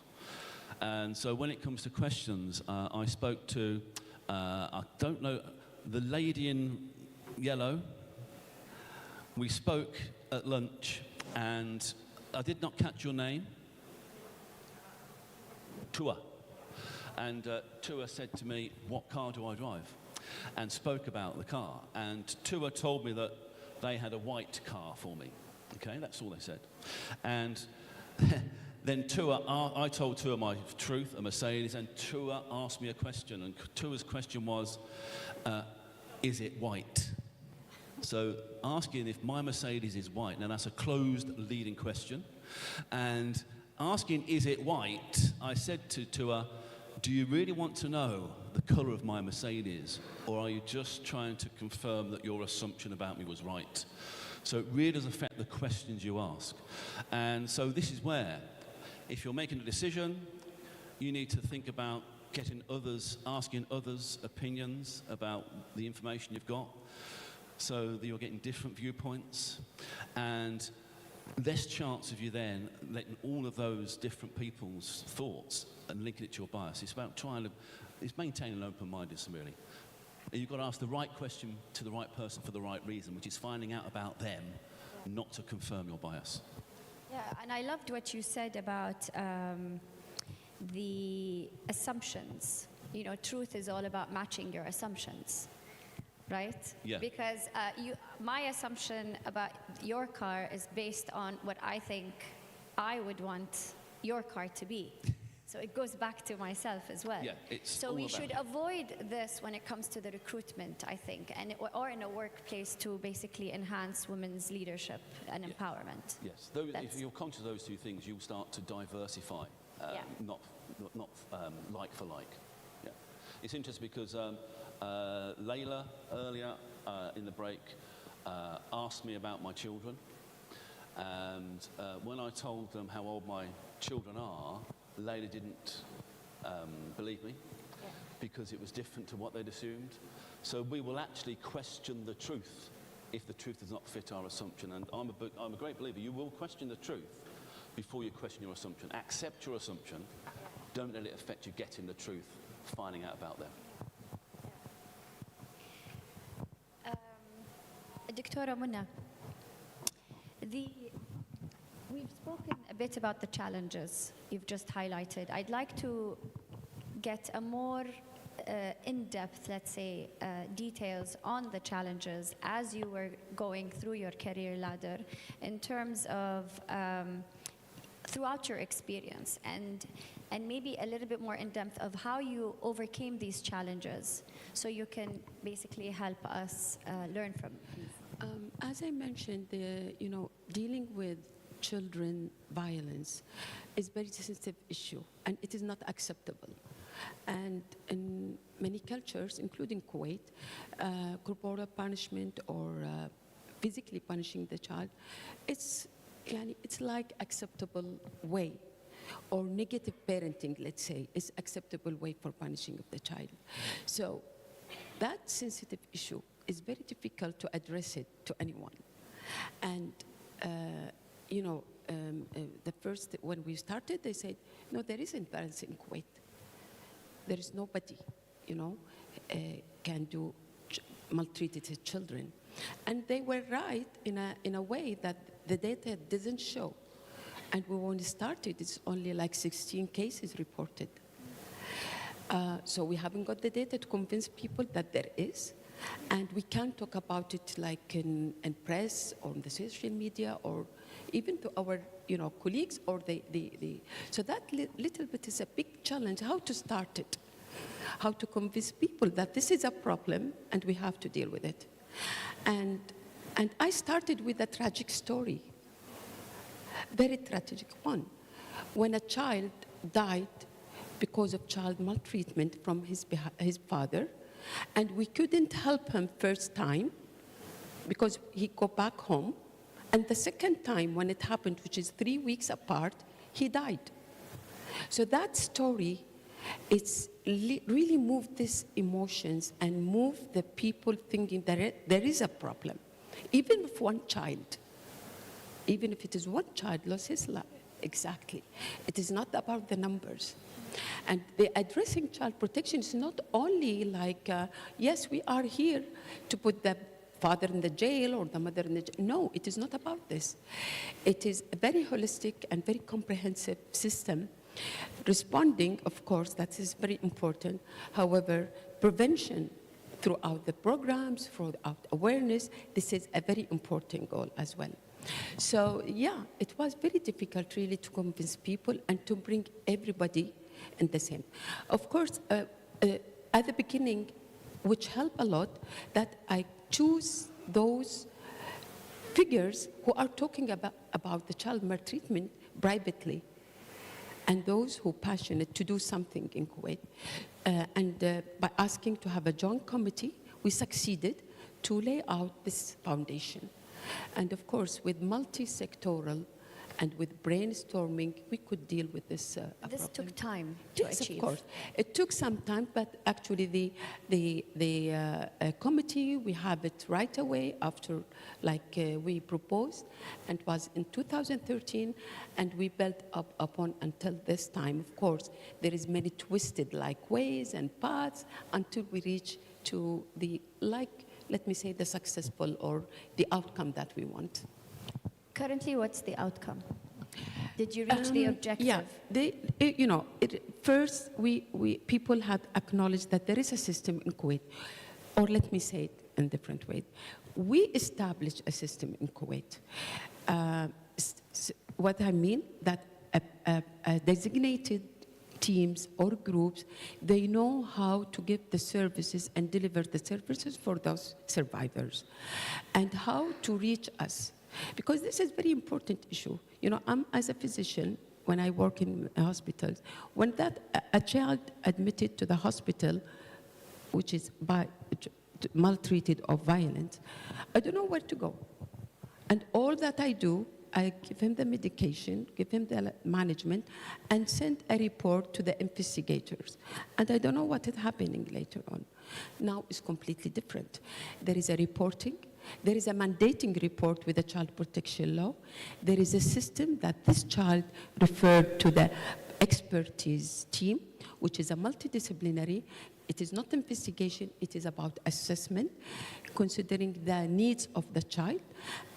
And so when it comes to questions, I spoke to, I don't know, the lady in yellow. We spoke at lunch, and I did not catch your name. Tua. And Tua said to me, what car do I drive? And spoke about the car. And Tua told me that they had a white car for me. Okay, that's all they said. And then I told Tua my truth, a Mercedes, and Tua asked me a question. And Tua's question was, is it white? So asking if my Mercedes is white, now that's a closed leading question. And asking, is it white, I said to Tua, do you really want to know the colour of my Mercedes, or are you just trying to confirm that your assumption about me was right? So it really does affect the questions you ask. And so this is where, if you're making a decision, you need to think about asking others' opinions about the information you've got, so that you're getting different viewpoints, and less chance of you then letting all of those different people's thoughts and linking it to your bias. It's about it's maintaining an open-mindedness, really. And you've got to ask the right question to the right person for the right reason, which is finding out about them, not to confirm your bias. Yeah, and I loved what you said about the assumptions. You know, truth is all about matching your assumptions, right? Yeah. Because my assumption about your car is based on what I think I would want your car to be. So it goes back to myself as well. Yeah, it's so all we about should avoid this when it comes to the recruitment, I think, or in a workplace to basically enhance women's leadership and empowerment. Yes, if you're conscious of those two things, you'll start to diversify, not like for like. Yeah. It's interesting because Layla, earlier in the break, asked me about my children. And when I told them how old my children are, Layla didn't believe me because it was different to what they'd assumed. So we will actually question the truth if the truth does not fit our assumption. And I'm a great believer. You will question the truth before you question your assumption. Accept your assumption. Don't let it affect you getting the truth, finding out about them. Dr. Munna, we've spoken a bit about the challenges you've just highlighted. I'd like to get a more in-depth, let's say, details on the challenges as you were going through your career ladder in terms of throughout your experience, and maybe a little bit more in depth of how you overcame these challenges, so you can basically help us learn from these. As I mentioned, dealing with children violence is a very sensitive issue, and it is not acceptable. And in many cultures, including Kuwait, corporal punishment or physically punishing the child, it's like acceptable way, or negative parenting, let's say, is acceptable way for punishing of the child. So that sensitive issue is very difficult to address it to anyone. And the first, when we started, they said, no, there isn't violence in Kuwait. There is nobody, can do maltreated children. And they were right in a way that the data doesn't show. And when we started, it's only like 16 cases reported. So we haven't got the data to convince people that there is. And we can't talk about it like in press or on the social media or even to our colleagues or so that little bit is a big challenge, how to start it, how to convince people that this is a problem and we have to deal with it. And I started with a tragic story, very tragic one, when a child died because of child maltreatment from his father, and we couldn't help him first time because he go back home, and the second time when it happened, which is 3 weeks apart, he died. So that story, it's really moved these emotions and moved the people thinking that there is a problem. Even if one child, even if it is one child lost his life, exactly. It is not about the numbers. And the addressing child protection is not only like, yes, we are here to put the father in the jail or the mother in the jail. No, it is not about this. It is a very holistic and very comprehensive system Responding, of course, that is very important. However, prevention throughout the programs, throughout awareness, this is a very important goal as well. So yeah, it was very difficult really to convince people and to bring everybody in the same. Of course, at the beginning, which helped a lot, that I choose those figures who are talking about the child maltreatment privately, and those who are passionate to do something in Kuwait. By asking to have a joint committee, we succeeded to lay out this foundation. And of course, with multi-sectoral and with brainstorming, we could deal with this This problem. took time to Yes, achieve. of course. It took some time, but actually the committee, we have it right away after we proposed, and it was in 2013, and we built up upon until this time. Of course, there is many twisted ways and paths until we reach to the, let me say, the successful or the outcome that we want. Currently, what's the outcome? Did you reach the objective? Yeah, first, people had acknowledged that there is a system in Kuwait, or let me say it in a different way. We established a system in Kuwait. What I mean, that designated teams or groups, they know how to give the services and deliver the services for those survivors, and how to reach us. Because this is a very important issue. I'm as a physician, when I work in hospitals, when a child admitted to the hospital, which is maltreated or violent, I don't know where to go. And all that I do, I give him the medication, give him the management, and send a report to the investigators. And I don't know what is happening later on. Now it's completely different. There is a reporting. There is a mandating report with the child protection law. There is a system that this child referred to the expertise team, which is a multidisciplinary. It is not investigation, it is about assessment, considering the needs of the child.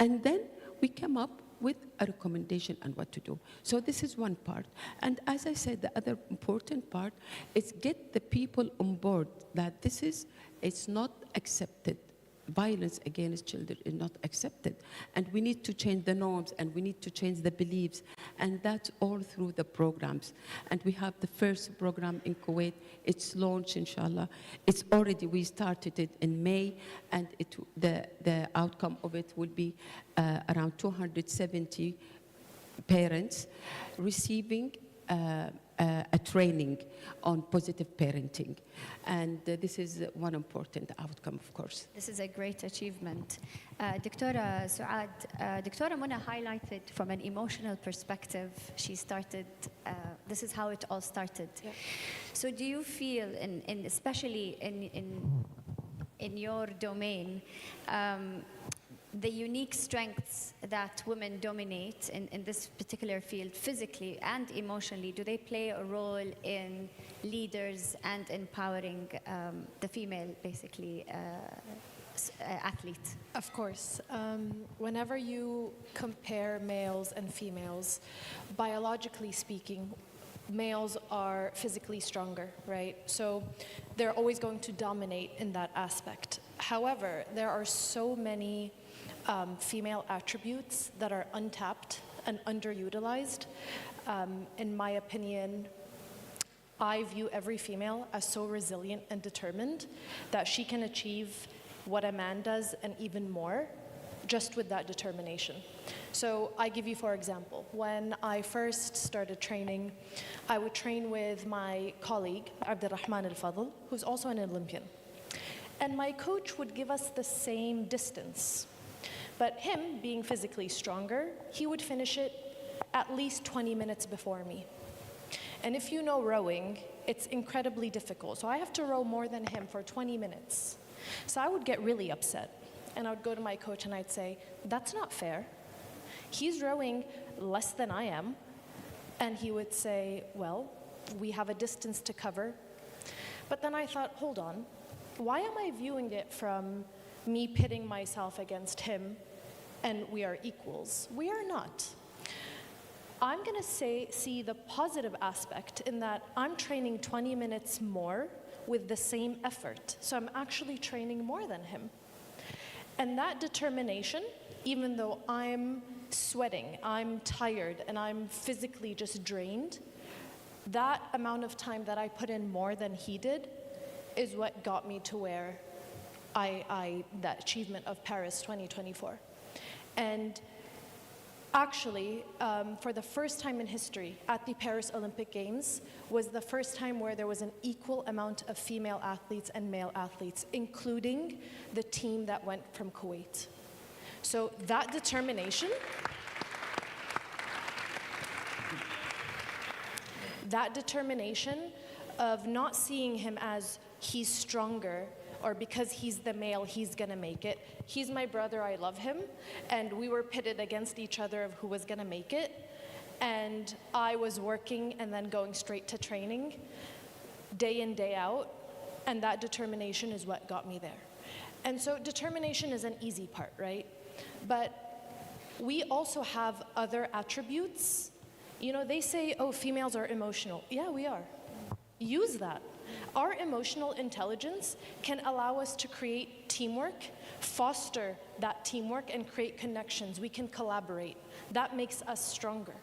And then we come up with a recommendation on what to do. So this is one part. And as I said, the other important part is get the people on board that it's not accepted. Violence against children is not accepted. And we need to change the norms, and we need to change the beliefs. And that's all through the programs. And we have the first program in Kuwait. It's launched, inshallah. We started it in May, and the outcome of it will be around 270 parents receiving a training on positive parenting. And this is one important outcome, of course. This is a great achievement. Dr. Suad, Dr. Mona highlighted from an emotional perspective, she started, this is how it all started. Yeah. So do you feel, especially in your domain, the unique strengths that women dominate in this particular field, physically and emotionally, do they play a role in leaders and empowering the female, basically, athlete? Of course. Whenever you compare males and females, biologically speaking, males are physically stronger, right? So they're always going to dominate in that aspect. However, there are so many female attributes that are untapped and underutilized. In my opinion, I view every female as so resilient and determined that she can achieve what a man does and even more, just with that determination. So I give you, for example, when I first started training, I would train with my colleague, Abdurrahman Al-Fadl, who's also an Olympian. And my coach would give us the same distance. But him, being physically stronger, he would finish it at least 20 minutes before me. And if you know rowing, it's incredibly difficult. So I have to row more than him for 20 minutes. So I would get really upset. And I would go to my coach and I'd say, that's not fair. He's rowing less than I am. And he would say, well, we have a distance to cover. But then I thought, hold on, why am I viewing it from me pitting myself against him and we are equals? We are not. I'm going to see the positive aspect in that I'm training 20 minutes more with the same effort. So I'm actually training more than him. And that determination, even though I'm sweating, I'm tired, and I'm physically just drained, that amount of time that I put in more than he did is what got me to where that achievement of Paris 2024. And actually, for the first time in history, at the Paris Olympic Games was the first time where there was an equal amount of female athletes and male athletes, including the team that went from Kuwait. So that determination, of not seeing him as he's stronger, or because he's the male, he's gonna make it. He's my brother, I love him, and we were pitted against each other of who was gonna make it. And I was working and then going straight to training, day in, day out, and that determination is what got me there. And so determination is an easy part, right? But we also have other attributes. You know, they say, oh, females are emotional. Yeah, we are. Use that. Our emotional intelligence can allow us to create teamwork, foster that teamwork, and create connections. We can collaborate. That makes us stronger.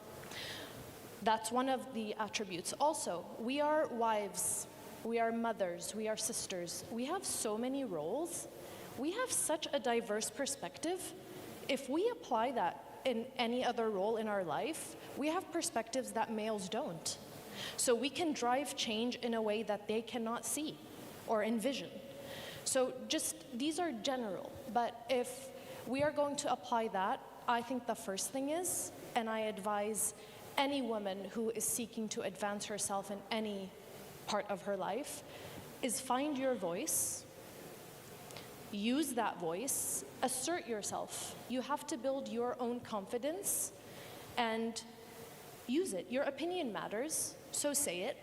That's one of the attributes. Also, we are wives, we are mothers, we are sisters. We have so many roles. We have such a diverse perspective. If we apply that in any other role in our life, we have perspectives that males don't. So we can drive change in a way that they cannot see or envision. So just, these are general, but if we are going to apply that, I think the first thing is, and I advise any woman who is seeking to advance herself in any part of her life, is find your voice, use that voice, assert yourself. You have to build your own confidence and use it. Your opinion matters, so say it,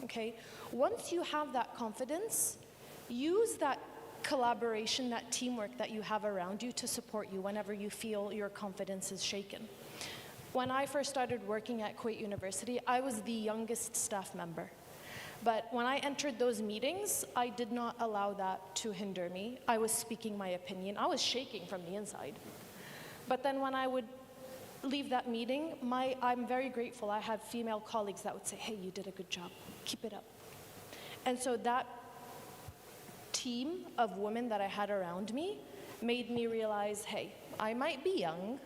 okay? Once you have that confidence, use that collaboration, that teamwork that you have around you to support you whenever you feel your confidence is shaken. When I first started working at Kuwait University, I was the youngest staff member. But when I entered those meetings, I did not allow that to hinder me. I was speaking my opinion. I was shaking from the inside. But then when I would leave that meeting, I'm very grateful. I had female colleagues that would say, hey, you did a good job, keep it up. And so that team of women that I had around me made me realize, hey, I might be young,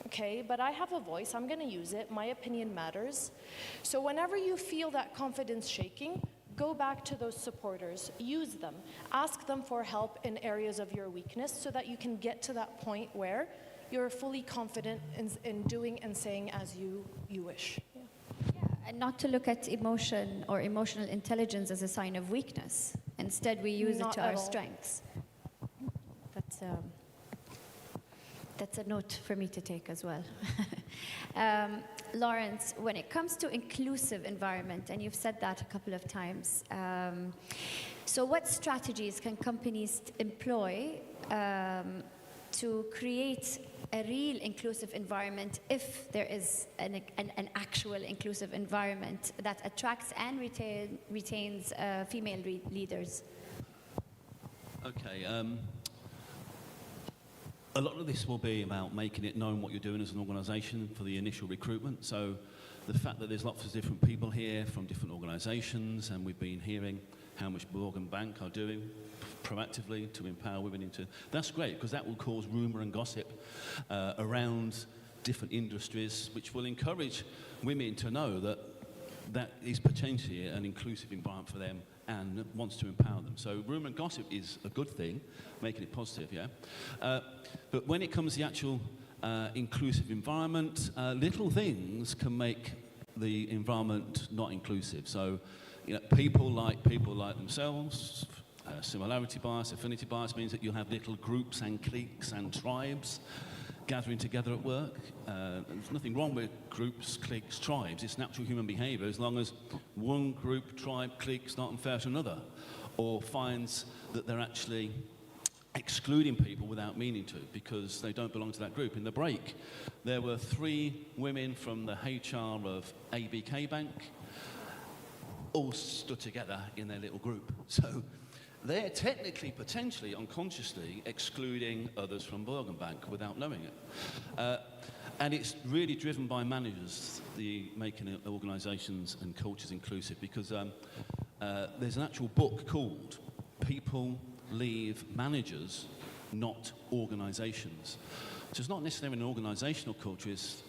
okay, but I have a voice, I'm gonna use it, my opinion matters. So whenever you feel that confidence shaking, go back to those supporters, use them, ask them for help in areas of your weakness so that you can get to that point where you're fully confident in doing and saying as you wish. Yeah, and not to look at emotion or emotional intelligence as a sign of weakness. Instead, we use it to our strengths. That's a note for me to take as well. Lawrence, when it comes to inclusive environment, and you've said that a couple of times, so what strategies can companies employ to create a real inclusive environment, if there is an actual inclusive environment that attracts and retains female leaders? Okay. A lot of this will be about making it known what you're doing as an organisation for the initial recruitment. So the fact that there's lots of different people here from different organisations, and we've been hearing how much Burgan Bank are doing proactively to empower women into... That's great, because that will cause rumour and gossip around different industries, which will encourage women to know that that is potentially an inclusive environment for them and wants to empower them. So rumour and gossip is a good thing, making it positive, yeah? But when it comes to the actual inclusive environment, little things can make the environment not inclusive. So, you know, people like themselves. Similarity bias, affinity bias means that you have little groups and cliques and tribes gathering together at work. There's nothing wrong with groups, cliques, tribes. It's natural human behaviour as long as one group, tribe, clique is not unfair to another, or finds that they're actually excluding people without meaning to because they don't belong to that group. In the break, there were 3 women from the HR of ABK Bank all stood together in their little group. So they're technically, potentially, unconsciously excluding others from Burgan Bank without knowing it. And it's really driven by managers, the making organisations and cultures inclusive, because there's an actual book called People Leave Managers, Not Organisations. So it's not necessarily an organisational culture, it's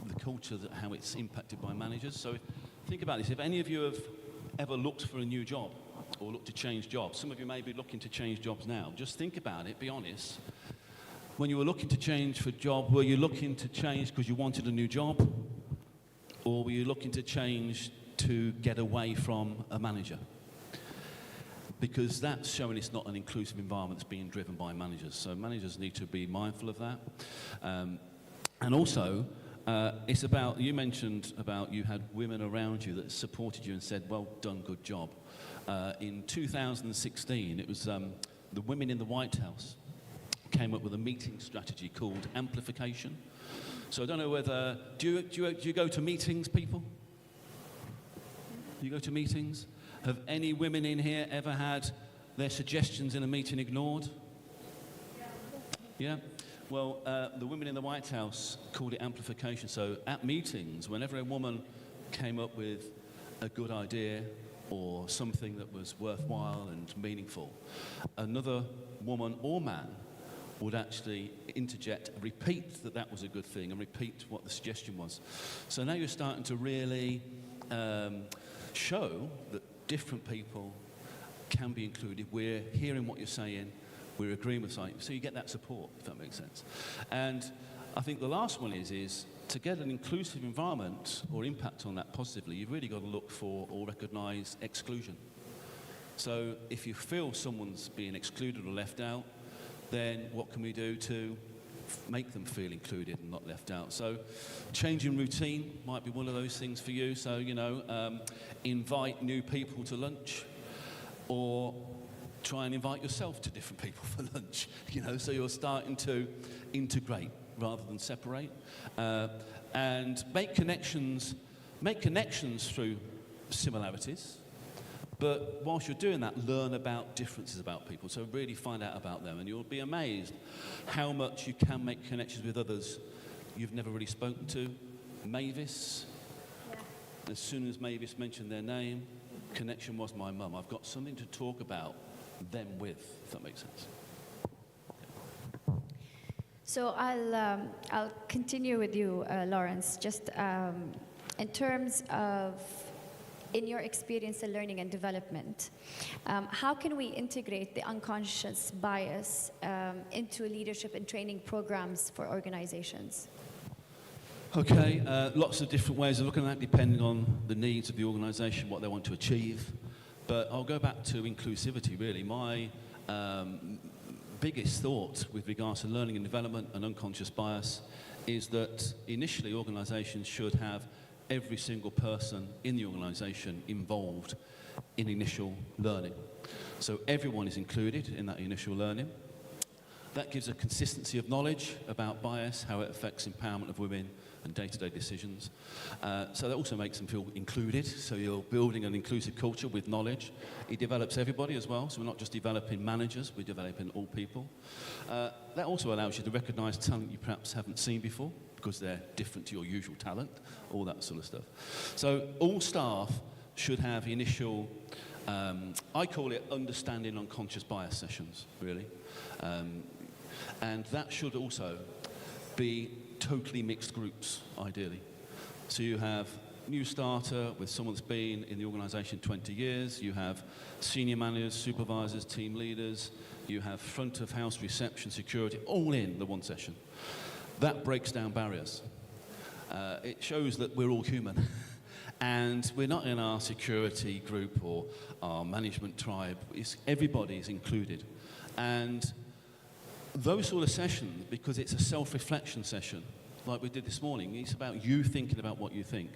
the culture, that how it's impacted by managers. So think about this, if any of you have ever looked for a new job or looked to change jobs, some of you may be looking to change jobs now, just think about it, be honest. When you were looking to change for a job, were you looking to change because you wanted a new job? Or were you looking to change to get away from a manager? Because that's showing it's not an inclusive environment that's being driven by managers. So managers need to be mindful of that. And also, it's about, you mentioned about you had women around you that supported you and said, well done, good job. In 2016, it was the women in the White House came up with a meeting strategy called amplification. So I don't know whether, do you go to meetings, people? You go to meetings? Have any women in here ever had their suggestions in a meeting ignored? Yeah? Well, the women in the White House called it amplification. So at meetings, whenever a woman came up with a good idea or something that was worthwhile and meaningful, another woman or man would actually interject, repeat that that was a good thing, and repeat what the suggestion was. So now you're starting to really show that different people can be included. We're hearing what you're saying, we're agreeing with something, so you get that support, if that makes sense. And I think the last one is to get an inclusive environment or impact on that positively, you've really got to look for or recognise exclusion. So if you feel someone's being excluded or left out, then what can we do to make them feel included and not left out? So changing routine might be one of those things for you. So, you know, invite new people to lunch, or try and invite yourself to different people for lunch, you know, so you're starting to integrate rather than separate. And make connections through similarities. But whilst you're doing that, learn about differences about people. So really find out about them, and you'll be amazed how much you can make connections with others you've never really spoken to. Mavis, as soon as Mavis mentioned their name, connection was my mum. I've got something to talk about them with, if that makes sense. So I'll continue with you, Lawrence, just in terms of, in your experience in learning and development, how can we integrate the unconscious bias into leadership and training programs for organizations? Okay, lots of different ways of looking at that depending on the needs of the organization, what they want to achieve. But I'll go back to inclusivity, really. My biggest thought with regards to learning and development and unconscious bias is that initially organizations should have every single person in the organisation involved in initial learning. So everyone is included in that initial learning. That gives a consistency of knowledge about bias, how it affects empowerment of women and day-to-day decisions. So that also makes them feel included. So you're building an inclusive culture with knowledge. It develops everybody as well. So we're not just developing managers, we're developing all people. That also allows you to recognise talent you perhaps haven't seen before, because they're different to your usual talent, all that sort of stuff. So all staff should have initial, I call it understanding unconscious bias sessions, really. And that should also be totally mixed groups, ideally. So you have new starter with someone that's been in the organisation 20 years, you have senior managers, supervisors, team leaders, you have front of house, reception, security, all in the one session. That breaks down barriers. It shows that we're all human. And we're not in our security group or our management tribe. Everybody is included. And those sort of sessions, because it's a self-reflection session, like we did this morning, it's about you thinking about what you think.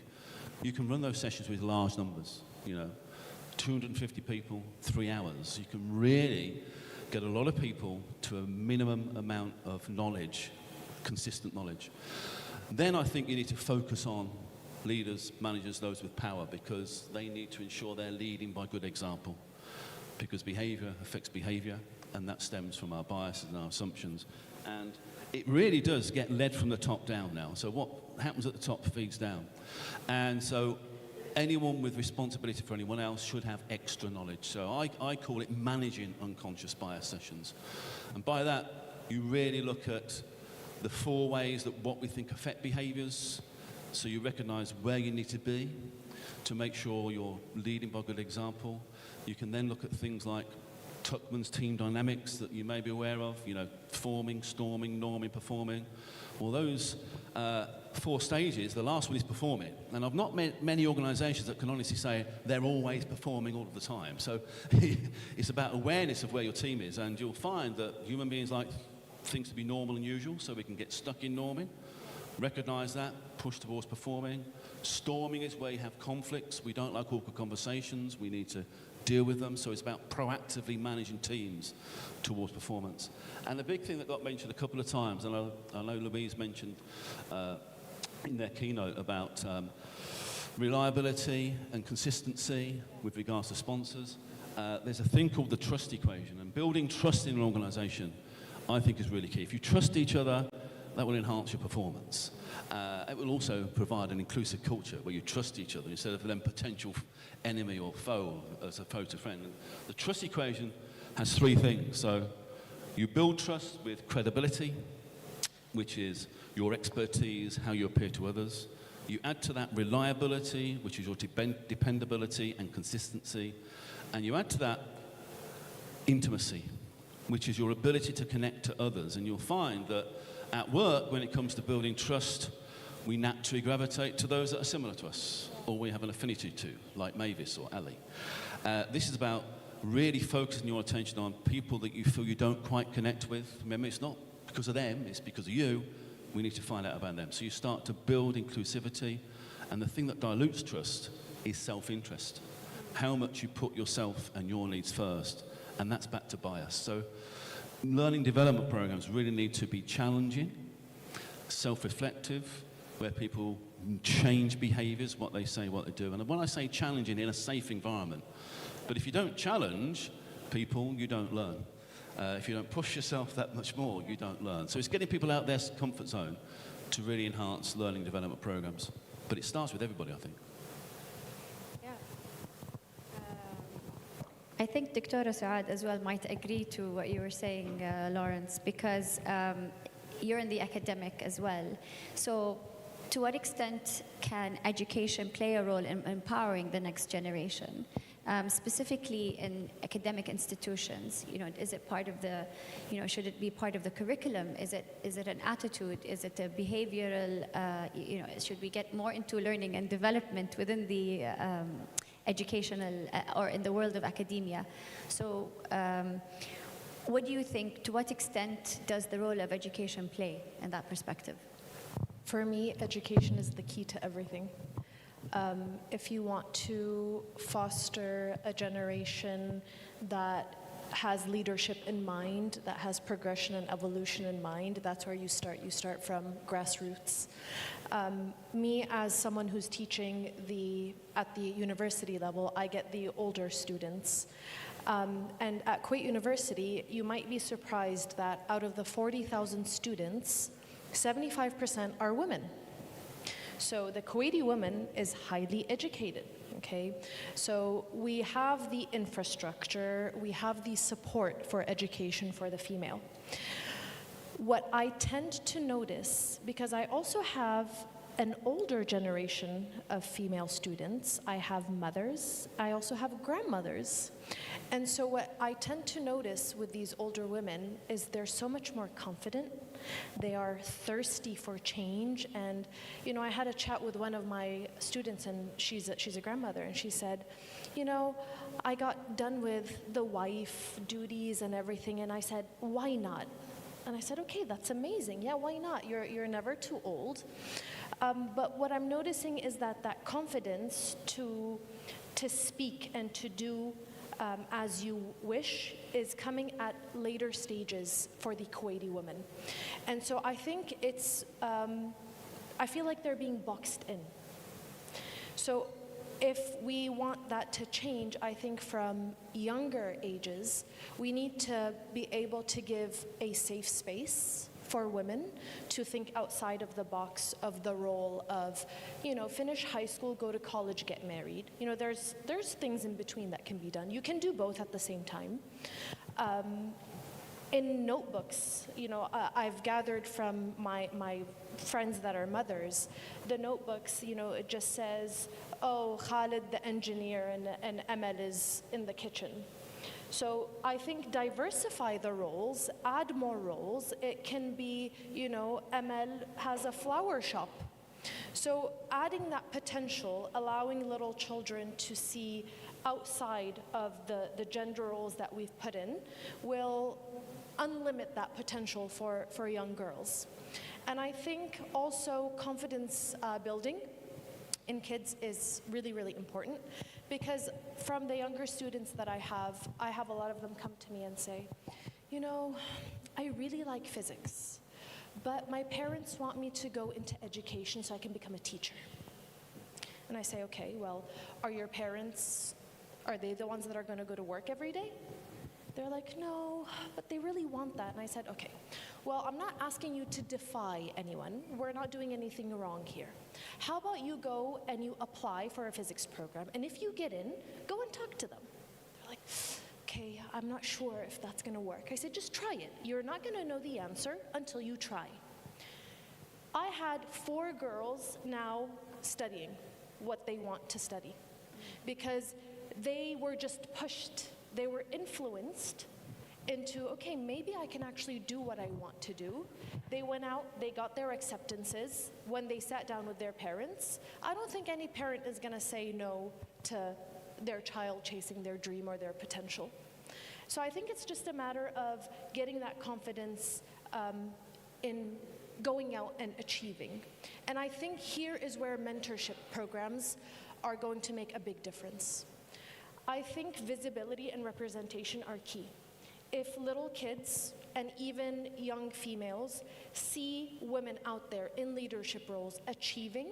You can run those sessions with large numbers, you know, 250 people, 3 hours. You can really get a lot of people to a minimum amount of knowledge, consistent knowledge. Then I think you need to focus on leaders, managers, those with power, because they need to ensure they're leading by good example, because behavior affects behavior, and that stems from our biases and our assumptions. And it really does get led from the top down now. So what happens at the top feeds down. And so anyone with responsibility for anyone else should have extra knowledge. So I call it managing unconscious bias sessions. And by that, you really look at the 4 ways that what we think affect behaviors. So you recognize where you need to be to make sure you're leading by good example. You can then look at things like Tuckman's team dynamics that you may be aware of, you know, forming, storming, norming, performing. Well, those 4 stages, the last one is performing. And I've not met many organizations that can honestly say they're always performing all of the time. So it's about awareness of where your team is. And you'll find that human beings like things to be normal and usual, so we can get stuck in norming. Recognize that, push towards performing. Storming is where you have conflicts. We don't like awkward conversations. We need to deal with them. So it's about proactively managing teams towards performance. And the big thing that got mentioned a couple of times, and I know Louise mentioned in their keynote about reliability and consistency with regards to sponsors. There's a thing called the trust equation, and building trust in an organization, I think, is really key. If you trust each other, that will enhance your performance. It will also provide an inclusive culture where you trust each other instead of them potential enemy or foe as a foe to friend. And the trust equation has 3 things. So you build trust with credibility, which is your expertise, how you appear to others. You add to that reliability, which is your dependability and consistency. And you add to that intimacy, which is your ability to connect to others. And you'll find that at work, when it comes to building trust, we naturally gravitate to those that are similar to us, or we have an affinity to, like Mavis or Ali. This is about really focusing your attention on people that you feel you don't quite connect with. Remember, it's not because of them, it's because of you. We need to find out about them. So you start to build inclusivity, and the thing that dilutes trust is self-interest. How much you put yourself and your needs first, and that's back to bias. So learning development programs really need to be challenging, self-reflective, where people change behaviors, what they say, what they do. And when I say challenging, in a safe environment. But if you don't challenge people, you don't learn. If you don't push yourself that much more, you don't learn. So it's getting people out of their comfort zone to really enhance learning development programs. But it starts with everybody, I think. I think Dr. Saad as well might agree to what you were saying, Lawrence, because you're in the academic as well. So to what extent can education play a role in empowering the next generation? Specifically in academic institutions, you know, is it part of the, you know, should it be part of the curriculum? Is it an attitude? Is it a behavioral, you know, should we get more into learning and development within the educational or in the world of academia? So what do you think, to what extent does the role of education play in that perspective? For me, education is the key to everything. If you want to foster a generation that has leadership in mind, that has progression and evolution in mind, that's where you start. You start from grassroots. Me, as someone who's teaching at the university level, I get the older students. And at KUWAIT University, you might be surprised that out of the 40,000 students, 75% are women. So the Kuwaiti woman is highly educated, okay? So we have the infrastructure, we have the support for education for the female. What I tend to notice, because I also have an older generation of female students, I have mothers, I also have grandmothers. And so what I tend to notice with these older women is they're so much more confident. They are thirsty for change. And, you know, I had a chat with one of my students, and she's a grandmother, and she said, you know, I got done with the wife duties and everything, and I said, why not? And I said, okay, that's amazing. Yeah, why not? You're never too old. But what I'm noticing is that confidence to speak and to do as you wish is coming at later stages for the Kuwaiti women. And so I think it's, I feel like they're being boxed in. So if we want that to change, I think from younger ages, we need to be able to give a safe space for women to think outside of the box of the role of, you know, finish high school, go to college, get married. You know, there's things in between that can be done. You can do both at the same time. In notebooks, you know, I've gathered from my friends that are mothers, the notebooks, you know, it just says, oh, Khalid the engineer and Emel is in the kitchen. So I think diversify the roles, add more roles. It can be, you know, Emel has a flower shop. So adding that potential, allowing little children to see outside of the gender roles that we've put in, will unlimit that potential for young girls. And I think also confidence building in kids is really, really important, because from the younger students that I have a lot of them come to me and say, you know, I really like physics, but my parents want me to go into education so I can become a teacher. And I say, okay, well, are your parents, are they the ones that are going to go to work every day? They're like, no, but they really want that. And I said, okay, well, I'm not asking you to defy anyone. We're not doing anything wrong here. How about you go and you apply for a physics program, and if you get in, go and talk to them. They're like, okay, I'm not sure if that's going to work. I said, just try it. You're not going to know the answer until you try. I had 4 girls now studying what they want to study, because they were just pushed. They were influenced into, okay, maybe I can actually do what I want to do. They went out, they got their acceptances when they sat down with their parents. I don't think any parent is going to say no to their child chasing their dream or their potential. So I think it's just a matter of getting that confidence in going out and achieving. And I think here is where mentorship programs are going to make a big difference. I think visibility and representation are key. If little kids and even young females see women out there in leadership roles achieving,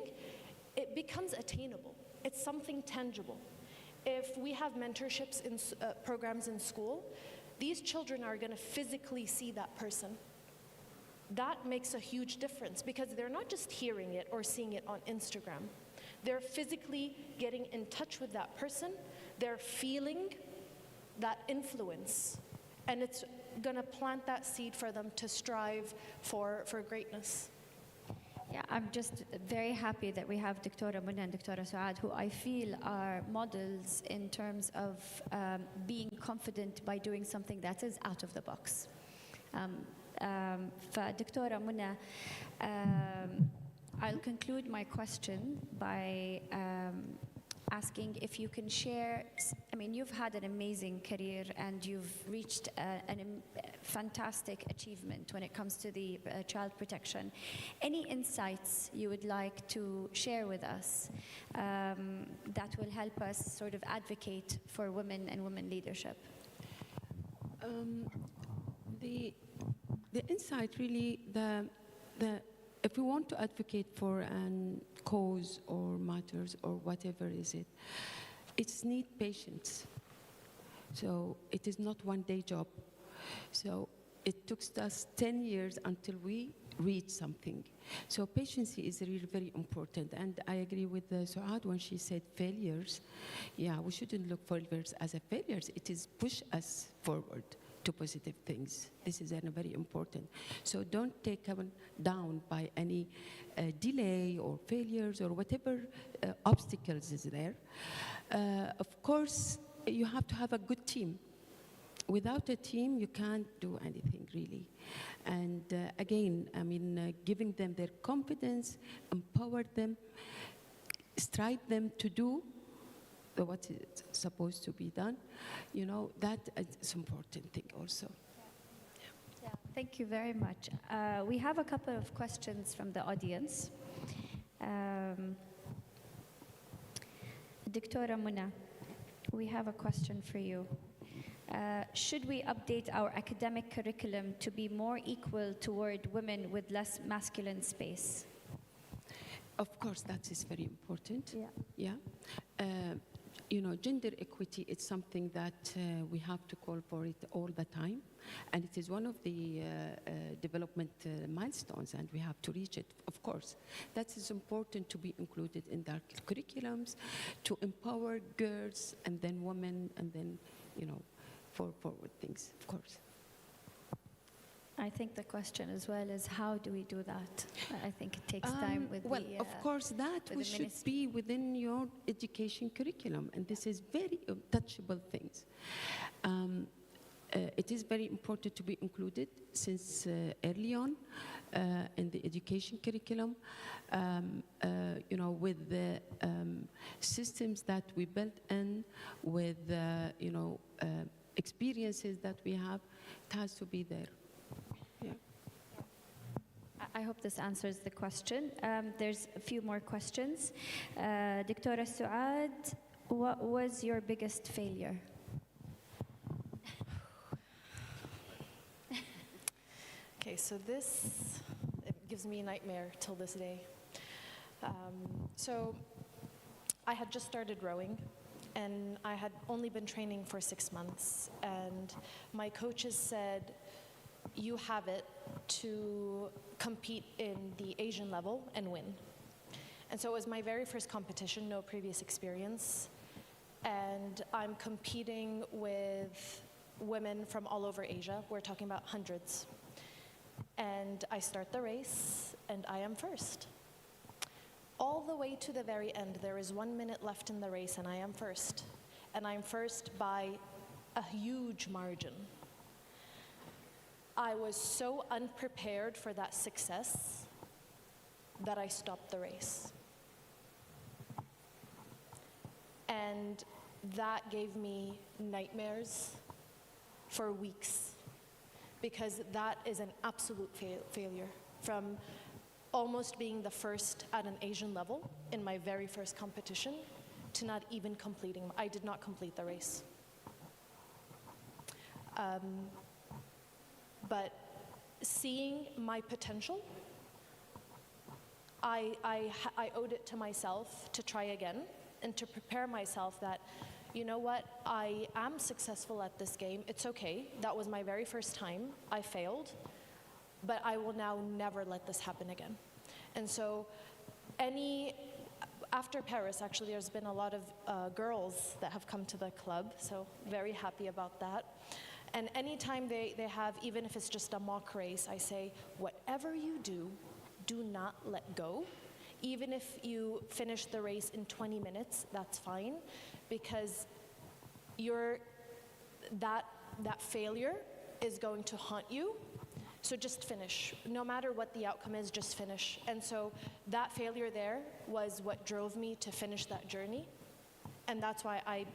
it becomes attainable. It's something tangible. If we have mentorships in programs in school, these children are going to physically see that person. That makes a huge difference, because they're not just hearing it or seeing it on Instagram. They're physically getting in touch with that person. They're feeling that influence, and it's going to plant that seed for them to strive for greatness. Yeah, I'm just very happy that we have Dr. Munna and Dr. Suad, who I feel are models in terms of being confident by doing something that is out of the box. Dr. Munna, I'll conclude my question by asking if you can share, I mean, you've had an amazing career and you've reached a fantastic achievement when it comes to the child protection. Any insights you would like to share with us that will help us sort of advocate for women and women leadership? The insight really, if we want to advocate for an cause or matters or whatever is it, it's need patience. So it is not one-day job. So it took us 10 years until we reach something. So patience is really very important. And I agree with Suad when she said failures. Yeah, we shouldn't look for failures as a failures. It is push us forward to positive things. This is very important. So don't take down by any delay or failures or whatever obstacles is there. Of course, you have to have a good team. Without a team, you can't do anything really. And again, I mean, giving them their confidence, empower them, strive them to do what is supposed to be done, you know, that is an important thing also. Yeah, thank you very much. We have a couple of questions from the audience. Dr. Munna, We have a question for you. Should we update our academic curriculum to be more equal toward women with less masculine space? Of course, that is very important. Yeah. You know, gender equity is something that we have to call for it all the time, and it is one of the development milestones, and we have to reach it, of course. That is important to be included in their curriculums, to empower girls and then women, and then, you know, forward things, of course. I think the question as well is how do we do that? I think it takes time with well, the... of course, that should be within your education curriculum, and this is very touchable things. It is very important to be included since early on in the education curriculum, you know, with the systems that we built in, with you know, experiences that we have, it has to be there. Yeah. I hope this answers the question. There's a few more questions. Dr. Suad, what was your biggest failure? Okay, so this it gives me a nightmare till this day. So I had just started rowing, and I had only been training for 6 months, and my coaches said, you have it to compete in the Asian level and win. And so it was my very first competition, no previous experience, and I'm competing with women from all over Asia. We're talking about hundreds. And I start the race, and I am first. All the way to the very end, there is 1 minute left in the race, and I am first. And I'm first by a huge margin. I was so unprepared for that success that I stopped the race. And that gave me nightmares for weeks, because that is an absolute failure. From almost being the first at an Asian level in my very first competition to not even completing. I did not complete the race. But seeing my potential, I owed it to myself to try again and to prepare myself that, you know what, I am successful at this game. It's okay. That was my very first time. I failed, but I will now never let this happen again. And so after Paris, actually, there's been a lot of girls that have come to the club, so very happy about that. And anytime they have, even if it's just a mock race, I say, whatever you do, do not let go. Even if you finish the race in 20 minutes, that's fine, because that failure is going to haunt you. So just finish. No matter what the outcome is, just finish. And so that failure there was what drove me to finish that journey. And that's why I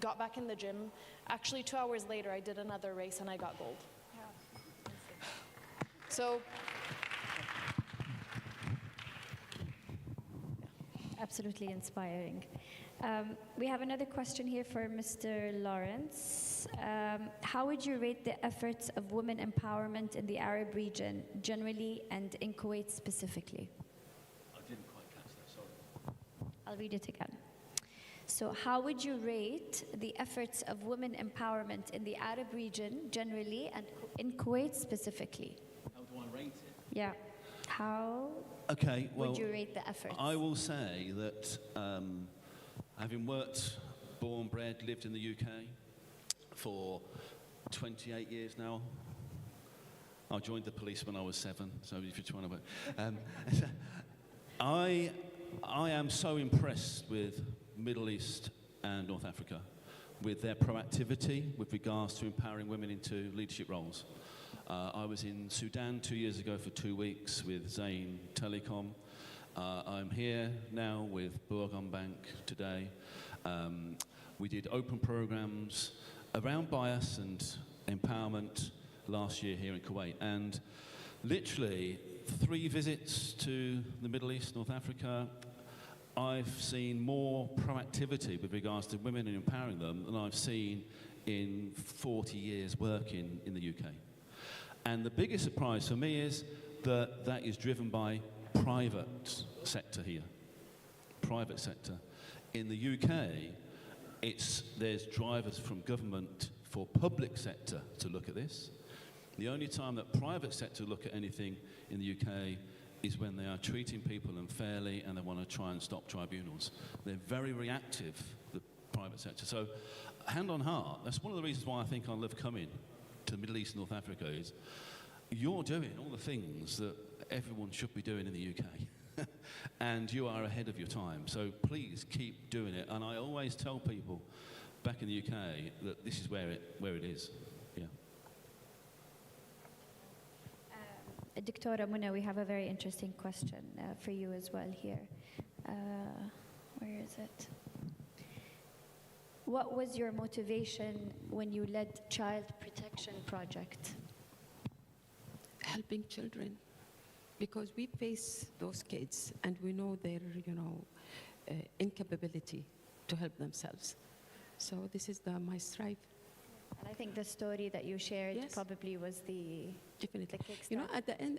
got back in the gym. Actually, 2 hours later, I did another race and I got gold. Yeah. So, absolutely inspiring. We have another question here for Mr. Lawrence. How would you rate the efforts of women empowerment in the Arab region generally and in Kuwait specifically? I didn't quite catch that, sorry. I'll read it again. So how would you rate the efforts of women empowerment in the Arab region generally and in Kuwait specifically? How do I rate it? Yeah. How would you rate the efforts? I will say that having born, bred, lived in the UK for 28 years now. I joined the police when I was 7, so if you're trying to... I am so impressed with Middle East and North Africa, with their proactivity with regards to empowering women into leadership roles. I was in Sudan 2 years ago for 2 weeks with Zain Telecom. I'm here now with Burgan Bank today. We did open programs around bias and empowerment last year here in Kuwait. And literally 3 visits to the Middle East, North Africa, I've seen more proactivity with regards to women and empowering them than I've seen in 40 years working in the UK. And the biggest surprise for me is that that is driven by private sector here. Private sector. In the UK, there's drivers from government for public sector to look at this. The only time that private sector look at anything in the UK is when they are treating people unfairly and they want to try and stop tribunals. They're very reactive, the private sector. So, hand on heart, that's one of the reasons why I think I love coming to the Middle East and North Africa is you're doing all the things that everyone should be doing in the UK. And you are ahead of your time. So please keep doing it. And I always tell people back in the UK that this is where it is. Yeah. Dr. Muna, we have a very interesting question for you as well here. Where is it? What was your motivation when you led Child Protection Project? Helping children. Because we face those kids and we know their, incapability to help themselves. So this is my strive. And I think the story that you shared probably was the definitely. kickstart. At the end,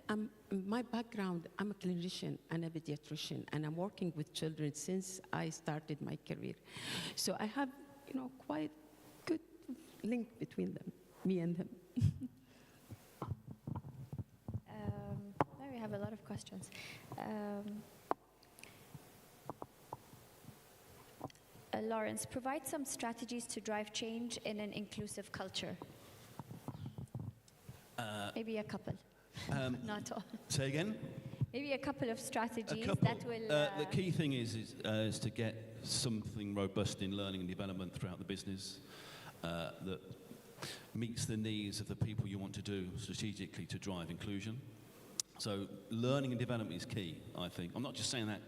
my background, I'm a clinician and a pediatrician, and I'm working with children since I started my career. So I have, quite good link between them, me and them. We have a lot of questions. Lawrence, provide some strategies to drive change in an inclusive culture. Maybe a couple, not all. Say again? Maybe a couple of strategies that will... The key thing is to get something robust in learning and development throughout the business that meets the needs of the people you want to do strategically to drive inclusion. So learning and development is key, I think. I'm not just saying that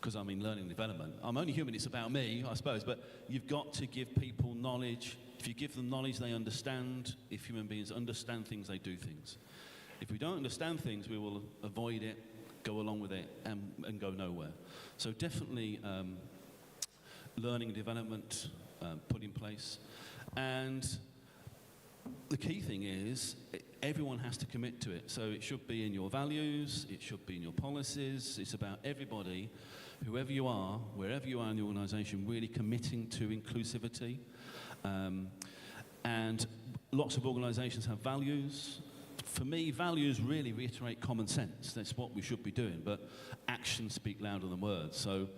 because I'm in learning and development. I'm only human, it's about me, I suppose, but you've got to give people knowledge. If you give them knowledge, they understand. If human beings understand things, they do things. If we don't understand things, we will avoid it, go along with it, and go nowhere. So definitely learning and development put in place. And the key thing is everyone has to commit to it. So it should be in your values, it should be in your policies. It's about everybody, whoever you are, wherever you are in the organisation, really committing to inclusivity. And lots of organisations have values. For me, values really reiterate common sense. That's what we should be doing, but actions speak louder than words. So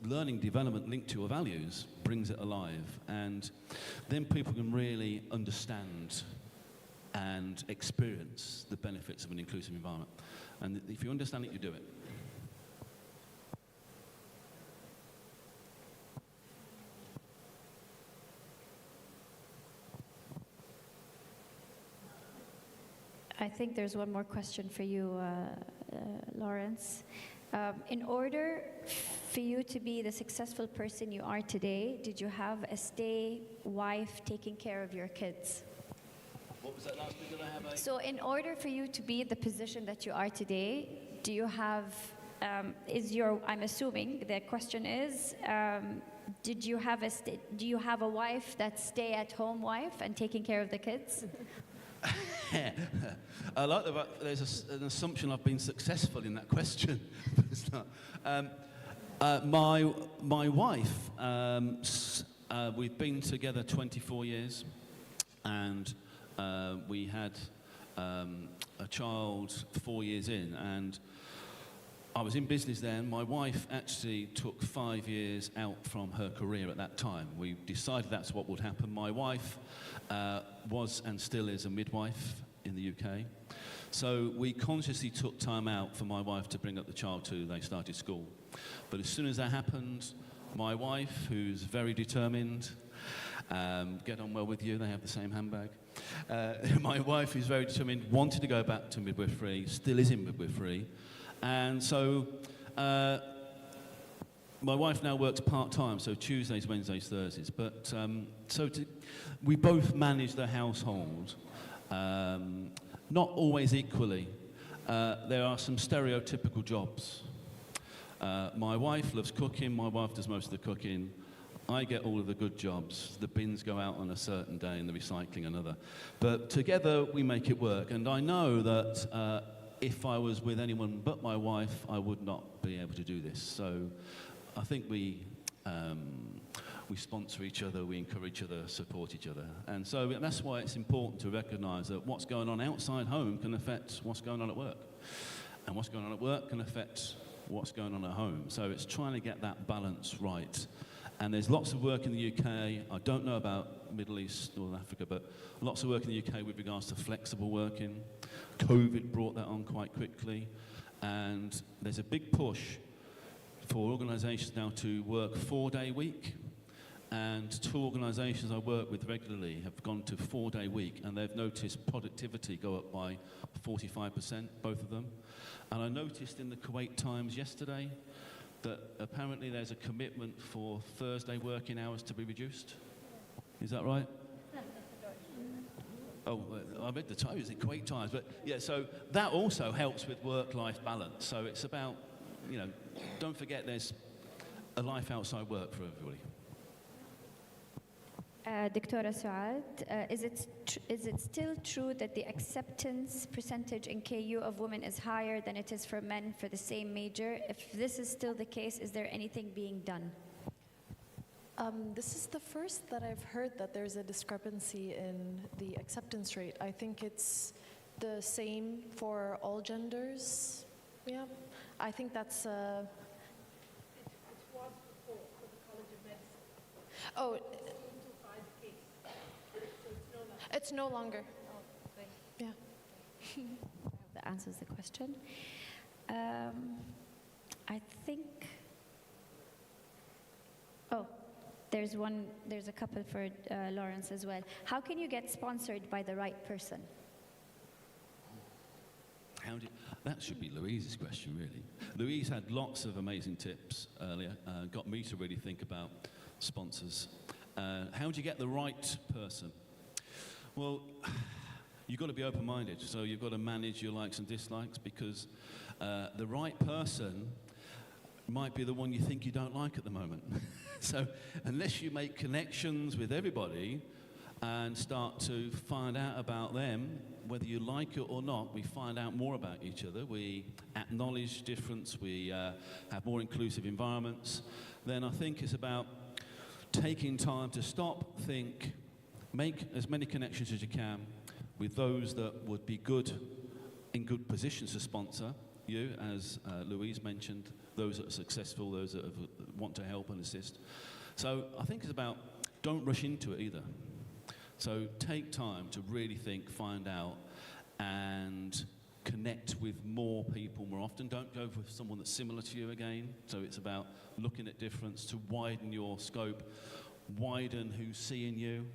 learning development linked to your values brings it alive, and then people can really understand and experience the benefits of an inclusive environment. And if you understand it, you do it. I think there's one more question for you, Lawrence. In order for you to be the successful person you are today, did you have a stay wife taking care of your kids? What was that last bit that I have? So in order for you to be the position that you are today, do you have, I'm assuming the question is, do you have a wife that's stay-at-home wife and taking care of the kids? I like that there's an assumption I've been successful in that question. My wife, we've been together 24 years, and we had a child 4 years in, and I was in business then. My wife actually took 5 years out from her career at that time. We decided that's what would happen. My wife was and still is a midwife in the UK. So we consciously took time out for my wife to bring up the child till they started school. But as soon as that happened, my wife, who's very determined, get on well with you, they have the same handbag. My wife, who's very determined, wanted to go back to midwifery, still is in midwifery. And so my wife now works part-time, so Tuesdays, Wednesdays, Thursdays. But we both manage the household, not always equally. There are some stereotypical jobs. My wife loves cooking. My wife does most of the cooking. I get all of the good jobs. The bins go out on a certain day and the recycling another. But together we make it work. And I know that if I was with anyone but my wife, I would not be able to do this. So I think we sponsor each other, we encourage each other, support each other. And so that's why it's important to recognise that what's going on outside home can affect what's going on at work. And what's going on at work can affect what's going on at home. So it's trying to get that balance right. And there's lots of work in the UK. I don't know about Middle East, North Africa, but lots of work in the UK with regards to flexible working. COVID brought that on quite quickly. And there's a big push for organisations now to work 4-day week. And 2 organisations I work with regularly have gone to 4-day week, and they've noticed productivity go up by 45%, both of them. And I noticed in the Kuwait Times yesterday that apparently there's a commitment for Thursday working hours to be reduced. Is that right? Oh, I read the Times, the Kuwait Times, but yeah, so that also helps with work-life balance. So it's about, you know, don't forget there's a life outside work for everybody. Dr. Suad, is it still true that the acceptance percentage in KU of women is higher than it is for men for the same major? If this is still the case, is there anything being done? This is the first that I've heard that there's a discrepancy in the acceptance rate. I think it's the same for all genders. Yeah, I think that's... It was before for the College of Medicine. Oh, it's no longer. Oh, great. Yeah. That answers the question. I think. Oh, there's a couple for Lawrence as well. How can you get sponsored by the right person? That should be Louise's question, really. Louise had lots of amazing tips earlier, got me to really think about sponsors. How do you get the right person? Well, you've got to be open-minded, so you've got to manage your likes and dislikes, because the right person might be the one you think you don't like at the moment. So unless you make connections with everybody and start to find out about them, whether you like it or not, we find out more about each other, we acknowledge difference, we have more inclusive environments, then I think it's about taking time to stop, think, make as many connections as you can with those that would be in good positions to sponsor you, as Louise mentioned, those that are successful, those that want to help and assist. So I think it's about, don't rush into it either. So take time to really think, find out, and connect with more people more often. Don't go with someone that's similar to you again. So it's about looking at difference to widen your scope, widen who's seeing you,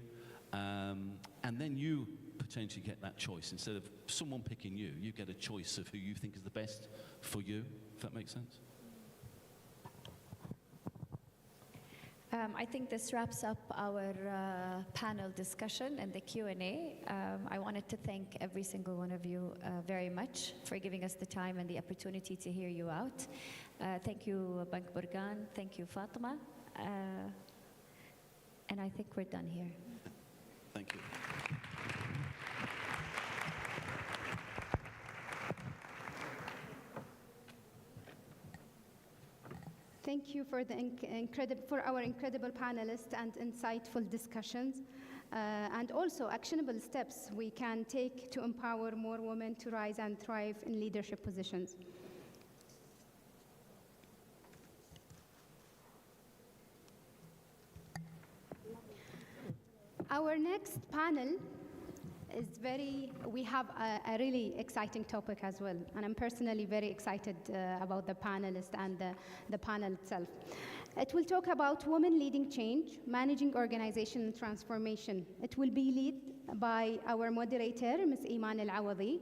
and then you potentially get that choice. Instead of someone picking you, you get a choice of who you think is the best for you, if that makes sense. I think this wraps up our panel discussion and the Q&A. I wanted to thank every single one of you very much for giving us the time and the opportunity to hear you out. Thank you, Bank Burgan. Thank you, Fatima. And I think we're done here. Thank you. Thank you for our incredible panelists and insightful discussions, and also actionable steps we can take to empower more women to rise and thrive in leadership positions. Our next panel is we have a really exciting topic as well, and I'm personally very excited about the panelists and the panel itself. It will talk about women leading change, managing organization and transformation. It will be led by our moderator, Ms. Iman Al-Awadi.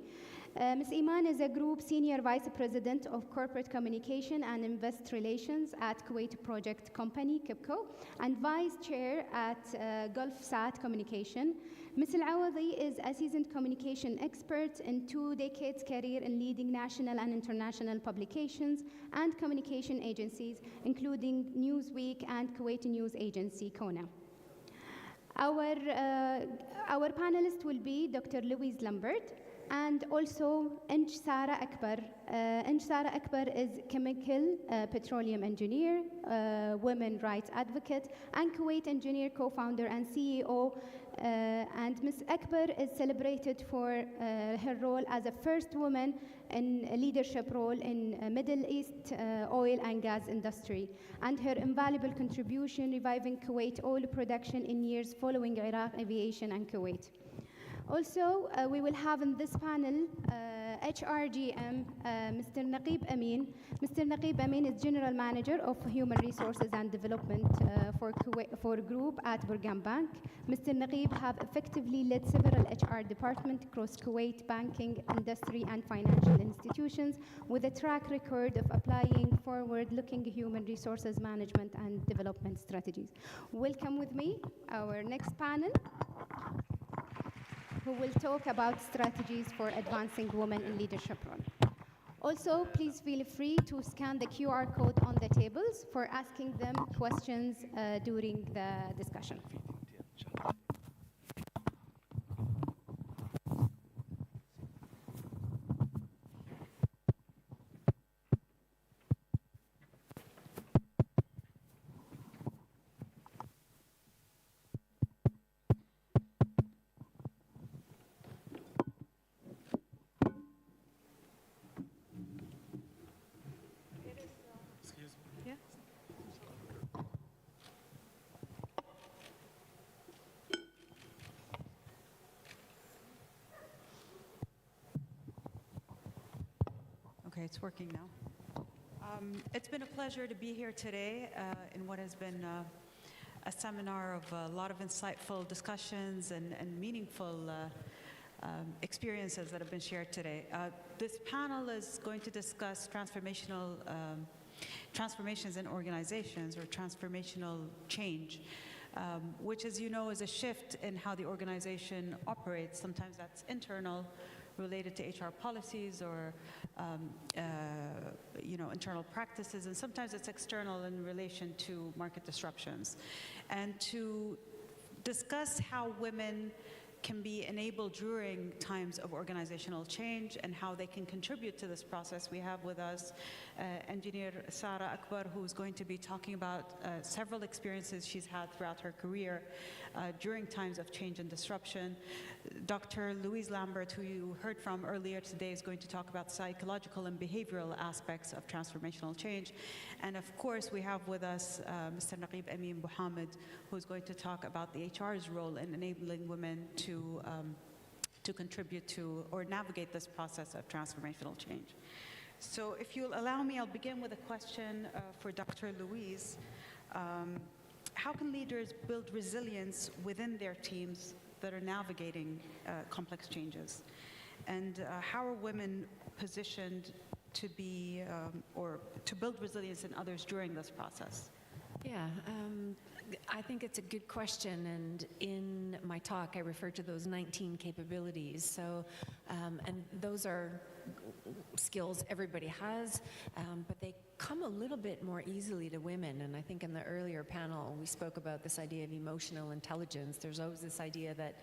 Ms. Iman is a Group Senior Vice President of Corporate Communication and Investor Relations at Kuwait Project Company, KUWAIT, and Vice Chair at GulfSat Communication. Ms. Al-Awadi is a seasoned communication expert in 2 decades career in leading national and international publications and communication agencies, including Newsweek and Kuwait News Agency, KONA. Our panelist will be Dr. Louise Lambert, and also Inj Sara Akbar. Inj Sara Akbar is chemical petroleum engineer, women rights advocate, and Kuwait engineer co-founder and CEO. And Ms. Akbar is celebrated for her role as a first woman in a leadership role in Middle East oil and gas industry, and her invaluable contribution reviving Kuwait oil production in years following Iraq aviation and Kuwait. Also, we will have in this panel HRGM, Mr. Naqib Amin. Mr. Naqib Amin is General Manager of Human Resources and Development for Group at Burgan Bank. Mr. Naqib have effectively led several HR departments across Kuwait banking, industry, and financial institutions with a track record of applying forward-looking human resources management and development strategies. Welcome with me our next panel, who will talk about strategies for advancing women in leadership role. Also, please feel free to scan the QR code on the tables for asking them questions during the discussion. Okay, it's working now. It's been a pleasure to be here today in what has been a seminar of a lot of insightful discussions and meaningful experiences that have been shared today. This panel is going to discuss transformations in organizations, or transformational change, which, as you know, is a shift in how the organization operates. Sometimes that's internal, related to HR policies or internal practices, and sometimes it's external in relation to market disruptions. And to discuss how women can be enabled during times of organizational change and how they can contribute to this process, we have with us Engineer Sara Akbar, who's going to be talking about several experiences she's had throughout her career during times of change and disruption. Dr. Louise Lambert, who you heard from earlier today, is going to talk about psychological and behavioral aspects of transformational change. And of course, we have with us Mr. Naqib Amin Mohammed, who's going to talk about the HR's role in enabling women to contribute to or navigate this process of transformational change. So if you'll allow me, I'll begin with a question for Dr. Louise. How can leaders build resilience within their teams that are navigating complex changes? And how are women positioned to be, or to build resilience in others during this process? Yeah, I think it's a good question, and in my talk I refer to those 19 capabilities. So, and those are skills everybody has, but they come a little bit more easily to women. And I think in the earlier panel we spoke about this idea of emotional intelligence. There's always this idea that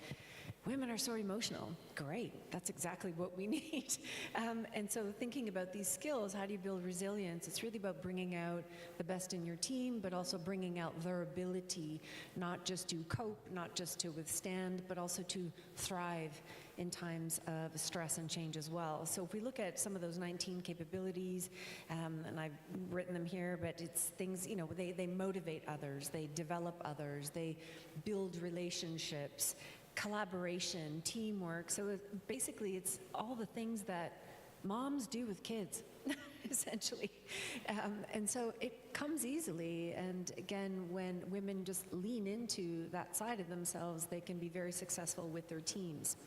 women are so emotional. Great, that's exactly what we need. And so thinking about these skills, how do you build resilience? It's really about bringing out the best in your team, but also bringing out their ability not just to cope, not just to withstand, but also to thrive in times of stress and change as well. So if we look at some of those 19 capabilities, and I've written them here, but it's things, you know, they motivate others, they develop others, they build relationships, collaboration, teamwork. So basically it's all the things that moms do with kids, essentially. And so it comes easily, and again, when women just lean into that side of themselves, they can be very successful with their teams.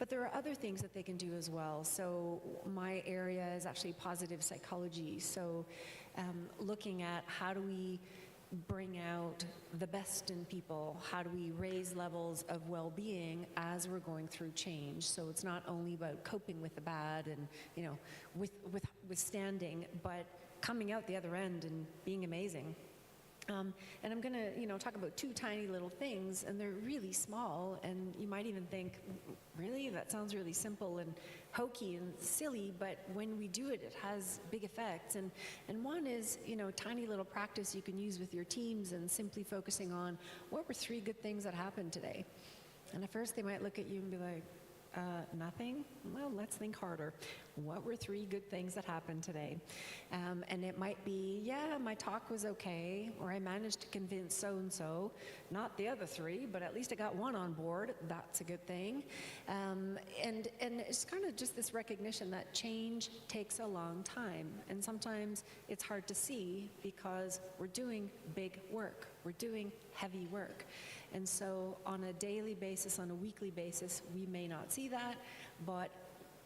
But there are other things that they can do as well. So my area is actually positive psychology. So looking at how do we bring out the best in people? How do we raise levels of well-being as we're going through change? So it's not only about coping with the bad and, you know, withstanding, but coming out the other end and being amazing. And I'm going to, you know, talk about two tiny little things, and they're really small, and you might even think, really? That sounds really simple and hokey and silly, but when we do it, it has big effects. And one is, you know, tiny little practice you can use with your teams and simply focusing on what were 3 good things that happened today. And at first they might look at you and be like, nothing? Well, let's think harder. What were 3 good things that happened today? And it might be, yeah, my talk was okay, or I managed to convince so-and-so, not the other 3, but at least I got 1 on board. That's a good thing. And it's kind of just this recognition that change takes a long time. And sometimes it's hard to see because we're doing big work. We're doing heavy work. And so on a daily basis, on a weekly basis, we may not see that, but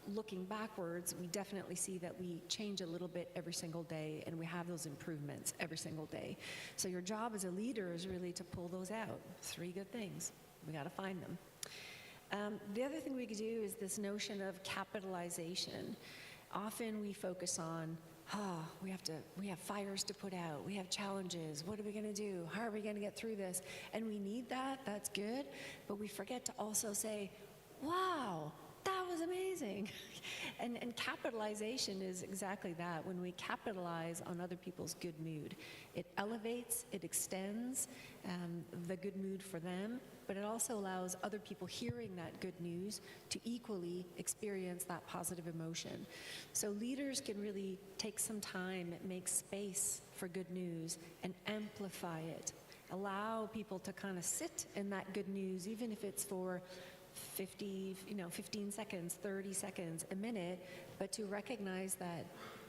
looking backwards, we definitely see that we change a little bit every single day, and we have those improvements every single day. So your job as a leader is really to pull those out. 3 good things. We got to find them. The other thing we could do is this notion of capitalization. Often we focus on, we have fires to put out, we have challenges, what are we going to do, how are we going to get through this? And we need that, that's good, but we forget to also say, wow, that was amazing. And capitalization is exactly that. When we capitalize on other people's good mood, it elevates, it extends the good mood for them, but it also allows other people hearing that good news to equally experience that positive emotion. So leaders can really take some time, make space for good news and amplify it. Allow people to kind of sit in that good news, even if it's for 15 seconds, 30 seconds, a minute, but to recognize that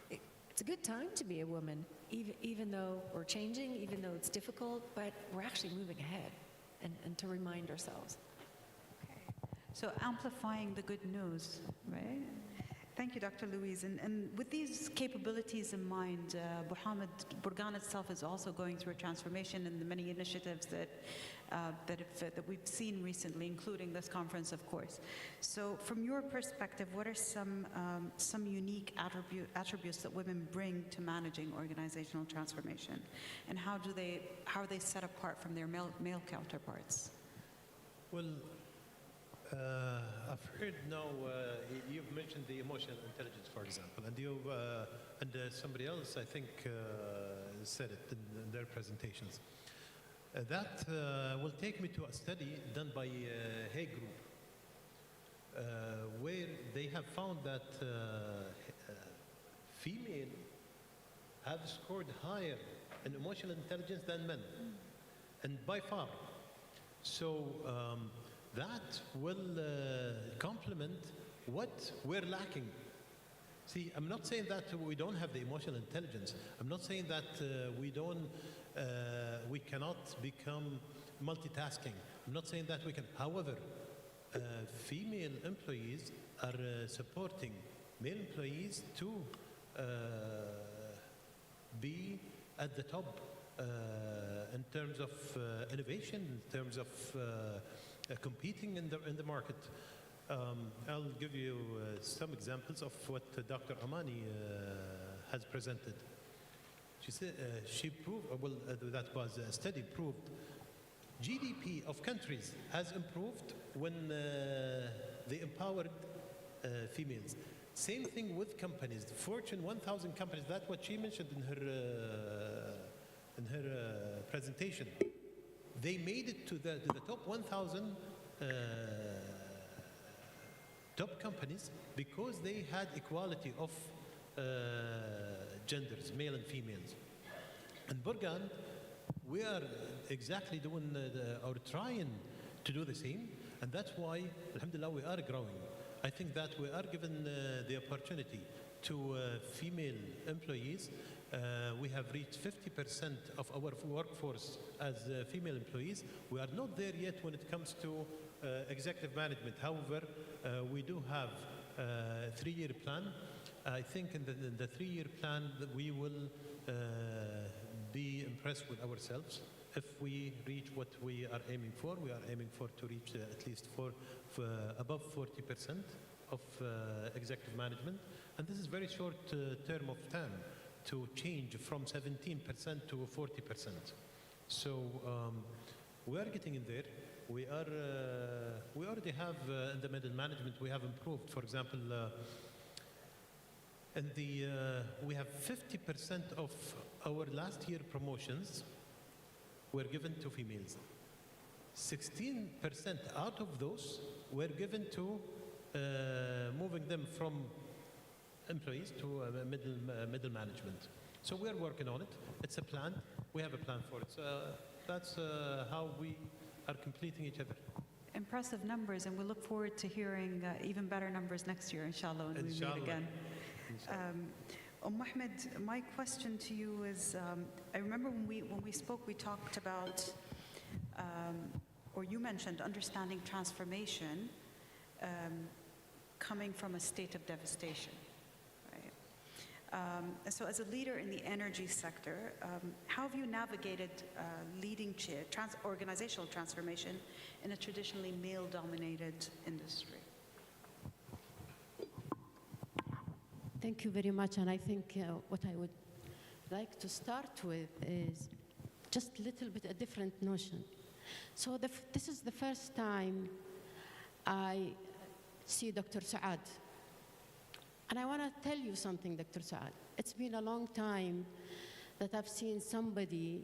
it's a good time to be a woman, even though we're changing, even though it's difficult, but we're actually moving ahead, and to remind ourselves. Okay. So amplifying the good news, right? Thank you, Dr. Louise. And with these capabilities in mind, Burgan itself is also going through a transformation in the many initiatives that we've seen recently, including this conference, of course. So from your perspective, what are some unique attributes that women bring to managing organizational transformation? And how are they set apart from their male counterparts? Well, I've heard now, you've mentioned the emotional intelligence, for example, and somebody else, I think, said it in their presentations. That will take me to a study done by Hague Group, where they have found that female have scored higher in emotional intelligence than men, and by far. So that will complement what we're lacking. See, I'm not saying that we don't have the emotional intelligence. I'm not saying that we cannot become multitasking. I'm not saying that we can. However, female employees are supporting male employees to be at the top in terms of innovation, in terms of competing in the market. I'll give you some examples of what Dr. Amani has presented. She said she proved, that was a study proved, GDP of countries has improved when they empowered females. Same thing with companies. The Fortune 1000 companies, that's what she mentioned in her presentation. They made it to the top 1,000 top companies because they had equality of genders, male and females. And Burgan, we are exactly doing or trying to do the same, and that's why, alhamdulillah, we are growing. I think that we are given the opportunity to female employees. We have reached 50% of our workforce as female employees. We are not there yet when it comes to executive management. However, we do have a 3-year plan. I think in the 3-year plan that we will be impressed with ourselves. If we reach what we are aiming for, we are aiming for to reach at least above 40% of executive management. And this is very short term of time to change from 17% to 40%. So we are getting in there. We already have in the middle management, we have improved. For example, we have 50% of our last year promotions were given to females. 16% out of those were given to moving them from employees to middle management. So we're working on it. It's a plan. We have a plan for it. So that's how we are completing each other. Impressive numbers, and we look forward to hearing even better numbers next year, inshallah, when we meet again. Ahmed, my question to you is, I remember when we spoke, we talked about, or you mentioned understanding transformation coming from a state of devastation, right? So as a leader in the energy sector, how have you navigated leading organizational transformation in a traditionally male-dominated industry? Thank you very much. And I think what I would like to start with is just a little bit a different notion. So this is the first time I see Dr. Saad. And I want to tell you something, Dr. Saad. It's been a long time that I've seen somebody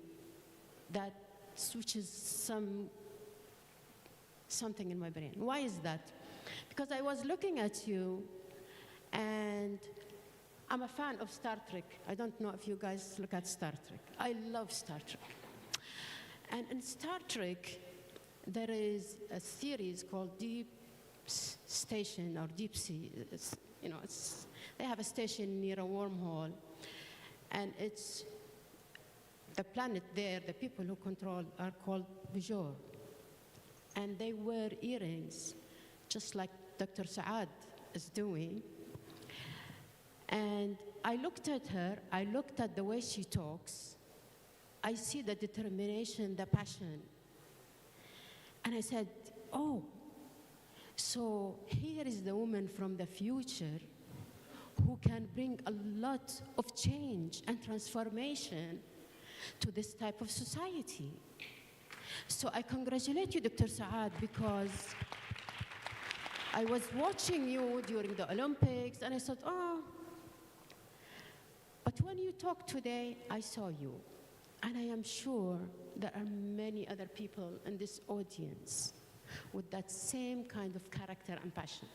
that switches something in my brain. Why is that? Because I was looking at you, and I'm a fan of Star Trek. I don't know if you guys look at Star Trek. I love Star Trek. And in Star Trek, there is a series called Deep Station or Deep Sea. They have a station near a wormhole, and it's the planet there, the people who control are called Bajor. And they wear earrings, just like Dr. Saad is doing. And I looked at her, I looked at the way she talks, I see the determination, the passion. And I said, oh, so here is the woman from the future who can bring a lot of change and transformation to this type of society. So I congratulate you, Dr. Saad, because I was watching you during the Olympics, and I thought, oh, but when you talk today, I saw you. And I am sure there are many other people in this audience with that same kind of character and passion.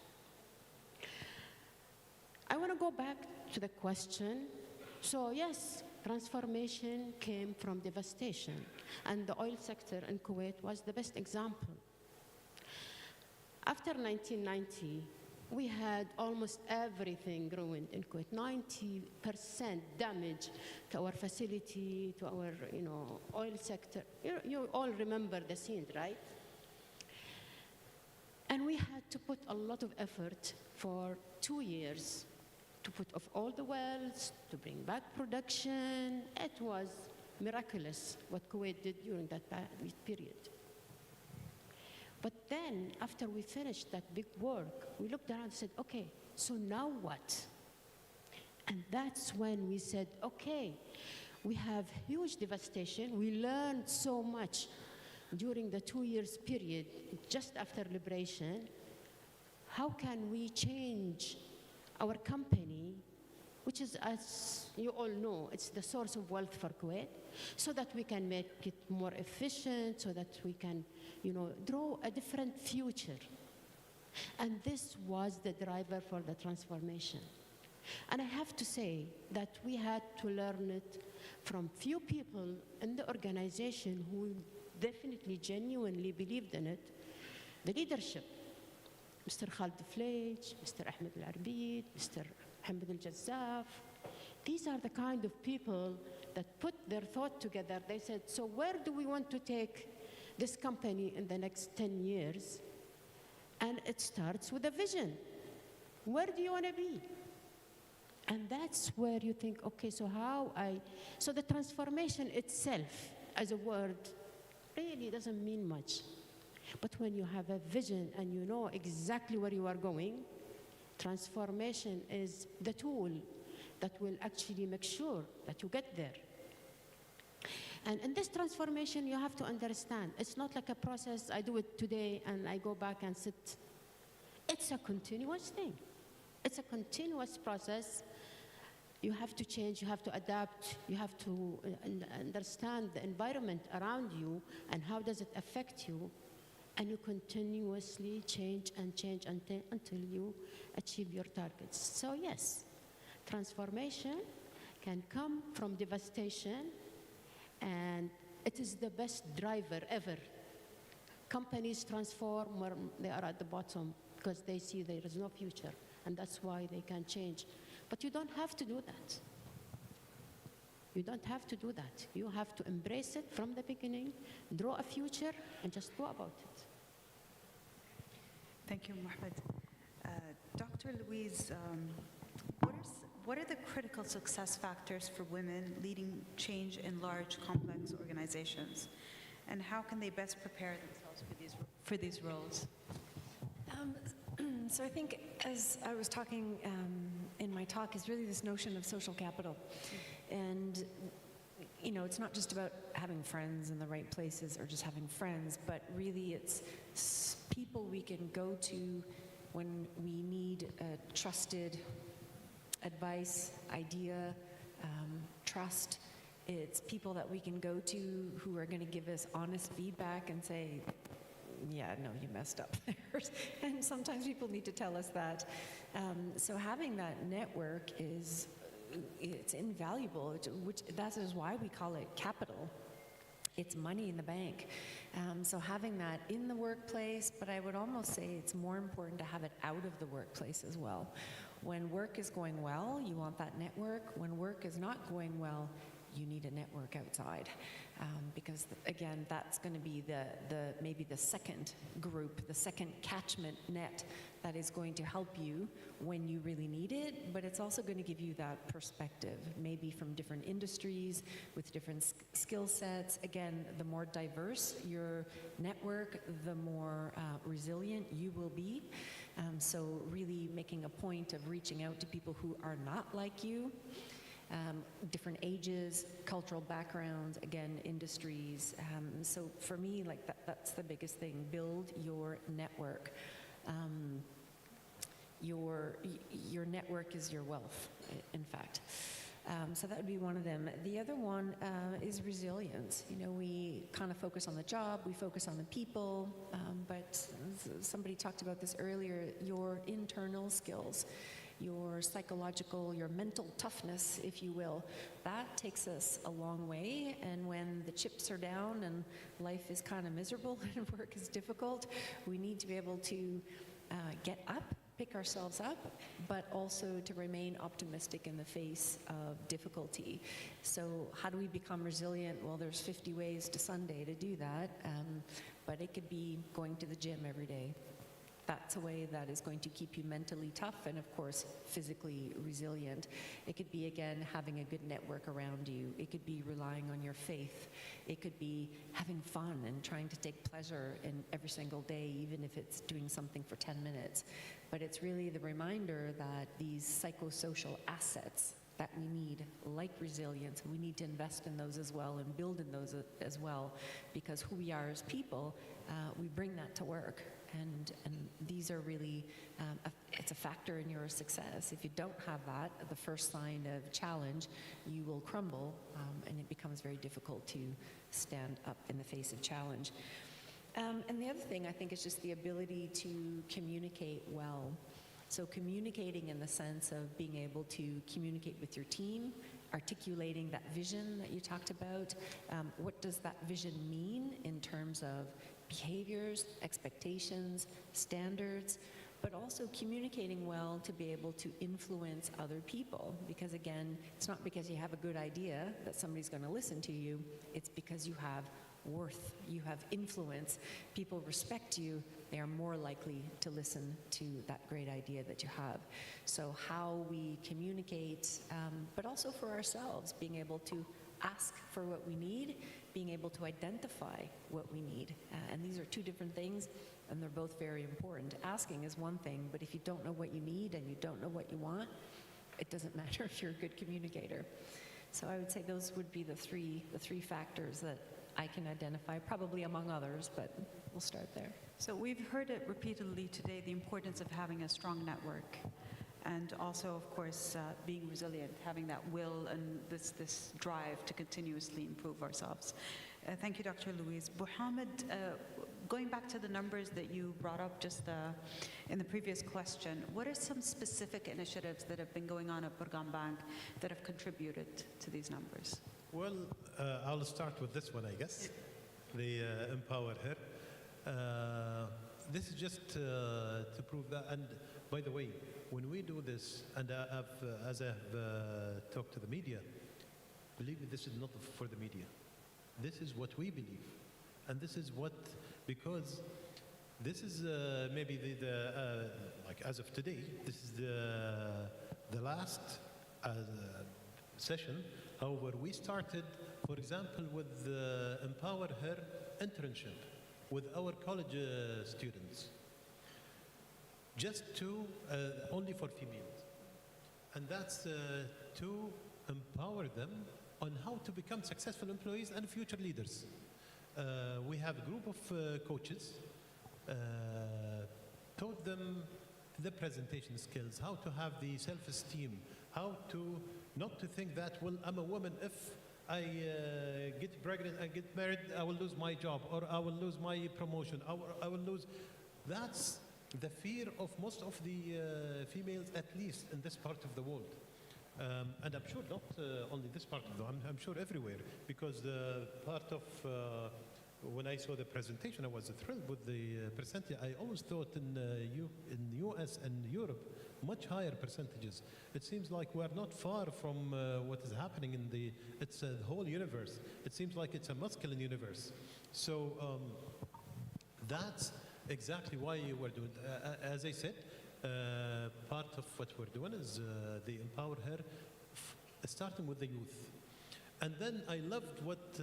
I want to go back to the question. So yes, transformation came from devastation, and the oil sector in Kuwait was the best example. After 1990, we had almost everything ruined in Kuwait. 90% damage to our facility, to our oil sector. You all remember the scenes, right? And we had to put a lot of effort for 2 years to put off all the wells, to bring back production. It was miraculous what Kuwait did during that period. But then, after we finished that big work, we looked around and said, okay, so now what? And that's when we said, okay, we have huge devastation. We learned so much during the 2 years period, just after liberation. How can we change our company, which is, as you all know, it's the source of wealth for Kuwait, so that we can make it more efficient, so that we can, draw a different future. And this was the driver for the transformation. And I have to say that we had to learn it from few people in the organization who definitely, genuinely believed in it. The leadership, Mr. Khalid Flage, Mr. Ahmed Al-Arbid, Mr. Mohammed Al-Jazzaf. These are the kind of people that put their thought together. They said, so where do we want to take this company in the next 10 years? And it starts with a vision. Where do you want to be? And that's where you think, okay, so so the transformation itself as a word really doesn't mean much. But when you have a vision and you know exactly where you are going, transformation is the tool that will actually make sure that you get there. And in this transformation, you have to understand, it's not like a process, I do it today and I go back and sit. It's a continuous thing. It's a continuous process. You have to change, you have to adapt, you have to understand the environment around you and how does it affect you, and you continuously change and change until you achieve your targets. So yes, transformation can come from devastation, and it is the best driver ever. Companies transform when they are at the bottom because they see there is no future, and that's why they can change. But you don't have to do that. You don't have to do that. You have to embrace it from the beginning, draw a future, and just go about it. Thank you, Mohammed. Dr. Louise, what are the critical success factors for women leading change in large, complex organizations? And how can they best prepare themselves for these roles? So I think, as I was talking in my talk, is really this notion of social capital. And, you know, it's not just about having friends in the right places or just having friends, but really it's people we can go to when we need trusted advice, idea, trust. It's people that we can go to who are going to give us honest feedback and say, yeah, no, you messed up there. And sometimes people need to tell us that. So having that network it's invaluable, that is why we call it capital. It's money in the bank. So having that in the workplace, but I would almost say it's more important to have it out of the workplace as well. When work is going well, you want that network. When work is not going well, you need a network outside. Because again, that's going to be maybe the second group, the second catchment net that is going to help you when you really need it, but it's also going to give you that perspective, maybe from different industries with different skill sets. Again, the more diverse your network, the more resilient you will be. So really making a point of reaching out to people who are not like you. Different ages, cultural backgrounds, again, industries. So for me, like that's the biggest thing. Build your network. Your network is your wealth, in fact. So that would be one of them. The other one is resilience. You know, we kind of focus on the job, we focus on the people, but somebody talked about this earlier, your internal skills, your psychological, your mental toughness, if you will, that takes us a long way. And when the chips are down and life is kind of miserable and work is difficult, we need to be able to get up, pick ourselves up, but also to remain optimistic in the face of difficulty. So how do we become resilient? Well, there's 50 ways to Sunday to do that, but it could be going to the gym every day. That's a way that is going to keep you mentally tough and, of course, physically resilient. It could be, again, having a good network around you. It could be relying on your faith. It could be having fun and trying to take pleasure in every single day, even if it's doing something for 10 minutes. But it's really the reminder that these psychosocial assets that we need, like resilience, we need to invest in those as well and build in those as well, because who we are as people, we bring that to work. And these are really, it's a factor in your success. If you don't have that, the first sign of challenge, you will crumble, and it becomes very difficult to stand up in the face of challenge. And the other thing, I think, is just the ability to communicate well. So communicating in the sense of being able to communicate with your team, articulating that vision that you talked about. What does that vision mean in terms of behaviors, expectations, standards, but also communicating well to be able to influence other people. Because again, it's not because you have a good idea that somebody's going to listen to you, it's because you have worth, you have influence, people respect you, they are more likely to listen to that great idea that you have. So how we communicate, but also for ourselves, being able to ask for what we need, being able to identify what we need. And these are two different things, and they're both very important. Asking is one thing, but if you don't know what you need and you don't know what you want, it doesn't matter if you're a good communicator. So I would say those would be the three factors that I can identify, probably among others, but we'll start there. So we've heard it repeatedly today, the importance of having a strong network, and also, of course, being resilient, having that will and this drive to continuously improve ourselves. Thank you, Dr. Louise. Mohammed, going back to the numbers that you brought up just in the previous question, what are some specific initiatives that have been going on at Burgan Bank that have contributed to these numbers? Well, I'll start with this one, I guess, the Empower Her. This is just to prove that. And by the way, when we do this, and as I've talked to the media, believe me, this is not for the media. This is what we believe. And this is what, because this is maybe like as of today, this is the last session. However, we started, for example, with the Empower Her internship with our college students, just to, only for females. And that's to empower them on how to become successful employees and future leaders. We have a group of coaches, taught them the presentation skills, how to have the self-esteem, how to not to think that, well, I'm a woman, if I get pregnant and get married, I will lose my job, or I will lose my promotion, I will lose. That's the fear of most of the females, at least in this part of the world. And I'm sure not only this part of the world, I'm sure everywhere, because the part of, when I saw the presentation, I was thrilled with the percentage. I always thought in US and Europe, much higher percentages. It seems like we're not far from what is happening in it's the whole universe. It seems like it's a masculine universe. So that's exactly why we're doing, as I said, part of what we're doing is the Empower Her, starting with the youth. And then I loved what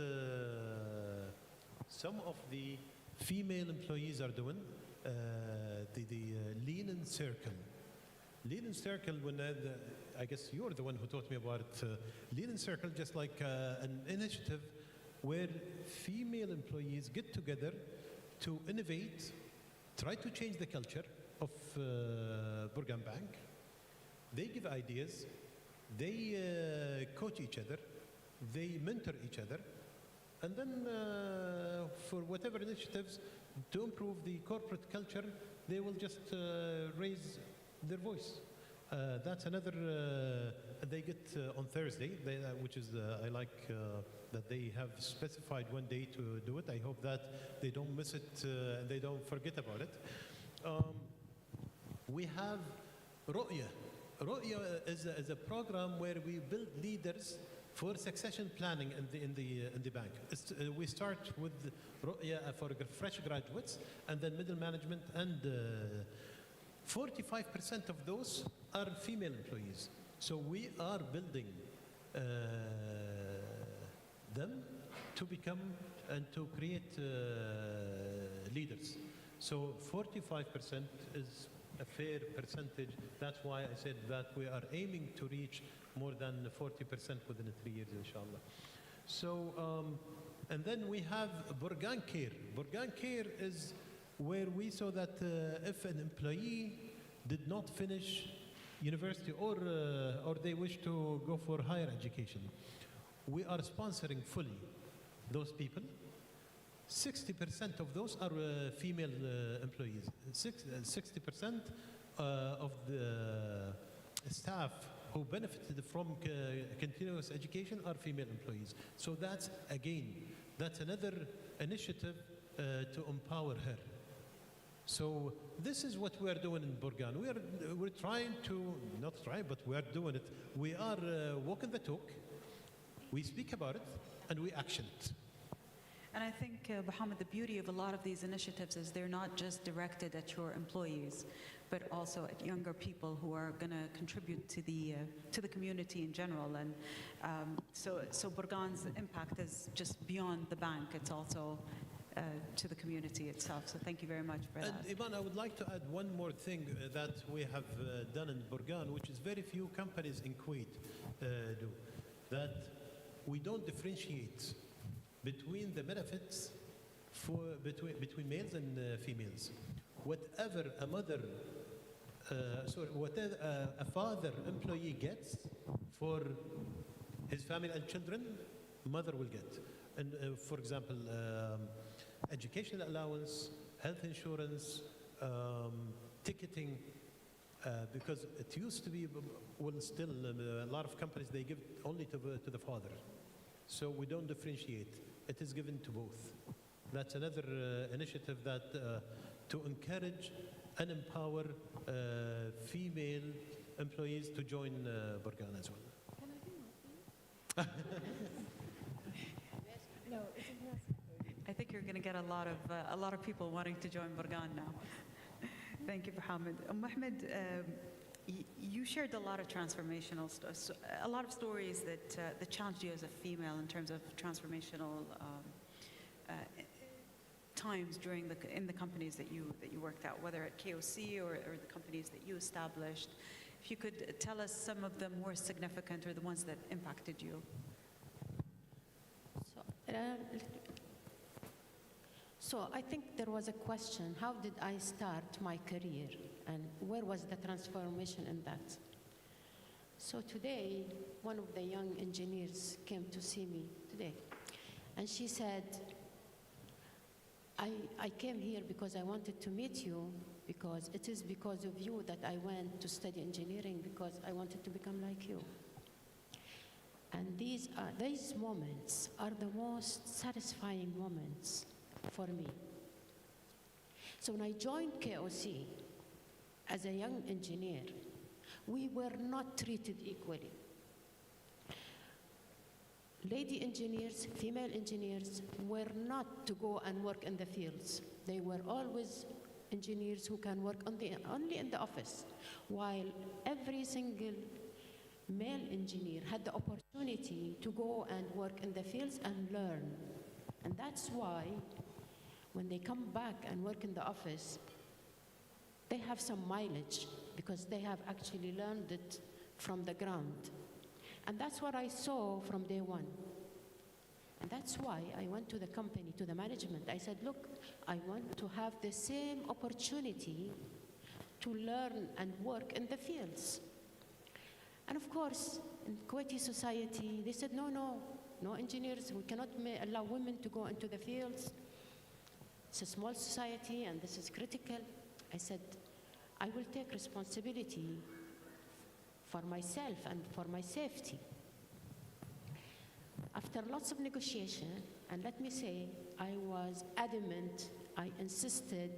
some of the female employees are doing, the Lean in Circle. Lean in Circle, when I guess you're the one who taught me about it. Lean in Circle, just like an initiative where female employees get together to innovate, try to change the culture of Burgan Bank. They give ideas, they coach each other, they mentor each other, and then for whatever initiatives to improve the corporate culture, they will just raise their voice. That's another, they get on Thursday, which is, I like that they have specified one day to do it. I hope that they don't miss it, and they don't forget about it. We have Ru'ya. Ru'ya is a program where we build leaders for succession planning in the bank. We start with Ru'ya for fresh graduates, and then middle management, and 45% of those are female employees. So we are building them to become and to create leaders. So 45% is a fair percentage. That's why I said that we are aiming to reach more than 40% within 3 years, inshallah. So, and then we have Burgan Care. Burgan Care is where we saw that if an employee did not finish university or they wish to go for higher education, we are sponsoring fully those people. 60% of those are female employees. 60% of the staff who benefited from continuous education are female employees. So that's, again, that's another initiative to empower her. So this is what we are doing in Burgan. We're trying to, not trying, but we are doing it. We are walking the talk, we speak about it, and we action it. And I think, Mohammed, the beauty of a lot of these initiatives is they're not just directed at your employees, but also at younger people who are going to contribute to the community in general. And so Burgan's impact is just beyond the bank. It's also to the community itself. So thank you very much for that. And Iman, I would like to add one more thing that we have done in Burgan, which is very few companies in Kuwait do, that we don't differentiate between the benefits between males and females. Whatever a mother, whatever a father employee gets for his family and children, mother will get. And for example, educational allowance, health insurance, ticketing, because it used to be, well, still a lot of companies, they give only to the father. So we don't differentiate. It is given to both. That's another initiative that to encourage and empower female employees to join Burgan as well. No, I think you're going to get a lot of people wanting to join Burgan now. Thank you, Mohammed. Mohammed, you shared a lot of transformational stories, a lot of stories that challenged you as a female in terms of transformational times in the companies that you worked at, whether at KOC or the companies that you established. If you could tell us some of the more significant or the ones that impacted you. So I think there was a question, how did I start my career and where was the transformation in that? So today, one of the young engineers came to see me today, and she said, I came here because I wanted to meet you, because it is because of you that I went to study engineering, because I wanted to become like you. And these moments are the most satisfying moments for me. So when I joined KOC as a young engineer, we were not treated equally. Lady engineers, female engineers were not to go and work in the fields. They were always engineers who can work only in the office, while every single male engineer had the opportunity to go and work in the fields and learn. And that's why when they come back and work in the office, they have some mileage because they have actually learned it from the ground. And that's what I saw from day one. And that's why I went to the company, to the management. I said, look, I want to have the same opportunity to learn and work in the fields. And of course, in Kuwaiti society, they said, no engineers, we cannot allow women to go into the fields. It's a small society and this is critical. I said, I will take responsibility for myself and for my safety. After lots of negotiation, and let me say, I was adamant, I insisted.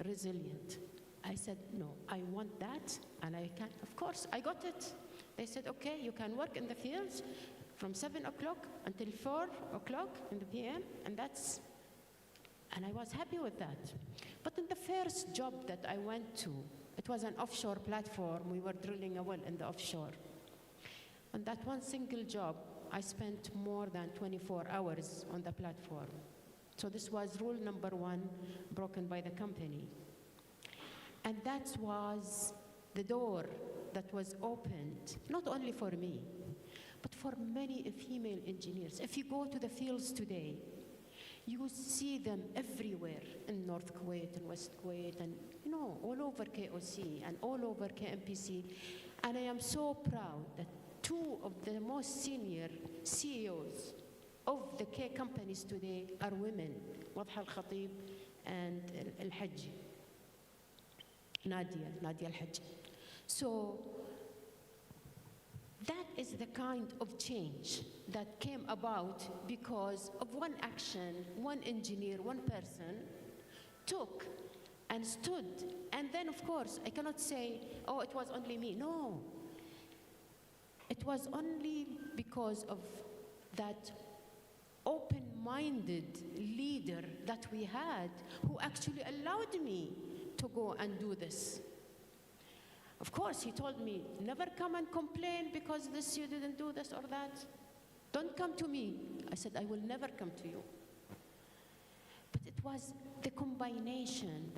Resilient. I said, no, I want that, and I can. Of course, I got it. They said, okay, you can work in the fields from 7 o'clock until 4 o'clock in the PM, and I was happy with that. But in the first job that I went to, it was an offshore platform. We were drilling a well in the offshore. On that one single job, I spent more than 24 hours on the platform. So this was rule number 1 broken by the company. And that was the door that was opened, not only for me, but for many female engineers. If you go to the fields today, you see them everywhere in North Kuwait and West Kuwait and, all over KOC and all over KMPC. And I am so proud that 2 of the most senior CEOs of the K companies today are women, Wadha Al-Khatib and Al-Hajj, Nadia Al-Hajj. So that is the kind of change that came about because of one action, one engineer, one person took and stood. And then, of course, I cannot say, oh, it was only me. No. It was only because of that open-minded leader that we had who actually allowed me to go and do this. Of course, he told me, never come and complain because this you didn't do this or that. Don't come to me. I said, I will never come to you. But it was the combination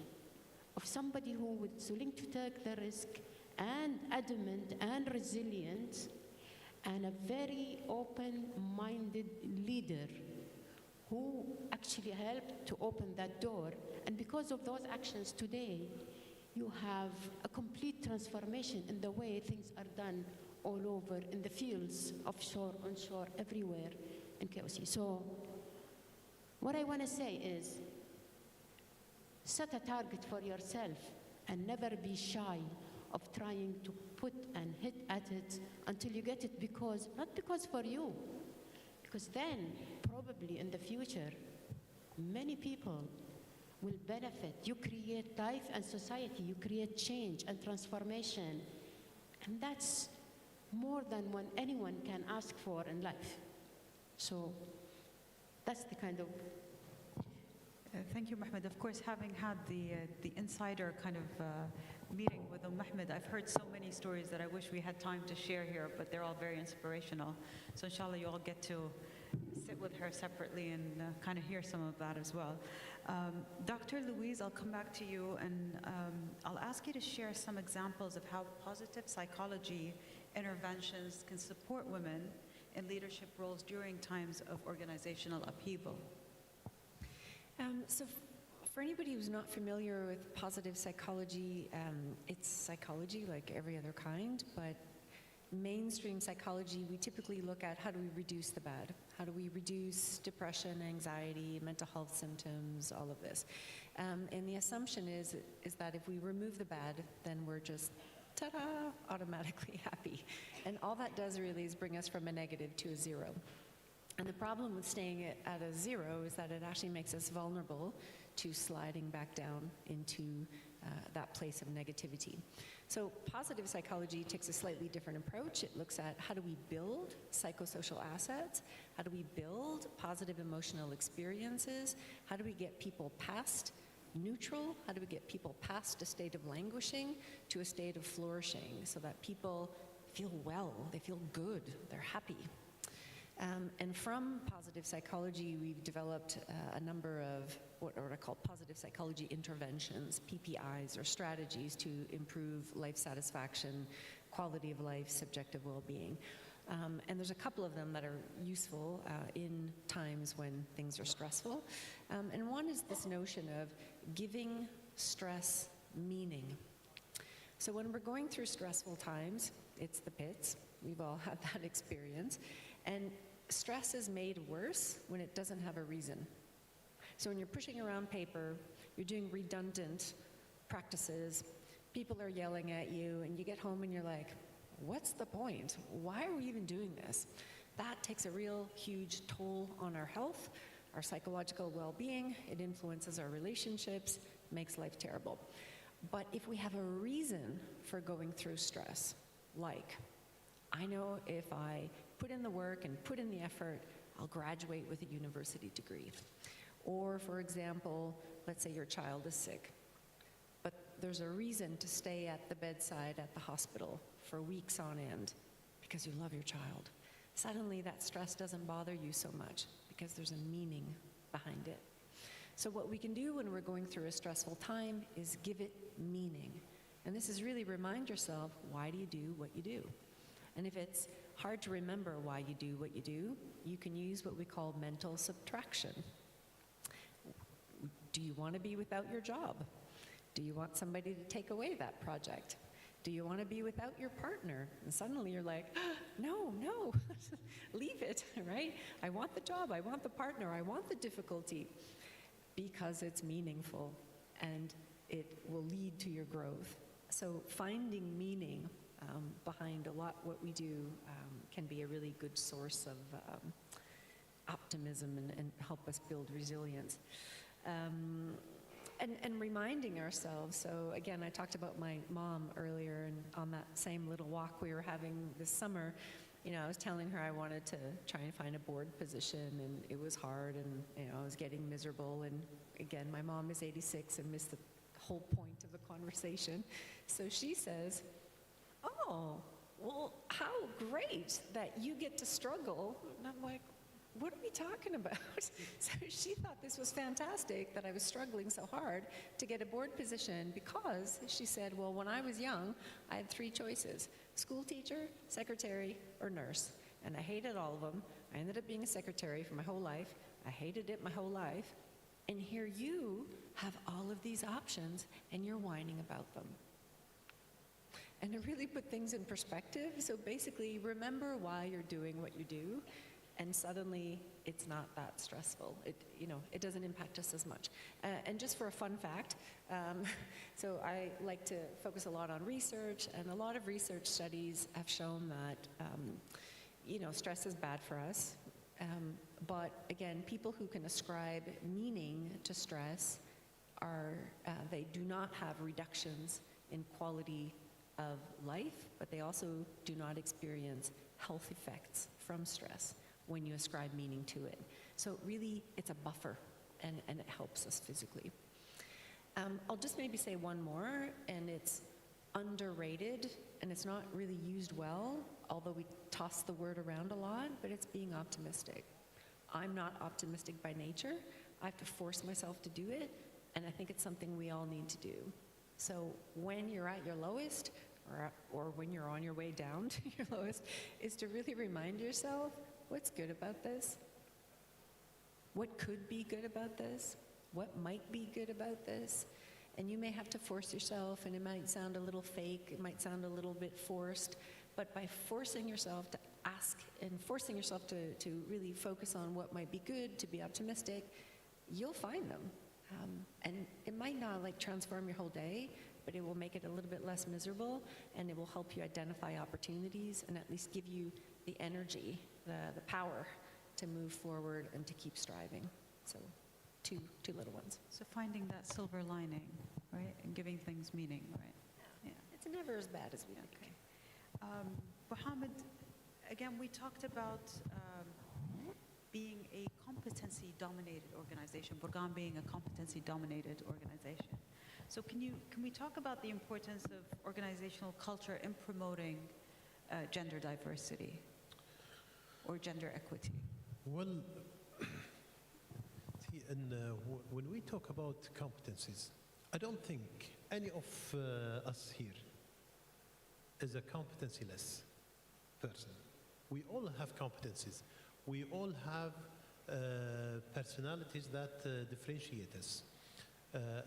of somebody who was willing to take the risk and adamant and resilient, and a very open-minded leader who actually helped to open that door. And because of those actions today, you have a complete transformation in the way things are done all over in the fields, offshore, onshore, everywhere in KOC. So what I want to say is, set a target for yourself and never be shy of trying to put and hit at it until you get it, because, not because for you, because then probably in the future, many people will benefit. You create life and society, you create change and transformation, and that's more than what anyone can ask for in life. So that's the kind of Thank you, Mahmoud. Of course, having had the insider kind of meeting with Mahmoud, I've heard so many stories that I wish we had time to share here, but they're all very inspirational. So inshallah, you all get to sit with her separately and kind of hear some of that as well. Dr. Louise, I'll come back to you, and I'll ask you to share some examples of how positive psychology interventions can support women in leadership roles during times of organizational upheaval. So for anybody who's not familiar with positive psychology, it's psychology like every other kind, but mainstream psychology, we typically look at how do we reduce the bad? How do we reduce depression, anxiety, mental health symptoms, all of this? And the assumption is that if we remove the bad, then we're just, ta-da, automatically happy. And all that does really is bring us from a negative to a zero. And the problem with staying at a zero is that it actually makes us vulnerable to sliding back down into that place of negativity. So positive psychology takes a slightly different approach. It looks at how do we build psychosocial assets? How do we build positive emotional experiences? How do we get people past neutral? How do we get people past a state of languishing to a state of flourishing so that people feel well, they feel good, they're happy? And from positive psychology, we've developed a number of what are called positive psychology interventions, PPIs, or strategies to improve life satisfaction, quality of life, subjective well-being. And there's a couple of them that are useful in times when things are stressful. And one is this notion of giving stress meaning. So when we're going through stressful times, it's the pits. We've all had that experience. And stress is made worse when it doesn't have a reason. So when you're pushing around paper, you're doing redundant practices, people are yelling at you, and you get home and you're like, what's the point? Why are we even doing this? That takes a real huge toll on our health, our psychological well-being. It influences our relationships, makes life terrible. But if we have a reason for going through stress, like, I know if I put in the work and put in the effort, I'll graduate with a university degree. Or, for example, let's say your child is sick, but there's a reason to stay at the bedside at the hospital for weeks on end because you love your child. Suddenly that stress doesn't bother you so much because there's a meaning behind it. So what we can do when we're going through a stressful time is give it meaning. And this is really remind yourself, why do you do what you do? And if it's hard to remember why you do what you do, you can use what we call mental subtraction. Do you want to be without your job? Do you want somebody to take away that project? Do you want to be without your partner? And suddenly you're like, no, leave it, right? I want the job, I want the partner, I want the difficulty, because it's meaningful and it will lead to your growth. So finding meaning behind a lot what we do can be a really good source of optimism and help us build resilience. And reminding ourselves, so again, I talked about my mom earlier, and on that same little walk we were having this summer, I was telling her I wanted to try and find a board position, and it was hard, and I was getting miserable. And again, my mom is 86 and missed the whole point of the conversation. So she says, "Oh, well, how great that you get to struggle." And I'm like, what are we talking about? So she thought this was fantastic that I was struggling so hard to get a board position because she said, well, when I was young, I had 3 choices: school teacher, secretary, or nurse. And I hated all of them. I ended up being a secretary for my whole life. I hated it my whole life. And here you have all of these options and you're whining about them. And to really put things in perspective, so basically remember why you're doing what you do, and suddenly it's not that stressful. It doesn't impact us as much. And just for a fun fact, so I like to focus a lot on research, and a lot of research studies have shown that, stress is bad for us. But again, people who can ascribe meaning to stress they do not have reductions in quality of life, but they also do not experience health effects from stress when you ascribe meaning to it. So really, it's a buffer, and it helps us physically. I'll just maybe say one more, and it's underrated, and it's not really used well, although we toss the word around a lot, but it's being optimistic. I'm not optimistic by nature. I have to force myself to do it, and I think it's something we all need to do. So when you're at your lowest, or when you're on your way down to your lowest, is to really remind yourself, what's good about this? What could be good about this? What might be good about this? And you may have to force yourself, and it might sound a little fake, it might sound a little bit forced, but by forcing yourself to ask and forcing yourself to really focus on what might be good, to be optimistic, you'll find them. And it might not transform your whole day, but it will make it a little bit less miserable, and it will help you identify opportunities and at least give you the energy, the power to move forward and to keep striving. So two little ones. So finding that silver lining, right, and giving things meaning, right? Yeah. It's never as bad as we think. Okay. Mohammed, again, we talked about being a competency-dominated organization, Burgan being a competency-dominated organization. So can we talk about the importance of organizational culture in promoting gender diversity or gender equity? Well, see, when we talk about competencies, I don't think any of us here is a competency-less person. We all have competencies. We all have personalities that differentiate us.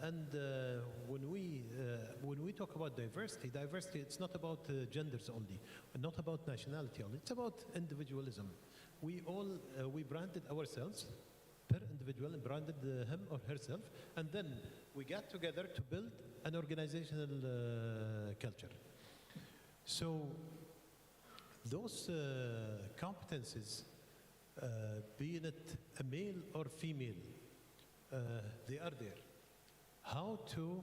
And when we talk about diversity, it's not about genders only, not about nationality only. It's about individualism. We branded ourselves per individual and branded him or herself, and then we got together to build an organizational culture. So those competencies, being it a male or female, they are there. How to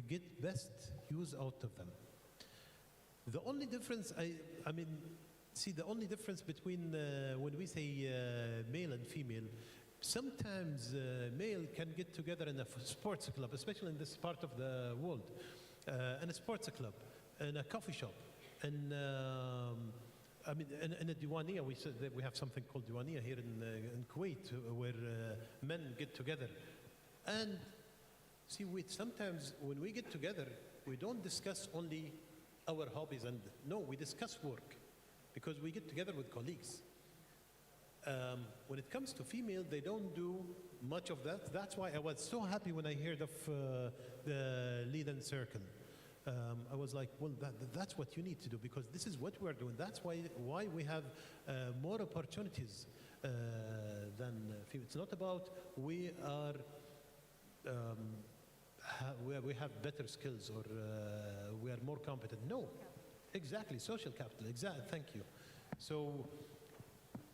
get best use out of them. The only difference, the only difference between when we say male and female, sometimes male can get together in a sports club, especially in this part of the world, in a sports club, in a coffee shop, in a Diwania. We have something called Diwania here in Kuwait, where men get together. And see, sometimes when we get together, we don't discuss only our hobbies, and no, we discuss work, because we get together with colleagues. When it comes to female, they don't do much of that. That's why I was so happy when I heard of the lead and circle. I was like, well, that's what you need to do, because this is what we're doing. That's why we have more opportunities than female. It's not about we have better skills or we are more competent. No, exactly, social capital, exactly, thank you. So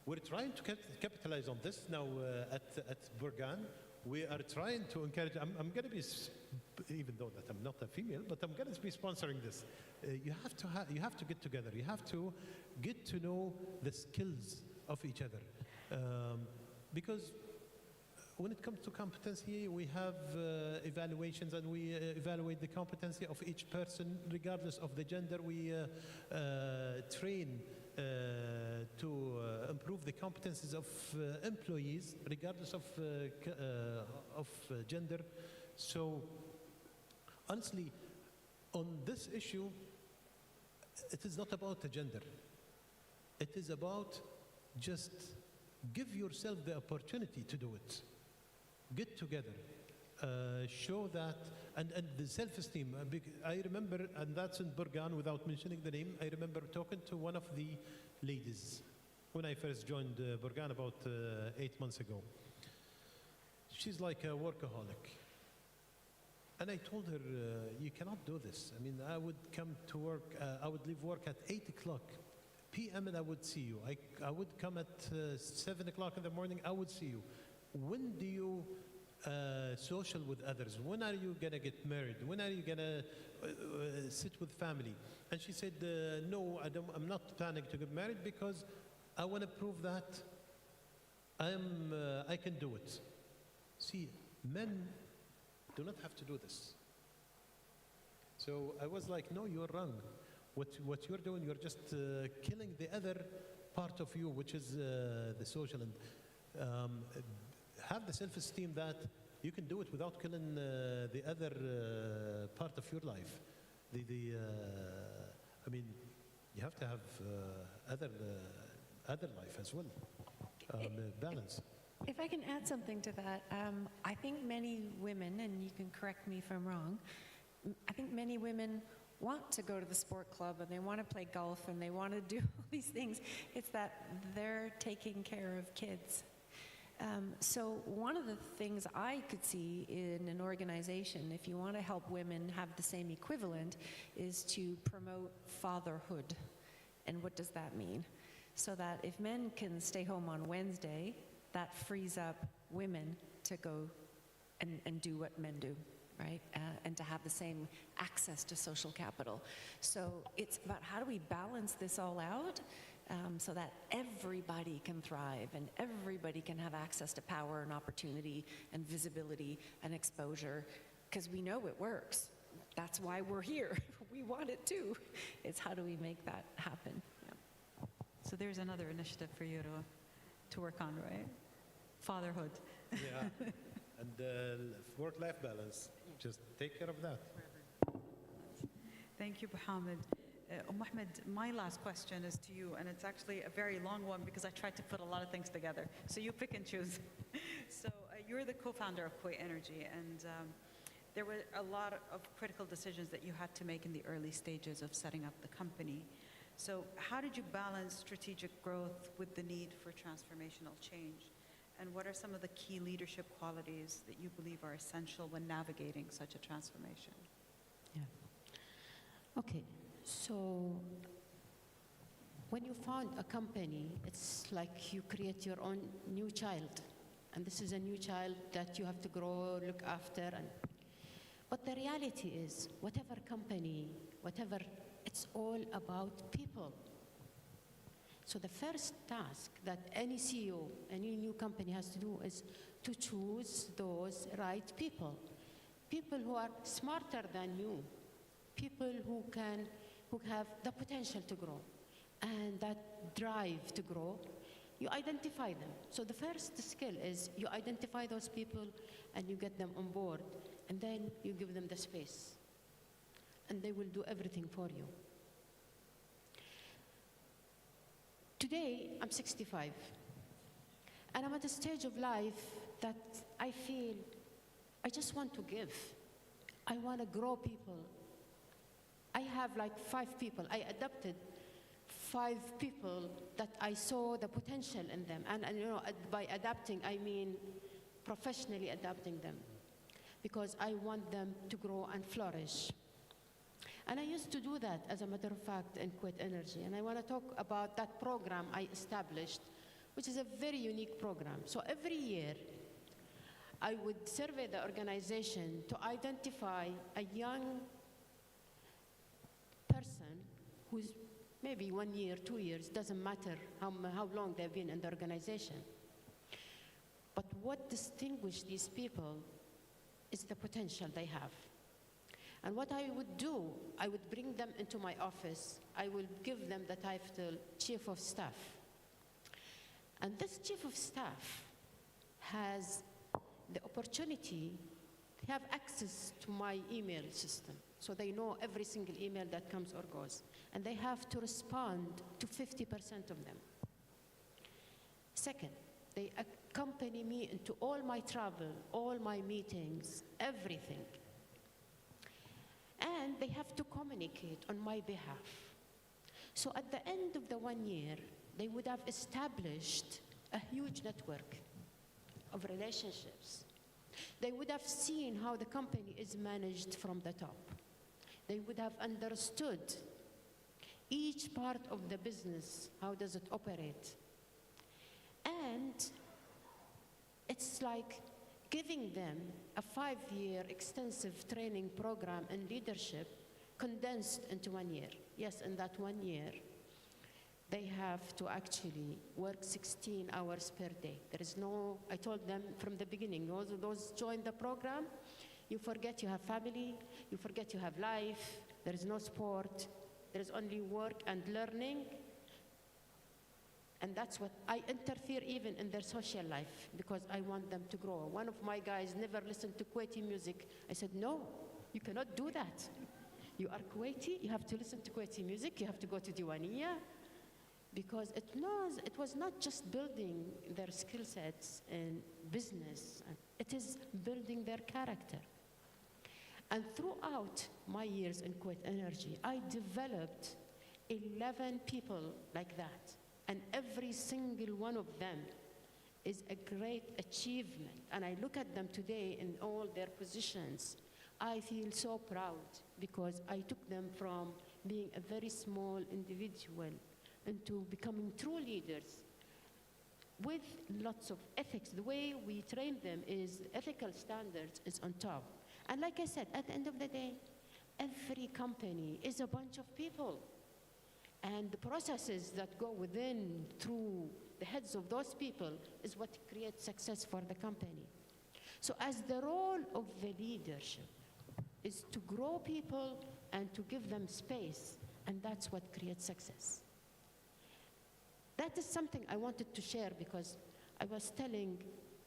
we're trying to capitalize on this now at Burgan. We are trying to encourage, I'm going to be even though that I'm not a female, but I'm going to be sponsoring this. You have to get together. You have to get to know the skills of each other, because when it comes to competency, we have evaluations, and we evaluate the competency of each person regardless of the gender. We train to improve the competencies of employees regardless of gender. So honestly, on this issue, it is not about the gender. It is about just give yourself the opportunity to do it. Get together, show that, and the self-esteem. I remember, and that's in Burgan, without mentioning the name, I remember talking to one of the ladies when I first joined Burgan about 8 months ago. She's like a workaholic. And I told her, you cannot do this. I mean, I would come to work, I would leave work at 8 o'clock p.m. and I would see you. I would come at 7 o'clock in the morning, I would see you. When do you social with others? When are you going to get married? When are you going to sit with family? And she said, no, I'm not planning to get married because I want to prove that I can do it. See, men do not have to do this. So I was like, no, you're wrong. What you're doing, you're just killing the other part of you, which is the social. And have the self-esteem that you can do it without killing the other part of your life. I mean, you have to have other life as well, balance. If I can add something to that, I think many women, and you can correct me if I'm wrong, I think many women want to go to the sport club and they want to play golf and they want to do all these things. It's that they're taking care of kids. So one of the things I could see in an organization, if you want to help women have the same equivalent, is to promote fatherhood. And what does that mean? So that if men can stay home on Wednesday, that frees up women to go and do what men do, right? And to have the same access to social capital. So it's about how do we balance this all out so that everybody can thrive and everybody can have access to power and opportunity and visibility and exposure, because we know it works. That's why we're here. We want it too. It's how do we make that happen? Yeah. So there's another initiative for you to work on, right? Fatherhood. Yeah, and work-life balance. Just take care of that. Thank you, Mohammed. Ahmed, my last question is to you, and it's actually a very long one because I tried to put a lot of things together. So you pick and choose. So you're the co-founder of KUWAIT Energy, and there were a lot of critical decisions that you had to make in the early stages of setting up the company. So how did you balance strategic growth with the need for transformational change? And what are some of the key leadership qualities that you believe are essential when navigating such a transformation? Yeah. Okay. So when you found a company, it's like you create your own new child. And this is a new child that you have to grow, look after. But the reality is, whatever company, it's all about people. So the first task that any CEO, any new company has to do is to choose those right people. People who are smarter than you. People who have the potential to grow and that drive to grow. You identify them. So the first skill is you identify those people and you get them on board, and then you give them the space. And they will do everything for you. Today, I'm 65. And I'm at a stage of life that I feel I just want to give. I want to grow people. I have like 5 people. I adopted 5 people that I saw the potential in them. And you know, by adapting, I mean professionally adapting them, because I want them to grow and flourish. And I used to do that, as a matter of fact, in KUWAIT Energy. And I want to talk about that program I established, which is a very unique program. So every year, I would survey the organization to identify a young person who's maybe 1 year, 2 years, doesn't matter how long they've been in the organization. But what distinguishes these people is the potential they have. And what I would do, I would bring them into my office. I will give them the title Chief of Staff. And this Chief of Staff has the opportunity to have access to my email system. So they know every single email that comes or goes. And they have to respond to 50% of them. Second, they accompany me into all my travel, all my meetings, everything. And they have to communicate on my behalf. So at the end of the 1 year, they would have established a huge network of relationships. They would have seen how the company is managed from the top. They would have understood each part of the business, how does it operate. And it's like giving them a 5-year extensive training program in leadership condensed into 1 year. Yes, in that 1 year, they have to actually work 16 hours per day. There is no, I told them from the beginning, those join the program, you forget you have family, you forget you have life, there is no sport, there is only work and learning. And that's what I interfere even in their social life because I want them to grow. One of my guys never listened to Kuwaiti music. I said, no, you cannot do that. You are Kuwaiti, you have to listen to Kuwaiti music, you have to go to Diwaniyah. Because it was not just building their skill sets in business, it is building their character. And throughout my years in Kuwait Energy, I developed 11 people like that. And every single one of them is a great achievement. And I look at them today in all their positions. I feel so proud because I took them from being a very small individual into becoming true leaders with lots of ethics. The way we train them is ethical standards is on top. And like I said, at the end of the day, every company is a bunch of people. And the processes that go within through the heads of those people is what creates success for the company. So as the role of the leadership is to grow people and to give them space, and that's what creates success. That is something I wanted to share because I was telling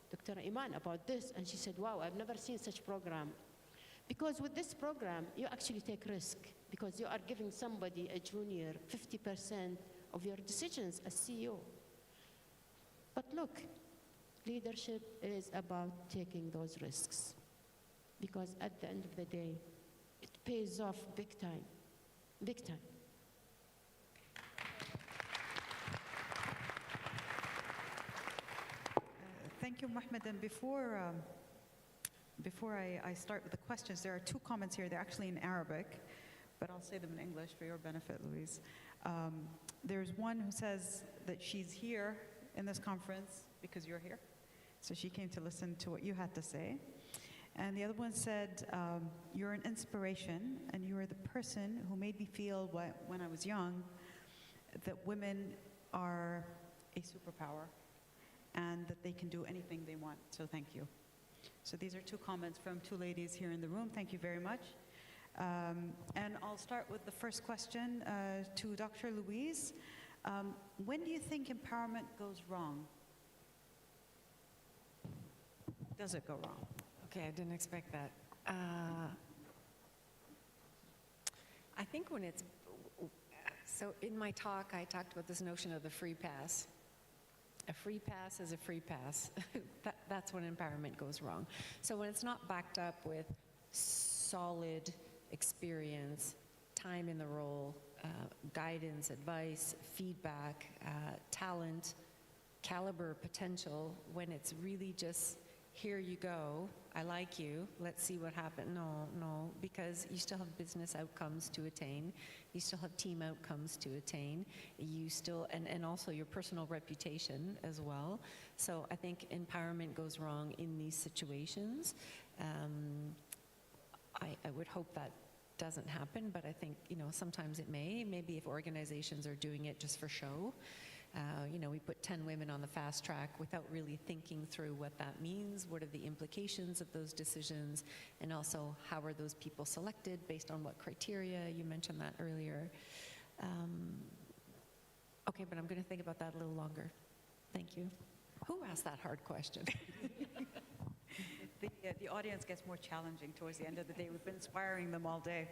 Dr. Iman about this, and she said, wow, I've never seen such program. Because with this program, you actually take risk because you are giving somebody, a junior, 50% of your decisions as CEO. But look, leadership is about taking those risks because at the end of the day, it pays off big time, big time. Thank you, Mohammed. And before I start with the questions, there are 2 comments here. They're actually in Arabic, but I'll say them in English for your benefit, Louise. There's one who says that she's here in this conference because you're here. So she came to listen to what you had to say. And the other one said, you're an inspiration, and you are the person who made me feel when I was young that women are a superpower and that they can do anything they want. So thank you. So these are 2 comments from 2 ladies here in the room. Thank you very much. And I'll start with the first question to Dr. Louise. When do you think empowerment goes wrong? Does it go wrong? Okay, I didn't expect that. I think when it's, so in my talk, I talked about this notion of the free pass. A free pass is a free pass. That's when empowerment goes wrong. So when it's not backed up with solid experience, time in the role, guidance, advice, feedback, talent, caliber, potential, when it's really just here you go, I like you, let's see what happens. No, because you still have business outcomes to attain, you still have team outcomes to attain, you still, and also your personal reputation as well. So I think empowerment goes wrong in these situations. I would hope that doesn't happen, but I think, sometimes it may. Maybe if organizations are doing it just for show. We put 10 women on the fast track without really thinking through what that means, what are the implications of those decisions, and also how are those people selected based on what criteria. You mentioned that earlier. Okay, but I'm going to think about that a little longer. Thank you. Who asked that hard question? The audience gets more challenging towards the end of the day. We've been inspiring them all day.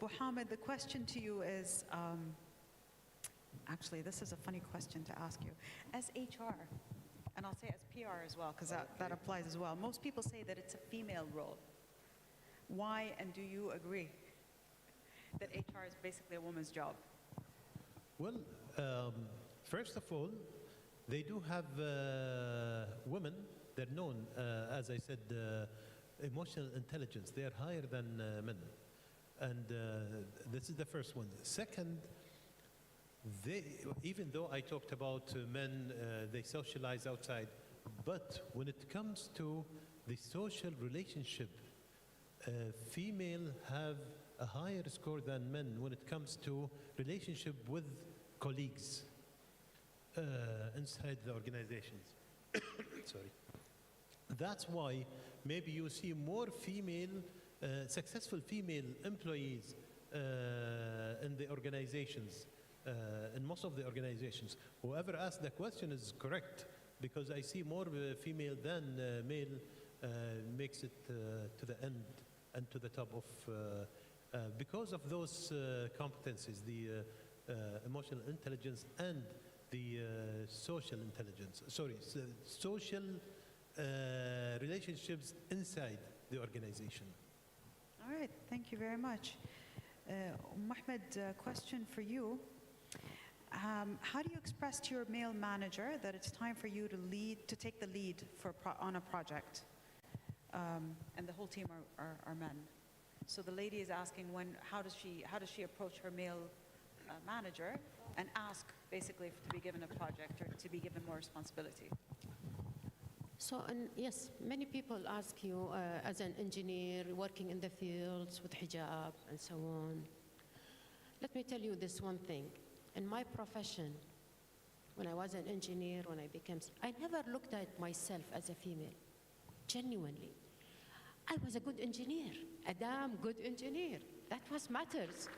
Mohammed, the question to you is, actually, this is a funny question to ask you. As HR, and I'll say as PR as well, because that applies as well, most people say that it's a female role. Why, and do you agree that HR is basically a woman's job? Well, first of all, they do have women. They're known, as I said, emotional intelligence. They are higher than men. And this is the first one. Second, even though I talked about men, they socialize outside, but when it comes to the social relationship, female have a higher score than men when it comes to relationship with colleagues inside the organizations. Sorry. That's why maybe you see more successful female employees in the organizations, in most of the organizations. Whoever asked the question is correct, because I see more female than male makes it to the end and to the top of, because of those competencies, the emotional intelligence and the social intelligence, social relationships inside the organization. All right, thank you very much. Mohammed, question for you. How do you express to your male manager that it's time for you to take the lead on a project? And the whole team are men. So the lady is asking how does she approach her male manager and ask basically to be given a project or to be given more responsibility? So, yes, many people ask you, as an engineer working in the fields with hijab and so on. Let me tell you this one thing. In my profession, when I was an engineer, I never looked at myself as a female, genuinely. I was a good engineer, a damn good engineer. That what matters.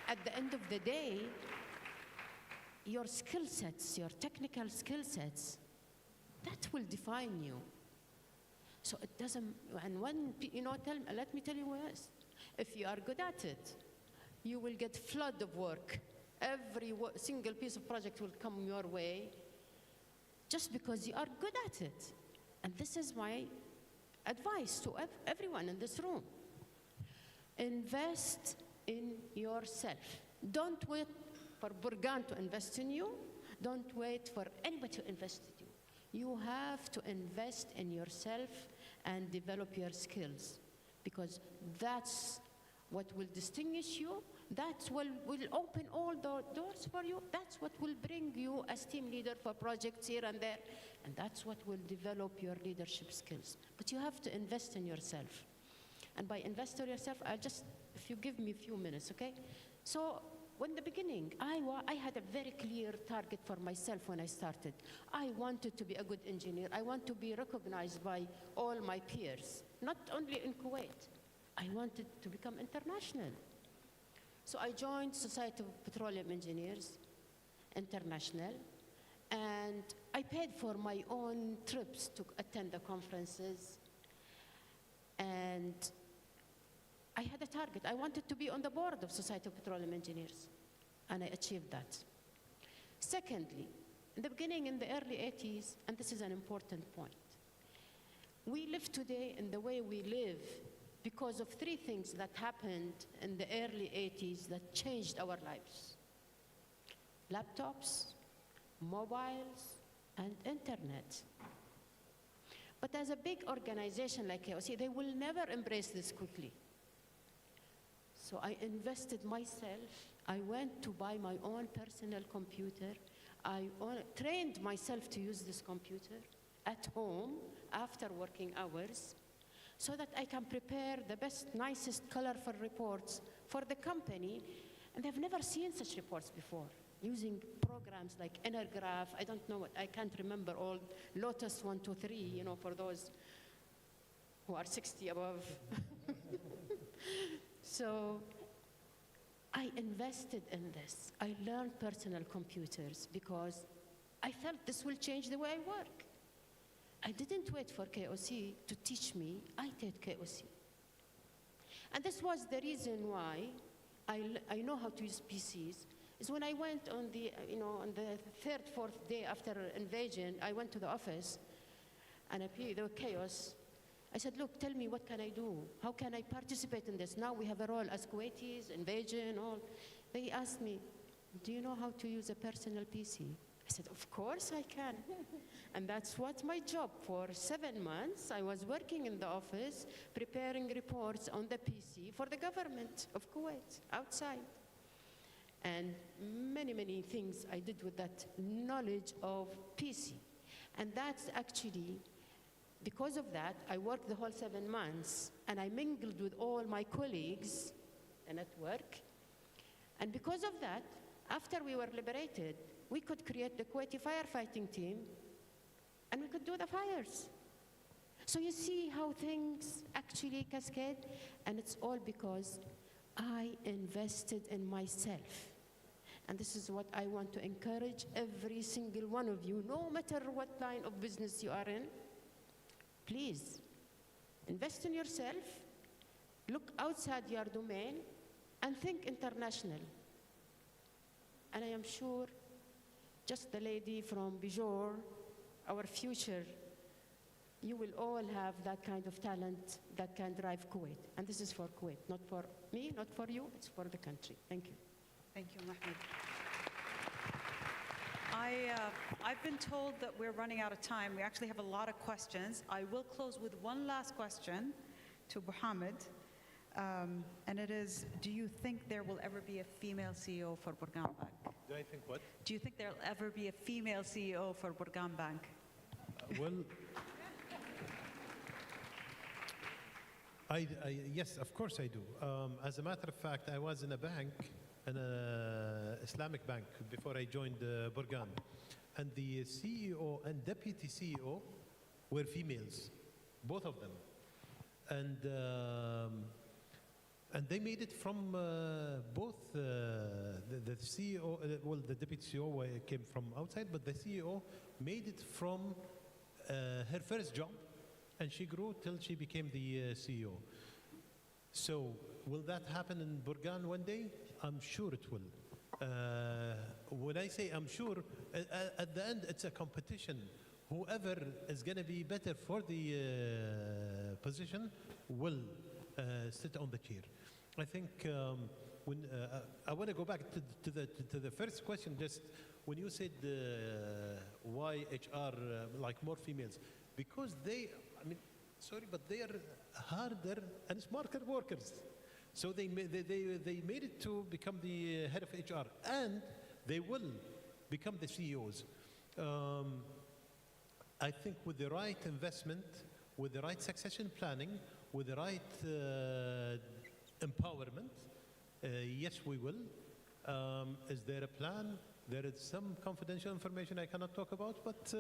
At the end of the day, your skill sets, your technical skill sets, that will define you. So it doesn't, and when, let me tell you this, if you are good at it, you will get flood of work. Every single piece of project will come your way just because you are good at it. And this is my advice to everyone in this room. Invest in yourself. Don't wait for Burgan to invest in you. Don't wait for anybody to invest in you. You have to invest in yourself and develop your skills, because that's what will distinguish you. That will open all the doors for you. That's what will bring you as team leader for projects here and there. And that's what will develop your leadership skills. But you have to invest in yourself. And by invest in yourself, if you give me a few minutes, okay? So, in the beginning, I had a very clear target for myself when I started. I wanted to be a good engineer. I want to be recognized by all my peers, not only in Kuwait. I wanted to become international. So I joined Society of Petroleum Engineers International, and I paid for my own trips to attend the conferences. And I had a target. I wanted to be on the board of Society of Petroleum Engineers, and I achieved that. Secondly, in the beginning, in the early 80s, and this is an important point, we live today in the way we live because of three things that happened in the early 80s that changed our lives: laptops, mobiles, and internet. But as a big organization like KOC, they will never embrace this quickly. So I invested myself. I went to buy my own personal computer. I trained myself to use this computer at home after working hours so that I can prepare the best, nicest, colorful reports for the company. And they've never seen such reports before, using programs like Energraph, I don't know what, I can't remember all, Lotus 123, you know, for those who are 60 above. So I invested in this. I learned personal computers because I felt this will change the way I work. I didn't wait for KOC to teach me, I did KOC. And this was the reason why I know how to use PCs, is when I went on the, on the third, fourth day after invasion, I went to the office and there was chaos. I said, look, tell me, what can I do? How can I participate in this? Now we have a role as Kuwaitis, invasion, all. They asked me, do you know how to use a personal PC? I said, of course I can. And that's what my job for 7 months. I was working in the office, preparing reports on the PC for the government of Kuwait, outside. And many, many things I did with that knowledge of PC. And that's actually, because of that, I worked the whole 7 months, and I mingled with all my colleagues and at work. And because of that, after we were liberated, we could create the Kuwaiti firefighting team, and we could do the fires. So you see how things actually cascade, and it's all because I invested in myself. And this is what I want to encourage every single one of you, no matter what line of business you are in. Please, invest in yourself, look outside your domain, and think international. And I am sure just the lady from Bijor, our future, you will all have that kind of talent that can drive Kuwait. And this is for Kuwait, not for me, not for you, it's for the country. Thank you. Thank you, Mahmoud. I've been told that we're running out of time. We actually have a lot of questions. I will close with one last question to Mohammed. And it is, do you think there will ever be a female CEO for Burgan Bank? Do I think what? Do you think there will ever be a female CEO for Burgan Bank? Well, yes, of course I do. As a matter of fact, I was in a bank, an Islamic bank, before I joined Burgan. And the CEO and deputy CEO were females, both of them. And they made it from both the CEO, well, the deputy CEO came from outside, but the CEO made it from her first job, and she grew till she became the CEO. So will that happen in Burgan one day? I'm sure it will. When I say I'm sure, at the end it's a competition. Whoever is going to be better for the position will sit on the chair. I think when I want to go back to the first question, just when you said why HR like more females, because they, I mean, sorry, but they are harder and smarter workers. So they made it to become the head of HR, and they will become the CEOs. I think with the right investment, with the right succession planning, with the right empowerment, yes, we will. Is there a plan? There is some confidential information I cannot talk about, but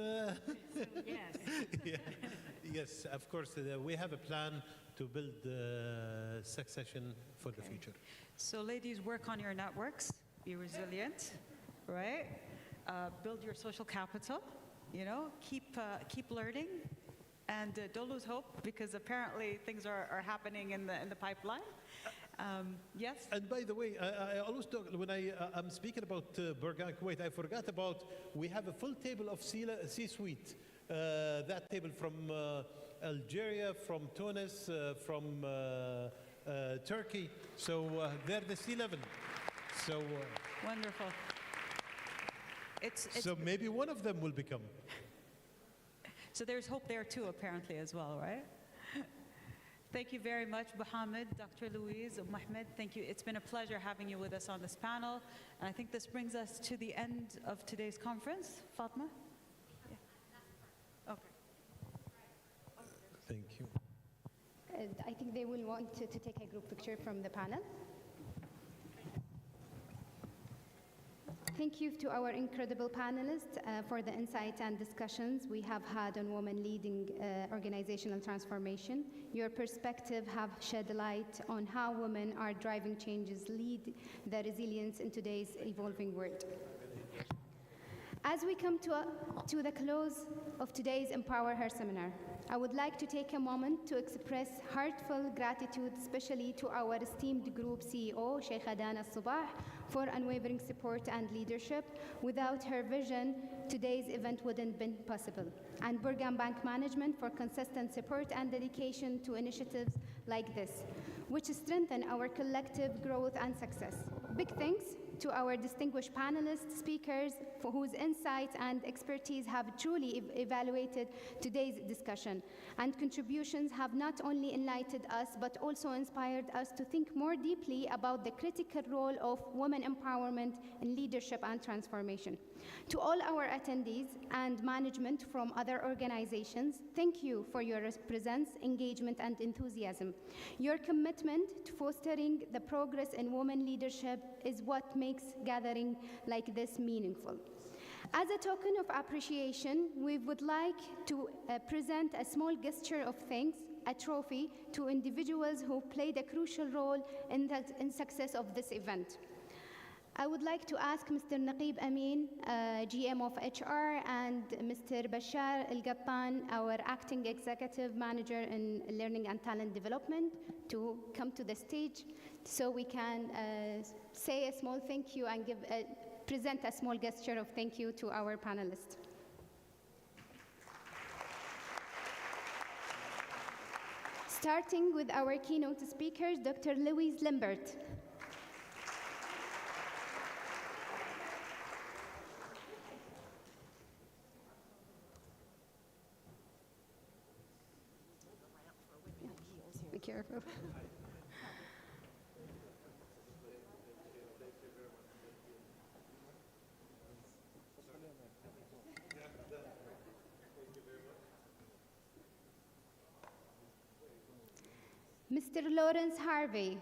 yes. Yeah. Yes, of course, we have a plan to build succession for the future. So ladies, work on your networks, be resilient, right? Build your social capital, you know, keep learning, and don't lose hope, because apparently things are happening in the pipeline. Yes? And by the way, I always talk, when I'm speaking about Burgan Kuwait, I forgot about, we have a full table of C-suite. That table from Algeria, from Tunis, from Turkey. So they're the C-level. So wonderful. So maybe one of them will become. So there's hope there too, apparently, as well, right? Thank you very much, Mohammed, Dr. Louise, Ahmed. Thank you. It's been a pleasure having you with us on this panel. And I think this brings us to the end of today's conference. Fatma? Yeah. Okay. Thank you. I think they will want to take a group picture from the panel. Thank you to our incredible panelists for the insights and discussions we have had on women leading organizational transformation. Your perspective have shed light on how women are driving changes, lead the resilience in today's evolving world. As we come to the close of today's Empower Her seminar, I would like to take a moment to express heartfelt gratitude, especially to our esteemed group CEO, Sheikh Adan Al-Sabah, for unwavering support and leadership. Without her vision, today's event wouldn't have been possible. And Burgan Bank Management for consistent support and dedication to initiatives like this, which strengthen our collective growth and success. Big thanks to our distinguished panelists, speakers, for whose insights and expertise have truly evaluated today's discussion. And contributions have not only enlightened us, but also inspired us to think more deeply about the critical role of women empowerment in leadership and transformation. To all our attendees and management from other organizations, thank you for your presence, engagement, and enthusiasm. Your commitment to fostering the progress in women leadership is what makes gathering like this meaningful. As a token of appreciation, we would like to present a small gesture of thanks, a trophy, to individuals who played a crucial role in the success of this event. I would like to ask Mr. Naqib Amin, GM of HR, and Mr. Bashar El-Gattan, our Acting Executive Manager in Learning and Talent Development, to come to the stage so we can say a small thank you and present a small gesture of thank you to our panelists. Starting with our keynote speakers, Dr. Louise Limbert. Be careful. Mr. Lawrence Harvey.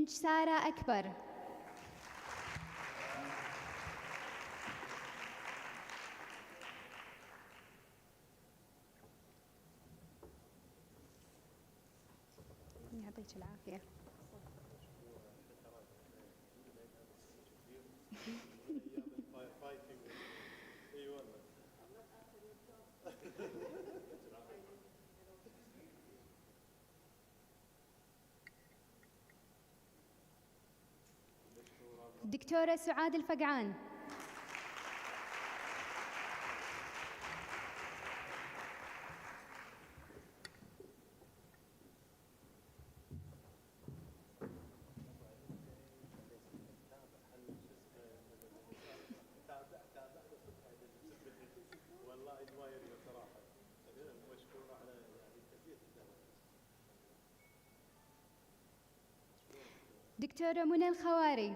Sara Akbar. يعطيك العافية. دكتورة سعاد الفقعان. دكتورة منى الخواري.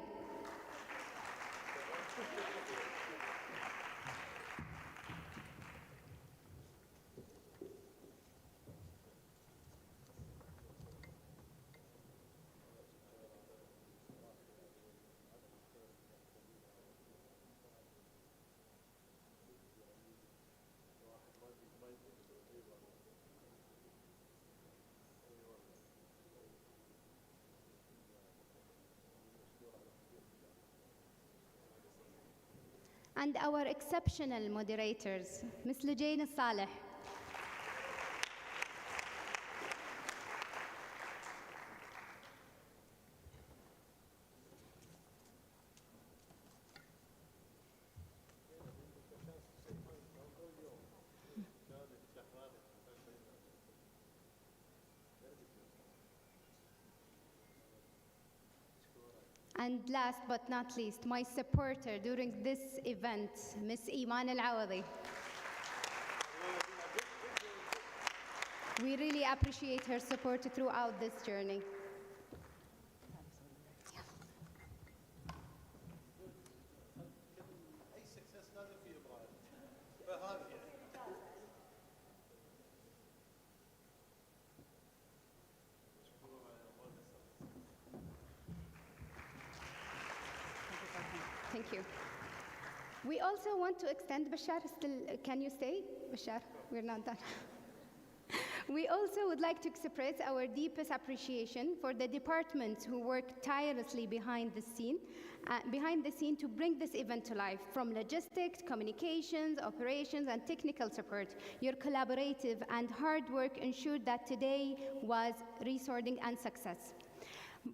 and our exceptional moderators, Ms. Lujain Saleh. And last but not least, my supporter during this event, Ms. Iman Al-Awadi. We really appreciate her support throughout this journey. Thank you. We also want to extend, Bashar, can you stay? Bashar, we're not done. We also would like to express our deepest appreciation for the departments who work tirelessly behind the scene to bring this event to life, from logistics, communications, operations, and technical support. Your collaborative and hard work ensured that today was resounding and success.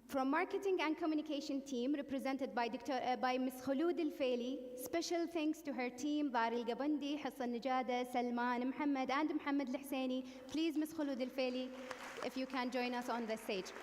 From marketing and communication team represented by Ms. Khulud Al-Faili, special thanks to her team, Dar Al-Gabandi, Hassan Najada, Salman Muhammad, and Muhammad Al-Husseini. Please, Ms. Khulud Al-Faili, if you can join us on the stage.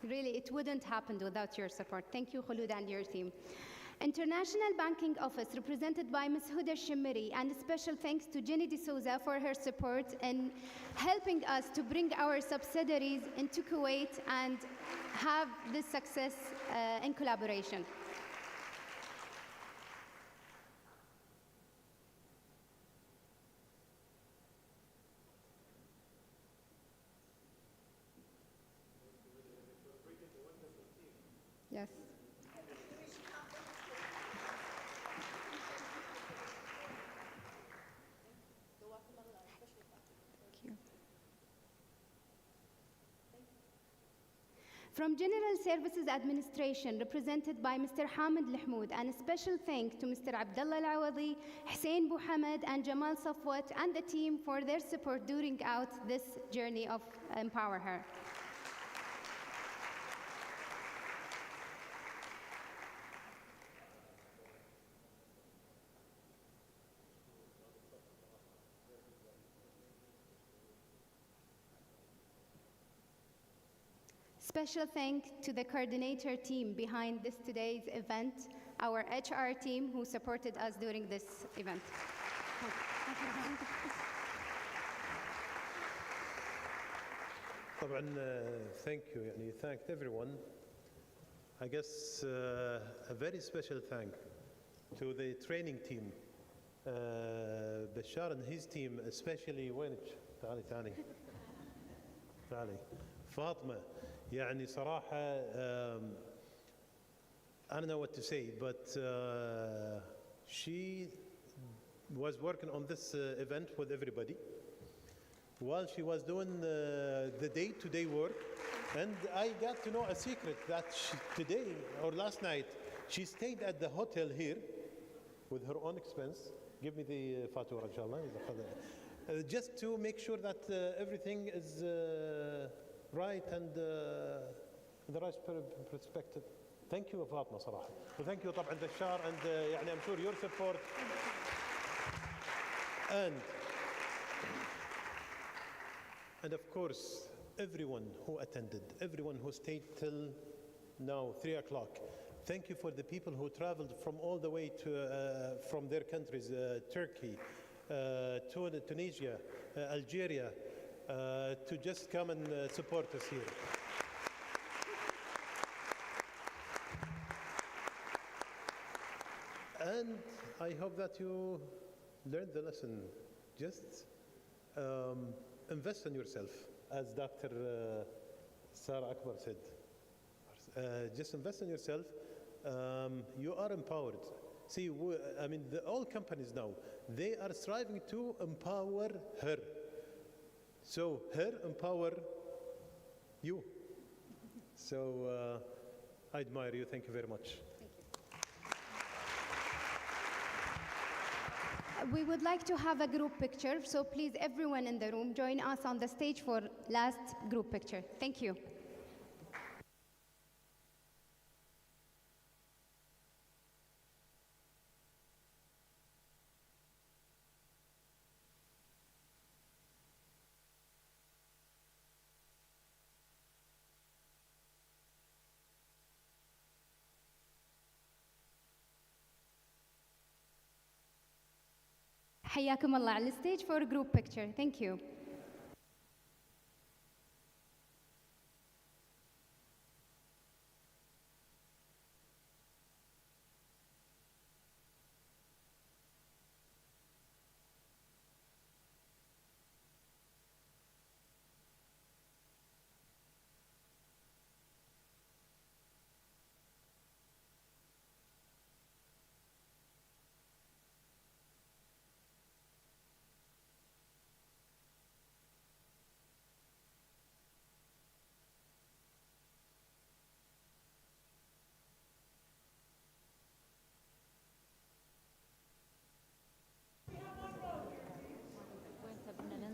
Really, it wouldn't happen without your support. Thank you, Khulud, and your team. International Banking Office, represented by Ms. Huda Shimiri, and special thanks to Jenny D'Souza for her support in helping us to bring our subsidiaries into Kuwait and have this success in collaboration. Yes. Thank you. From General Services Administration, represented by Mr. Hamid Lahmoud, and a special thanks to Mr. Abdullah Al-Awadi, Hussein Buhamad, and Jamal Safwat, and the team for their support during this journey of Empower Her. Special thanks to the coordinator team behind today's event, our HR team who supported us during this event. Thank you. Thanked everyone. I guess a very special thank to the training team, Bashar and his team, especially تعالي Fatma. يعني صراحة I don't know what to say, but she was working on this event with everybody while she was doing the day-to-day work, and I got to know a secret that today or last night she stayed at the hotel here with her own expense. Give me the fatura, inshallah, just to make sure that everything is right and the right perspective. Thank you, Fatma, صراحة. Thank you, طبعا Bashar, and يعني I'm sure your support. And of course, everyone who attended, everyone who stayed till now, 3 o'clock. Thank you for the people who traveled from all the way to from their countries, Turkey, Tunisia, Algeria, to just come and support us here. And I hope that you learned the lesson. Just invest in yourself, as Dr. Sarah Akbar said. Just invest in yourself. You are empowered. See, I mean, all companies now, they are striving to empower her. So her empower you. So I admire you. Thank you very much. We would like to have a group picture, so please, everyone in the room, join us on the stage for last group picture. Thank you. حياكم الله على الستيج for a group picture. Thank you.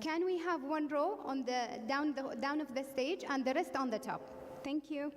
Can we have one row on the down of the stage and the rest on the top? Thank you.